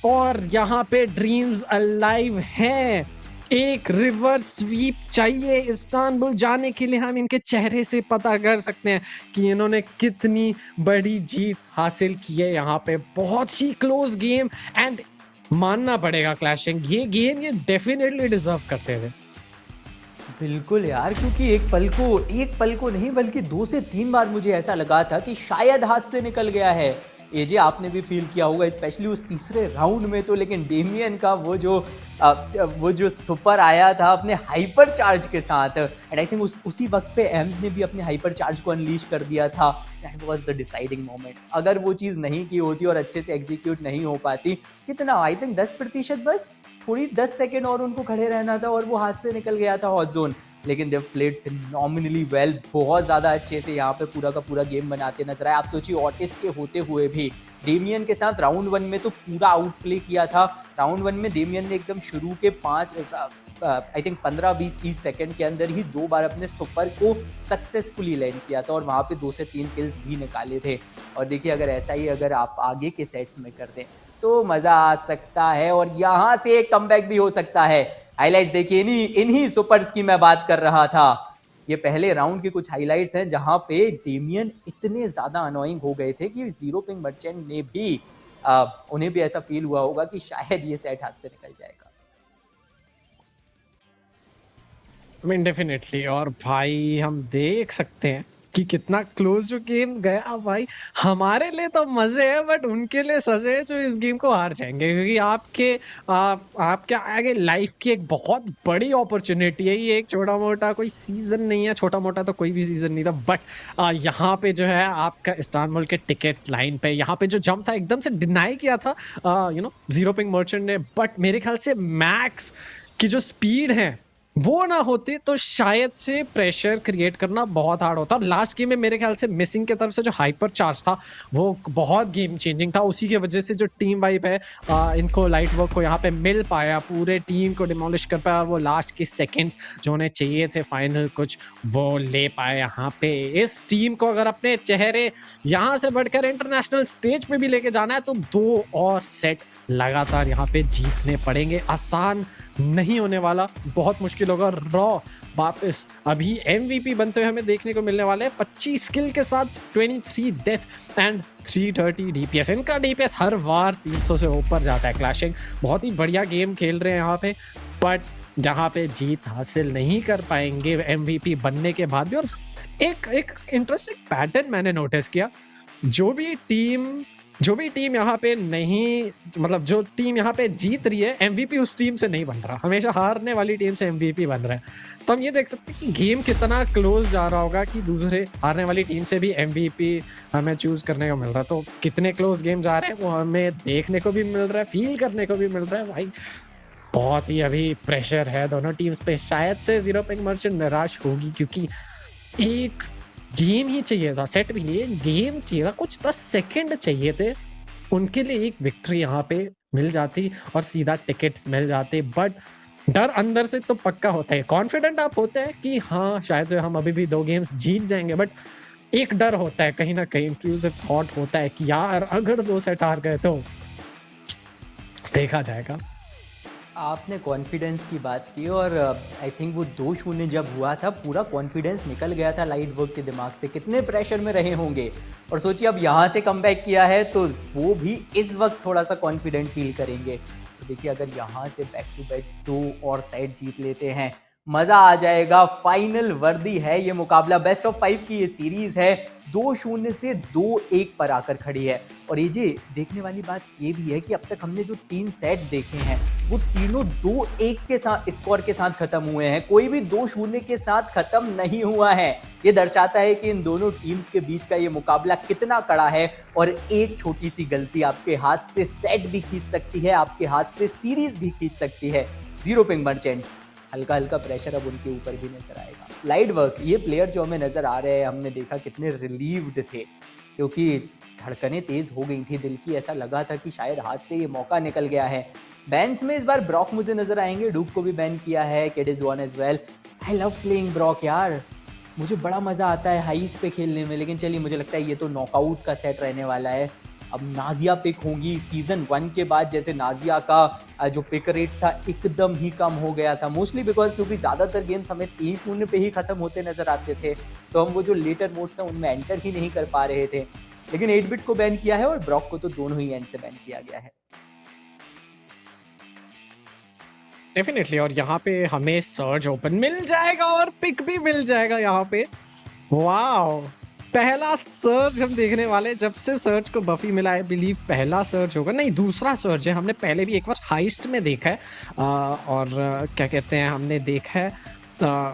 और यहाँ पे ड्रीम्स अलाइव हैं। एक रिवर्स स्वीप चाहिए इस्तांबुल जाने के लिए, हम इनके चेहरे से पता कर सकते हैं कि इन्होंने कितनी बड़ी जीत हासिल की है यहाँ पे। बहुत ही क्लोज गेम, एंड मानना पड़ेगा क्लैशिंग, ये गेम ये डेफिनेटली डिजर्व करते थे। बिल्कुल यार, क्योंकि एक पल को नहीं बल्कि 2 से 3 बार मुझे ऐसा लगा था कि शायद हाथ से निकल गया है। एजे आपने भी फील किया होगा, स्पेशली उस तीसरे राउंड में तो, लेकिन डेमियन का वो जो सुपर आया था अपने हाइपर चार्ज के साथ, एंड आई थिंक उसी वक्त पे एम्स ने भी अपने हाइपर चार्ज को अनलीश कर दिया था। That was the deciding moment. अगर वो चीज़ नहीं की होती और अच्छे से एग्जीक्यूट नहीं हो पाती, कितना, आई थिंक 10%, बस थोड़ी 10 सेकेंड और उनको खड़े रहना था और वो हाथ से निकल गया था हॉट जोन। लेकिन दे प्लेड फिनोमिनली वेल, बहुत ज़्यादा अच्छे से यहाँ पे पूरा का पूरा गेम बनाते नजर आए। आप सोचिए ऑटिस के होते हुए भी डेमियन के साथ राउंड 1 में तो पूरा आउट प्ले किया था। राउंड 1 में डेमियन ने एकदम शुरू के 15-20-30 सेकंड के अंदर ही 2 बार अपने सुपर को सक्सेसफुली लैंड किया था, और वहाँ पे 2 से 3 किल्स भी निकाले थे। और देखिए अगर ऐसा ही अगर आप आगे के सेट्स में कर दें तो मज़ा आ सकता है, और यहाँ से एक कमबैक भी हो सकता है। हाइलाइट्स देखिए, इन्हीं सुपर्स की मैं बात कर रहा था। ये पहले राउंड के कुछ हाइलाइट्स हैं जहां पे डेमियन इतने ज्यादा अनोइंग हो गए थे कि जीरो पिंग मर्चेंट ने भी उन्हें भी ऐसा फील हुआ होगा कि शायद ये सेट हाथ से निकल जाएगा। I mean, डेफिनेटली, और भाई हम देख सकते हैं कि कितना क्लोज जो गेम गया भाई। हमारे लिए तो मजे है बट उनके लिए सजे है जो इस गेम को हार जाएंगे, क्योंकि आपके आगे लाइफ की एक बहुत बड़ी अपॉर्चुनिटी है। ये एक छोटा मोटा कोई सीजन नहीं है, छोटा मोटा तो कोई भी सीजन नहीं था, बट यहाँ पे जो है आपका इस्तांबुल के टिकट्स लाइन पे, यहाँ पे जो जंप था एकदम से डिनाई किया था जीरो पिंग मर्चेंट ने, बट मेरे ख्याल से मैक्स की जो स्पीड है वो ना होती तो शायद से प्रेशर क्रिएट करना बहुत हार्ड होता। और लास्ट गेम में मेरे ख्याल से मिसिंग की तरफ से जो हाइपर चार्ज था वो बहुत गेम चेंजिंग था। उसी की वजह से जो टीम वाइब है इनको लाइट वर्क को यहाँ पे मिल पाया, पूरे टीम को डिमोलिश कर पाया, और वो लास्ट के सेकंड्स जो उन्हें चाहिए थे फाइनल कुछ वो ले पाए यहाँ पे। इस टीम को अगर अपने चेहरे यहाँ से बढ़कर इंटरनेशनल स्टेज पे भी लेके जाना है तो 2 और सेट लगातार यहाँ पे जीतने पड़ेंगे। आसान नहीं होने वाला, बहुत मुश्किल होगा। रॉ वापस अभी MVP बनते हुए हमें देखने को मिलने वाले हैं 25 स्किल के साथ, 23 डेथ एंड 330 DPS। इनका DPS हर बार 300 से ऊपर जाता है। क्लैशिंग बहुत ही बढ़िया गेम खेल रहे हैं यहाँ पे, बट जहाँ पे जीत हासिल नहीं कर पाएंगे MVP बनने के बाद भी। और एक इंटरेस्टिंग पैटर्न मैंने नोटिस किया, जो भी टीम यहाँ पे नहीं, मतलब जो टीम यहाँ पे जीत रही है MVP उस टीम से नहीं बन रहा, हमेशा हारने वाली टीम से MVP बन रहा है। तो हम ये देख सकते हैं कि गेम कितना क्लोज जा रहा होगा कि दूसरे हारने वाली टीम से भी MVP हमें चूज करने को मिल रहा है। तो कितने क्लोज गेम जा रहे हैं वो हमें देखने को भी मिल रहा है, फील करने को भी मिल रहा है भाई। बहुत ही अभी प्रेशर है दोनों टीम्स पे। शायद से जीरो पिंग मर्चेंट निराश होगी, क्योंकि एक गेम ही चाहिए था, सेट भी नहीं, गेम चाहिए था, कुछ 10 सेकंड चाहिए थे, उनके लिए एक विक्ट्री यहाँ पे मिल जाती और सीधा टिकट्स मिल जाते। बट डर अंदर से तो पक्का होता है, कॉन्फिडेंट आप होते हैं कि हाँ शायद से हम अभी भी 2 गेम्स जीत जाएंगे, बट एक डर होता है कहीं ना कहीं, इंक्लूसिव थॉट होता है कि यार अगर 2 सेट हार गए तो देखा जाएगा। आपने कॉन्फिडेंस की बात की और आई थिंक वो 2-0 जब हुआ था पूरा कॉन्फिडेंस निकल गया था लाइट वर्क के दिमाग से, कितने प्रेशर में रहे होंगे। और सोचिए अब यहाँ से कमबैक किया है तो वो भी इस वक्त थोड़ा सा कॉन्फिडेंट फील करेंगे। तो देखिए अगर यहाँ से बैक टू बैक 2 और सेट जीत लेते हैं मजा आ जाएगा। फाइनल वर्दी है ये मुकाबला, बेस्ट ऑफ 5 की ये सीरीज है, 2-0 से 2-1 पर आकर खड़ी है। और ये जी देखने वाली बात ये भी है कि अब तक हमने जो 3 सेट्स देखे हैं वो तीनों 2-1 के साथ स्कोर के साथ खत्म हुए हैं, कोई भी 2-0 के साथ खत्म नहीं हुआ है। ये दर्शाता है कि इन दोनों टीम्स के बीच का ये मुकाबला कितना कड़ा है। और एक छोटी सी गलती आपके हाथ से सेट भी खींच सकती है, आपके हाथ से सीरीज भी खींच सकती है। जीरो पिंग मर्चेंट्स हल्का हल्का प्रेशर अब उनके ऊपर भी नजर आएगा। लाइट वर्क ये प्लेयर जो हमें नजर आ रहे हैं, हमने देखा कितने रिलीव्ड थे, क्योंकि धड़कनें तेज हो गई थी दिल की, ऐसा लगा था कि शायद हाथ से ये मौका निकल गया है। बैन्स में इस बार ब्रॉक मुझे नजर आएंगे, डूब को भी बैन किया है, Kit is one as well. I love playing Brock यार, मुझे बड़ा मजा आता है हाइस पे खेलने में। लेकिन चलिए मुझे लगता है ये तो नॉकआउट का सेट रहने वाला है। अब नाजिया पिक होंगी सीजन 1 के बाद, जैसे नाजिया का जो पिक रेट था एकदम ही कम हो गया था, मोस्टली बिकॉज क्योंकि ज़्यादातर गेम्स हमें 3-0 पे ही ख़त्म होते नजर आते थे, तो हम वो जो लेटर मोड्स हैं उनमें एंटर ही नहीं कर पा रहे थे। लेकिन 8-बिट को बैन किया है और ब्रॉक को तो दोनों ही एंड से बैन किया गया है। डेफिनेटली, और यहाँ पे हमें सर्ज ओपन मिल जाएगा और पिक भी मिल जाएगा यहाँ पे। वाओ, पहला सर्ज हम देखने वाले जब से सर्ज को बफी मिला है, बिलीव पहला सर्ज होगा, नहीं दूसरा सर्ज है। हमने पहले भी एक बार हाइस्ट में देखा है और क्या कहते हैं हमने देखा है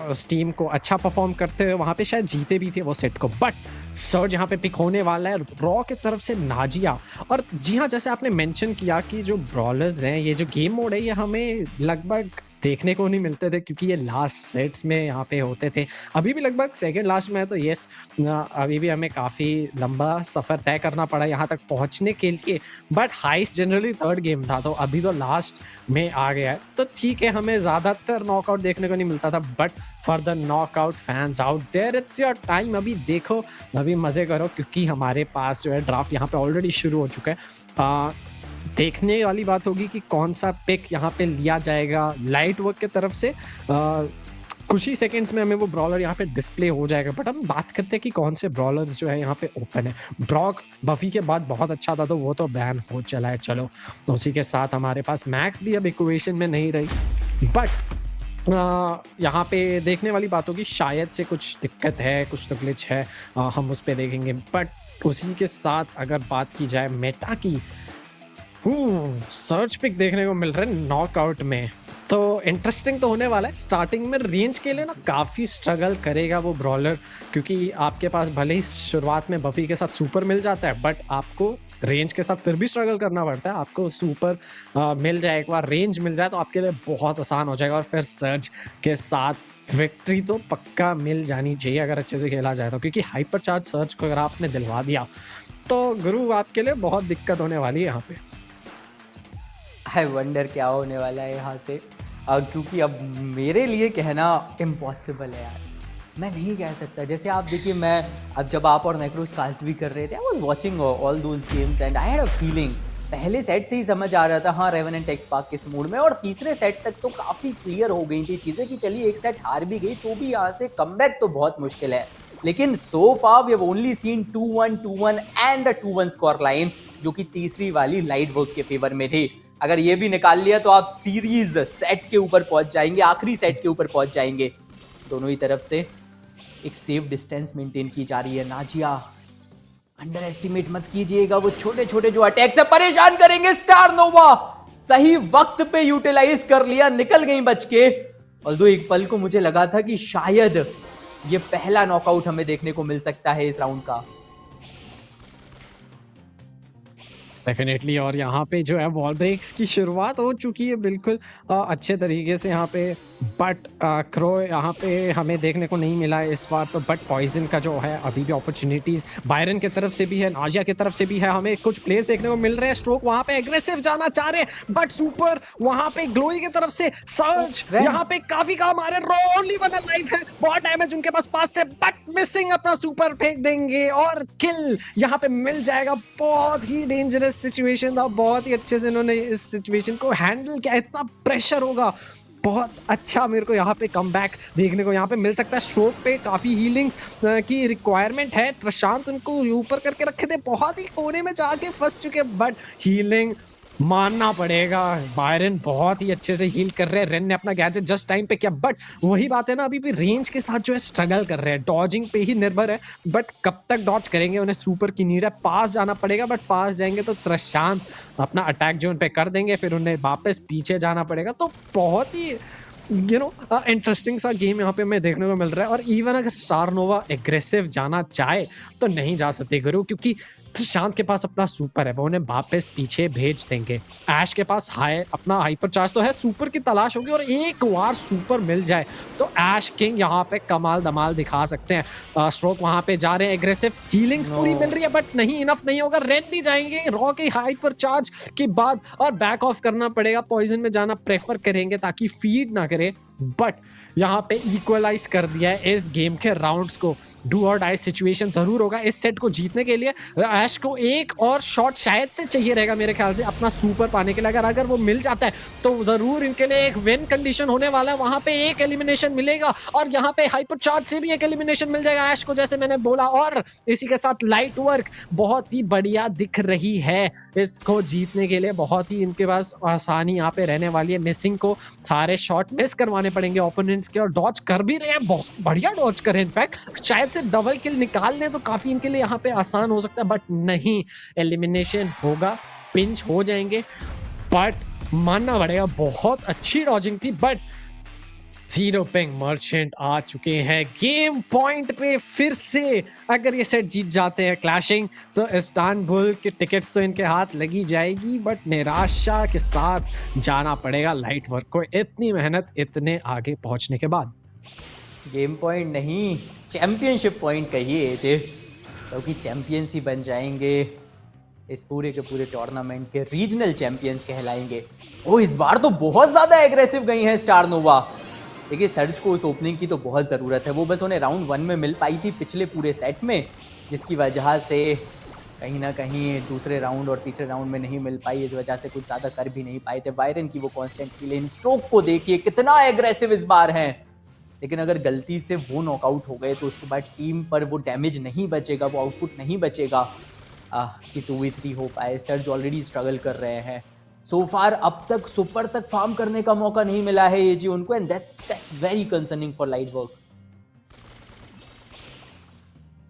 उस टीम को अच्छा परफॉर्म करते हुए, वहाँ पे शायद जीते भी थे वो सेट को। बट सर्ज यहाँ पे पिक होने वाला है रॉ की तरफ से नाजिया। और जी हाँ, जैसे आपने मेंशन किया कि जो ब्रॉलर्स हैं, ये जो गेम मोड है ये हमें लगभग देखने को नहीं मिलते थे, क्योंकि ये लास्ट सेट्स में यहाँ पे होते थे। अभी भी लगभग सेकंड लास्ट में है, तो यस अभी भी हमें काफ़ी लंबा सफ़र तय करना पड़ा यहाँ तक पहुँचने के लिए। But Heist generally third game था, तो अभी तो लास्ट में आ गया है, तो ठीक है, हमें ज़्यादातर नॉकआउट देखने को नहीं मिलता था। But for the knockout fans out there, it's your time, अभी देखो, अभी मज़े करो, क्योंकि हमारे पास जो है ड्राफ्ट यहाँ पे ऑलरेडी शुरू हो चुका है। देखने वाली बात होगी कि कौन सा पिक यहाँ पे लिया जाएगा लाइट वर्क की तरफ से। कुछ ही सेकंड्स में हमें वो ब्रॉलर यहाँ पे डिस्प्ले हो जाएगा। बट हम बात करते हैं कि कौन से ब्रॉलर्स जो है यहाँ पे ओपन है। ब्रॉक बफी के बाद बहुत अच्छा था, तो वो तो बैन हो चला है, चलो। तो उसी के साथ हमारे पास मैक्स भी अब इक्वेशन में नहीं रही। बट यहाँ पे देखने वाली बात होगी, शायद से कुछ दिक्कत है, कुछ तो ग्लिच है, हम उस पे देखेंगे। बट उसी के साथ अगर बात की जाए मेटा की, सर्च पिक देखने को मिल रहा है नॉकआउट में, तो इंटरेस्टिंग तो होने वाला है। स्टार्टिंग में रेंज के लिए ना काफ़ी स्ट्रगल करेगा वो ब्रॉलर, क्योंकि आपके पास भले ही शुरुआत में बफी के साथ सुपर मिल जाता है, बट आपको रेंज के साथ फिर भी स्ट्रगल करना पड़ता है। आपको सुपर मिल जाए, एक बार रेंज मिल जाए तो आपके लिए बहुत आसान हो जाएगा, और फिर सर्च के साथ विक्ट्री तो पक्का मिल जानी चाहिए अगर अच्छे से खेला जाए तो, क्योंकि हाइपर चार्ज सर्च को अगर आपने दिलवा दिया तो गुरु आपके लिए बहुत दिक्कत होने वाली है यहाँ पे। आई वंडर क्या होने वाला है यहाँ से, क्योंकि अब मेरे लिए कहना इम्पॉसिबल है यार, मैं नहीं कह सकता। जैसे आप देखिए, मैं अब जब आप और नेक्रोस कास्ट भी कर रहे थे, I was watching all those games and I had a feeling, पहले सेट से ही समझ आ रहा था हाँ रेवेनेंट एक्सपार्क किस मूड में, और तीसरे सेट तक तो काफ़ी क्लियर हो गई थी चीज़ें कि चलिए एक सेट हार भी गई तो भी यहाँ से कमबैक तो बहुत मुश्किल है। लेकिन so far we have only seen 2-1, 2-1 and a 2-1 score line, जो कि तीसरी वाली लाइट वर्क के फेवर में थी। अगर ये भी निकाल लिया तो आप सीरीज सेट के ऊपर पहुंच जाएंगे, आखिरी सेट के ऊपर पहुंच जाएंगे। दोनों ही तरफ से एक सेफ डिस्टेंस मेंटेन की जा रही है। नाजिया, अंडर एस्टिमेट मत कीजिएगा, वो छोटे छोटे जो अटैक से परेशान करेंगे। स्टार नोवा सही वक्त पे यूटिलाइज कर लिया, निकल गई बच के। ऑल्दो एक पल को मुझे लगा था कि शायद ये पहला नॉकआउट हमें देखने को मिल सकता है इस राउंड का। डेफिनेटली, और यहाँ पे जो है वॉल ब्रेक्स की शुरुआत हो चुकी है बिल्कुल अच्छे तरीके से यहाँ पे, बट क्रो यहाँ पे हमें देखने को नहीं मिला है इस बार तो। बट पॉइजन का जो है अभी भी अपॉर्चुनिटीज बायरन की तरफ से भी है, नाजिया की तरफ से भी है, हमें कुछ प्लेयर्स देखने को मिल रहे हैं। स्ट्रोक वहाँ पे एग्रेसिव जाना चाह रहे हैं, बट सुपर वहाँ पे ग्लोई की तरफ से सर्च यहाँ पे काफी काम आ रहे हैं। ओनली वन लाइफ है, बहुत डैमेज उनके पास से, बट मिसिंग अपना सुपर फेंक देंगे और किल यहाँ पे मिल जाएगा। बहुत ही डेंजरस सिचुएशन था, बहुत ही अच्छे से इन्होंने इस सिचुएशन को हैंडल किया। इतना प्रेशर होगा, बहुत अच्छा मेरे को यहाँ पे कमबैक देखने को यहाँ पे मिल सकता है। स्ट्रोक पे काफी हीलिंग्स की रिक्वायरमेंट है, प्रशांत उनको ऊपर करके रखे थे, बहुत ही कोने में जाके फंस चुके, बट हीलिंग मानना पड़ेगा। बायरन बहुत ही अच्छे से हील कर रहे हैं, रेन ने अपना गैजेट जस्ट टाइम पे किया, बट वही बात है ना, अभी भी रेंज के साथ जो है स्ट्रगल कर रहे हैं, डॉजिंग पे ही निर्भर है, बट कब तक डॉज करेंगे, उन्हें सुपर की नीड है। पास जाना पड़ेगा, बट पास जाएंगे तो प्रशांत अपना अटैक जोन पे कर देंगे, फिर उन्हें वापस पीछे जाना पड़ेगा। तो बहुत ही इंटरेस्टिंग सा गेम यहाँ पे हमें देखने को मिल रहा है। और इवन अगर स्टार नोवा एग्रेसिव जाना चाहे तो नहीं जा सकते गुरु, क्योंकि शांत के पास अपना सुपर है, वो उन्हें वापस पीछे भेज देंगे। ऐश के पास अपना हाइपर चार्ज तो है, सुपर की तलाश होगी, और एक बार सुपर मिल जाए तो ऐश किंग यहाँ पे कमाल धमाल दिखा सकते हैं। स्ट्रोक वहां पे जा रहे हैं एग्रेसिव, हीलिंग्स पूरी मिल रही है, बट नहीं इनफ नहीं होगा। रेड भी जाएंगे रॉ के हाइपर चार्ज के बाद, और बैक ऑफ करना पड़ेगा, पॉइजन में जाना प्रेफर करेंगे ताकि फीड ना करे। बट यहाँ पे इक्वलाइज कर दिया है इस गेम के राउंड्स को। डू और डाई सिचुएशन जरूर होगा इस सेट को जीतने के लिए। ऐश को एक और शॉट शायद से चाहिए रहेगा मेरे ख्याल से अपना सुपर पाने के लिए। अगर वो मिल जाता है तो जरूर इनके लिए एक विन कंडीशन होने वाला है। वहां पे एक एलिमिनेशन मिलेगा, और यहाँ पे हाइपर चार्ज से भी एक एलिमिनेशन मिल जाएगा ऐश को, जैसे मैंने बोला। और इसी के साथ लाइट वर्क बहुत ही बढ़िया दिख रही है इसको जीतने के लिए, बहुत ही इनके पास आसानी यहाँ पे रहने वाली है। मिसिंग को सारे शॉट मिस करवाने पड़ेंगे ओपोनेंट्स के, और डॉज कर भी रहे हैं, बहुत बढ़िया डॉज करें। इनफैक्ट शायद से डबल किल निकाल लें तो काफी इनके लिए यहाँ पे आसान हो सकता है, बट नहीं, एलिमिनेशन होगा, पिंच हो जाएंगे। बट मानना पड़ेगा बहुत अच्छी डॉजिंग थी। बट जीरो पिंग मर्चेंट आ चुके हैं गेम पॉइंट पे फिर से। अगर ये सेट जीत जाते हैं क्लैशिंग तो इस्तांबुल के टिकट्स तो इनके हाथ लगी जाएगी, बट निराशा के साथ जाना पड़ेगा लाइट वर्क को, इतनी मेहनत इतने आगे पहुंचने के बाद। गेम पॉइंट नहीं, चैंपियनशिप पॉइंट कहिए जे, क्योंकि चैंपियंस ही बन जाएंगे, इस पूरे के पूरे टूर्नामेंट के रीजनल चैंपियंस कहलाएंगे। वो इस बार तो बहुत ज़्यादा एग्रेसिव गई हैं स्टार नोवा। देखिए सर्च को उस ओपनिंग की तो बहुत ज़रूरत है, वो बस उन्हें राउंड 1 में मिल पाई थी पिछले पूरे सेट में, जिसकी वजह से कहीं ना कहीं दूसरे राउंड और तीसरे राउंड में नहीं मिल पाई, इस वजह से कुछ ज़्यादा कर भी नहीं पाए थे। बायरन की वो कॉन्स्टेंट फीलिंग, स्ट्रोक को देखिए कितना एग्रेसिव इस बार हैं, लेकिन अगर गलती से वो नॉकआउट हो गए तो उसके बाद टीम पर वो डैमेज नहीं बचेगा, वो आउटपुट नहीं बचेगा कि 2v3 हो पाए। सर्ज ऑलरेडी स्ट्रगल कर रहे हैं, सो फार अब तक सुपर तक फार्म करने का मौका नहीं मिला है एजी उनको, and that's very concerning for light work.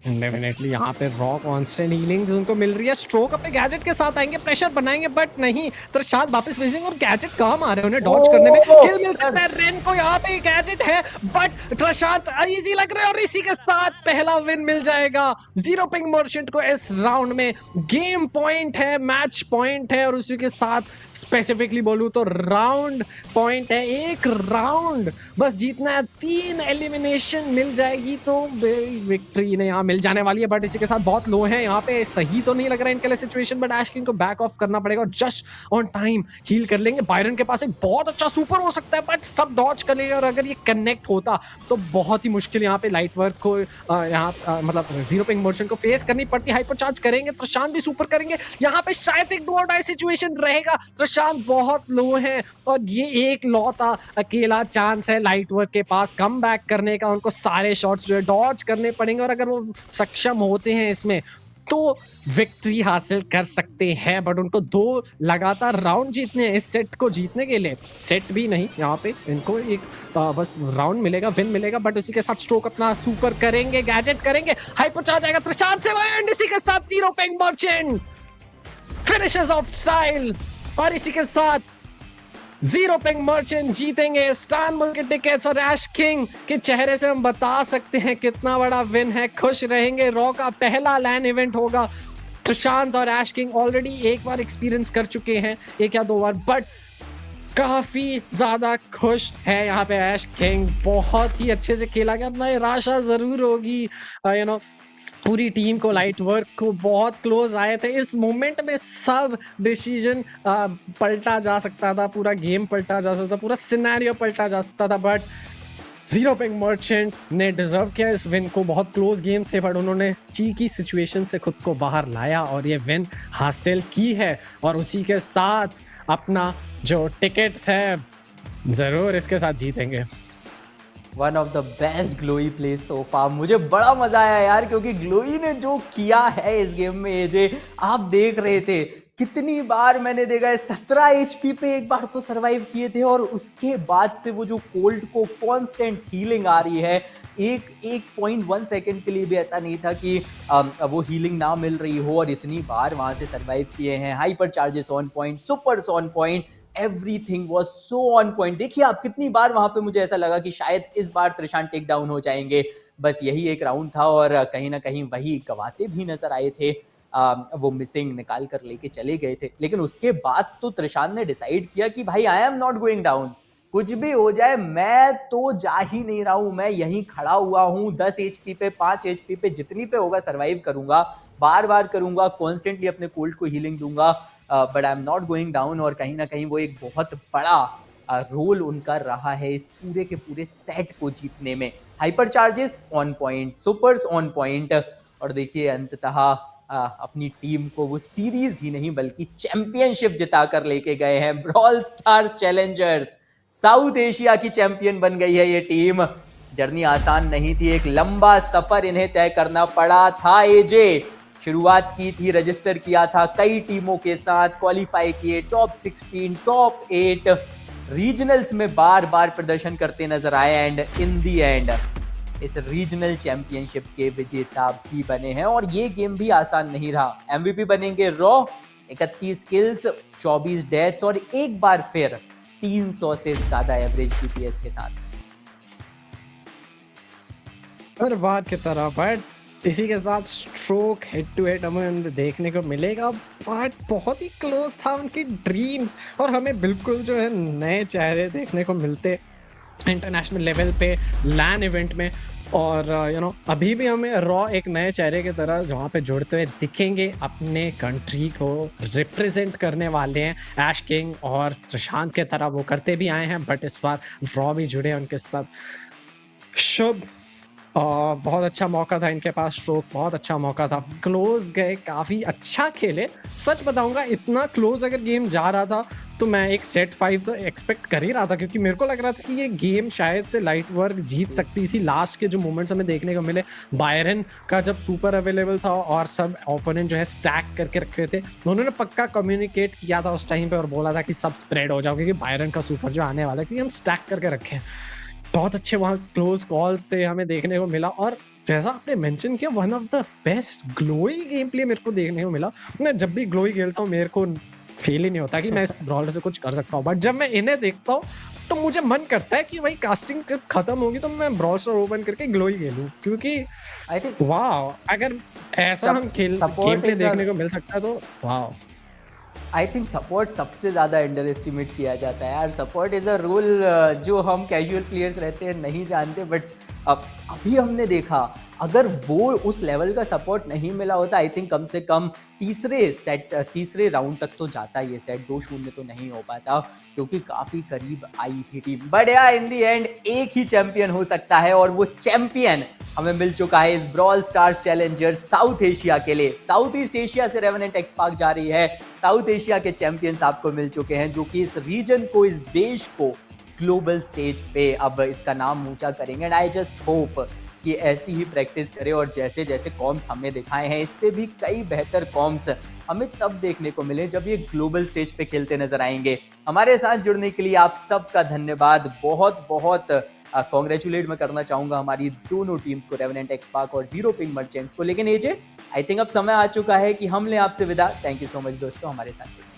Definitely यहाँ पे रॉ कांस्टेंट हीलिंग उनको मिल रही है। स्ट्रोक अपने गैजेट के साथ आएंगे, प्रेशर बनाएंगे, बट नहीं, प्रशांत वापस भेजेंगे और गैजेट कहाँ मारे उन्हें डॉज करने में किल मिल सकता है। रेन को यहाँ पे गैजेट है, बट प्रशांत इजी लग रहा है और इसी के साथ पहला विन मिल जाएगा जीरो पिंग मर्चेंट को इस राउंड में। गेम पॉइंट है, मैच पॉइंट है, और उसी के साथ स्पेसिफिकली बोलूं तो राउंड पॉइंट है। एक राउंड बस जीतना है, 3 एलिमिनेशन मिल जाएगी तो विक्ट्री ने यहाँ मिल जाने वाली है। बट इसी के साथ बहुत लो है यहाँ पे, सही तो नहीं लग रहा है इनके लिए सिचुएशन, बट एश किंग को बैक ऑफ करना पड़ेगा और जस्ट ऑन टाइम हील कर लेंगे। बायरन के पास एक बहुत अच्छा सुपर हो सकता है, बट सब डॉज कर लेगा, और अगर ये कनेक्ट होता तो बहुत ही मुश्किल यहाँ पे लाइट वर्क को यहाँ मतलब जीरो पिंग मर्चेंट को फेस करनी पड़ती। हाइपर चार्ज करेंगे, प्रशांत भी सुपर करेंगे, यहाँ पे शायद से एक डू और डाई सिचुएशन रहेगा। प्रशांत बहुत लो है और ये एक लौता अकेला चांस है लाइट वर्क के पास कम बैक करने का। उनको सारे शॉट्स जो है डॉज करने पड़ेंगे, और अगर वो सक्षम होते हैं इसमें तो विक्ट्री हासिल कर सकते हैं। बट उनको 2 लगातार राउंड जीतने हैं इस सेट को जीतने के लिए। सेट भी नहीं, यहाँ पे इनको एक बस राउंड मिलेगा, विन मिलेगा। बट उसी के साथ स्ट्रोक अपना सुपर करेंगे, गैजेट करेंगे, हाइपर चार्ज आएगा प्रशांत से, एंड इसी के साथ zero ping merchant finishes of style, और इसी के साथ जीरो पिंग मर्चेंट जीतेंगे इस्तांबुल के टिकट्स। और एश किंग के चेहरे से हम बता सकते हैं कितना बड़ा विन है, खुश रहेंगे। रॉ का पहला लैन इवेंट होगा। सुशांत और एश किंग ऑलरेडी एक बार एक्सपीरियंस कर चुके हैं, 1 या 2 बार, बट काफी ज्यादा खुश है यहाँ पे एश किंग। बहुत ही अच्छे से खेला गया, निराशा जरूर होगी पूरी टीम को। लाइट वर्क को बहुत क्लोज आए थे, इस मोमेंट में सब डिसीजन पलटा जा सकता था, पूरा गेम पलटा जा सकता था, पूरा सिनेरियो पलटा जा सकता था। बट जीरो पिंग मर्चेंट ने डिजर्व किया इस विन को। बहुत क्लोज गेम थे, बट उन्होंने चीकी सिचुएशन से खुद को बाहर लाया और ये विन हासिल की है। और उसी के साथ अपना जो टिकट्स है जरूर इसके साथ जीतेंगे। One of the best glowy plays so far. मुझे बड़ा मजा आया यार, क्योंकि ग्लोई ने जो किया है इस गेम में, एजे आप देख रहे थे कितनी बार मैंने देखा है, 17 एचपी पे एक बार तो सरवाइव किए थे, और उसके बाद से वो जो कोल्ड को कांस्टेंट हीलिंग आ रही है, 1.1 सेकंड के लिए भी ऐसा नहीं था कि वो हीलिंग ना मिल रही हो, और इतनी बार वहां से सरवाइव किए हैं। Hyper charges on point, supers on point, everything was so on point. देखिए आप कितनी बार वहां पे मुझे ऐसा लगा कि शायद इस बार त्रिशान टेक डाउन हो जाएंगे, बस यही एक राउंड था, और कहीं ना कहीं वही गवाते भी नजर आए थे। वो मिसिंग निकाल कर लेके चले गए थे, लेकिन उसके बाद तो त्रिशान ने डिसाइड किया कि भाई I am not going down, कुछ भी हो जाए मैं तो जा ही नहीं रहा हूं, मैं यहीं खड़ा हुआ हूं, 10 एचपी पे, 5 एचपी पे, जितनी पे होगा सरवाइव करूंगा, बार बार करूंगा, कॉन्स्टेंटली अपने कोल्ड को हीलिंग दूंगा, but I am not going down. और कहीं ना कहीं वो एक बहुत बड़ा रोल उनका रहा है इस पूरे के पूरे सेट को जीतने में। Hyper charges on point, supers on point, और देखिए अंततः अपनी टीम को वो सीरीज ही नहीं बल्कि चैंपियनशिप जिता कर लेके गए हैं। Brawl stars Challengers south Asia की चैंपियन बन गई है ये टीम। जर्नी आसान नहीं थी, एक लंबा सफर इन्हें तय करना पड़ा था। एजे शुरुआत की थी, रजिस्टर किया था कई टीमों के साथ, क्वालिफाई किए, टॉप 16, टॉप 8, रीजनल्स में बार बार प्रदर्शन करते नजर आए, एंड इन दी एंड इस रीजनल चैंपियनशिप के विजेता भी बने हैं। और ये गेम भी आसान नहीं रहा। एमवीपी बनेंगे रॉ, 31 किल्स, 24 डेथ्स, और एक बार फिर 300 से ज्यादा एवरेज जीपीएस के साथ। हर बार की तरह, बट इसी के साथ स्ट्रोक हेड टू हेड हमें देखने को मिलेगा। बट बहुत ही क्लोज था उनकी ड्रीम्स, और हमें बिल्कुल जो है नए चेहरे देखने को मिलते इंटरनेशनल लेवल पे लैन इवेंट में। और अभी भी हमें रॉ एक नए चेहरे की तरह जहाँ पे जुड़ते हुए दिखेंगे, अपने कंट्री को रिप्रेजेंट करने वाले हैं एश किंग और प्रशांत के तरह वो करते भी आए हैं, बट इस बार रॉ भी जुड़े उनके साथ। शुभ बहुत अच्छा मौका था इनके पास, स्ट्रोक बहुत अच्छा मौका था, क्लोज गए, काफ़ी अच्छा खेले। सच बताऊंगा इतना क्लोज अगर गेम जा रहा था तो मैं एक सेट 5 तो एक्सपेक्ट कर ही रहा था, क्योंकि मेरे को लग रहा था कि ये गेम शायद से लाइट वर्क जीत सकती थी। लास्ट के जो मोमेंट्स हमें देखने को मिले, बायरन का जब सुपर अवेलेबल था और सब ओपोनेंट जो है स्टैक करके रखे थे, उन्होंने पक्का कम्युनिकेट किया था उस टाइम पे और बोला था कि सब स्प्रेड हो जाओ, क्योंकि बायरन का सुपर जो आने वाला है, क्योंकि हम स्टैक करके रखे हैं। बहुत अच्छे वहाँ क्लोज कॉल्स थे हमें देखने को मिला, और जैसा आपने मेंशन किया, one of the best glowy game play मेरे को देखने को मिला। मैं जब भी ग्लोई खेलता हूँ मेरे को फील ही नहीं होता कि मैं इस ब्रॉलर से कुछ कर सकता हूँ, बट जब मैं इन्हें देखता हूँ तो मुझे मन करता है कि भाई कास्टिंग जब खत्म होगी तो मैं ब्रॉल स्टार ओपन करके ग्लोई खेलूं, क्योंकि आई थिंक वाह, अगर ऐसा हम गेम प्ले देखने को मिल सकता है तो वाह। आई थिंक सपोर्ट सबसे ज़्यादा अंडर एस्टिमेट किया जाता है यार। सपोर्ट इज़ अ रोल जो हम कैजुअल प्लेयर्स रहते हैं नहीं जानते, बट अभी हमने देखा अगर वो उस लेवल का सपोर्ट नहीं मिला होता, आई थिंक कम से कम तीसरे राउंड तक तो जाता ये सेट। 2-0 तो नहीं हो पाता क्योंकि काफ़ी करीब आई थी टीम, बट यार इन दी एंड एक ही चैंपियन हो सकता है और वो चैंपियन हमें मिल चुका है इस brawl stars challenger south Asia के लिए। साउथ ईस्ट एशिया से रेवेनेंट एक्सपार्क जा रही है, साउथ एशिया के चैंपियंस आपको मिल चुके हैं जो कि इस रीजन को, इस देश को ग्लोबल स्टेज पे अब इसका नाम ऊंचा करेंगे। एंड आई जस्ट होप कि ऐसी ही प्रैक्टिस करें और जैसे जैसे कॉम्स हमें दिखाए हैं इससे भी कई बेहतर कॉम्स हमें तब देखने को मिले जब ये ग्लोबल स्टेज पे खेलते नजर आएंगे। हमारे साथ जुड़ने के लिए आप सबका धन्यवाद, बहुत बहुत कॉन्ग्रेचुलेट मैं करना चाहूंगा हमारी दोनों टीम्स को, रेवेनेंट एक्सपार्क और जीरो पिंग मर्चेंट्स को। लेकिन एजे आई थिंक अब समय आ चुका है कि हम लें आपसे विदा। थैंक यू सो मच दोस्तों हमारे साथ जुड़ने।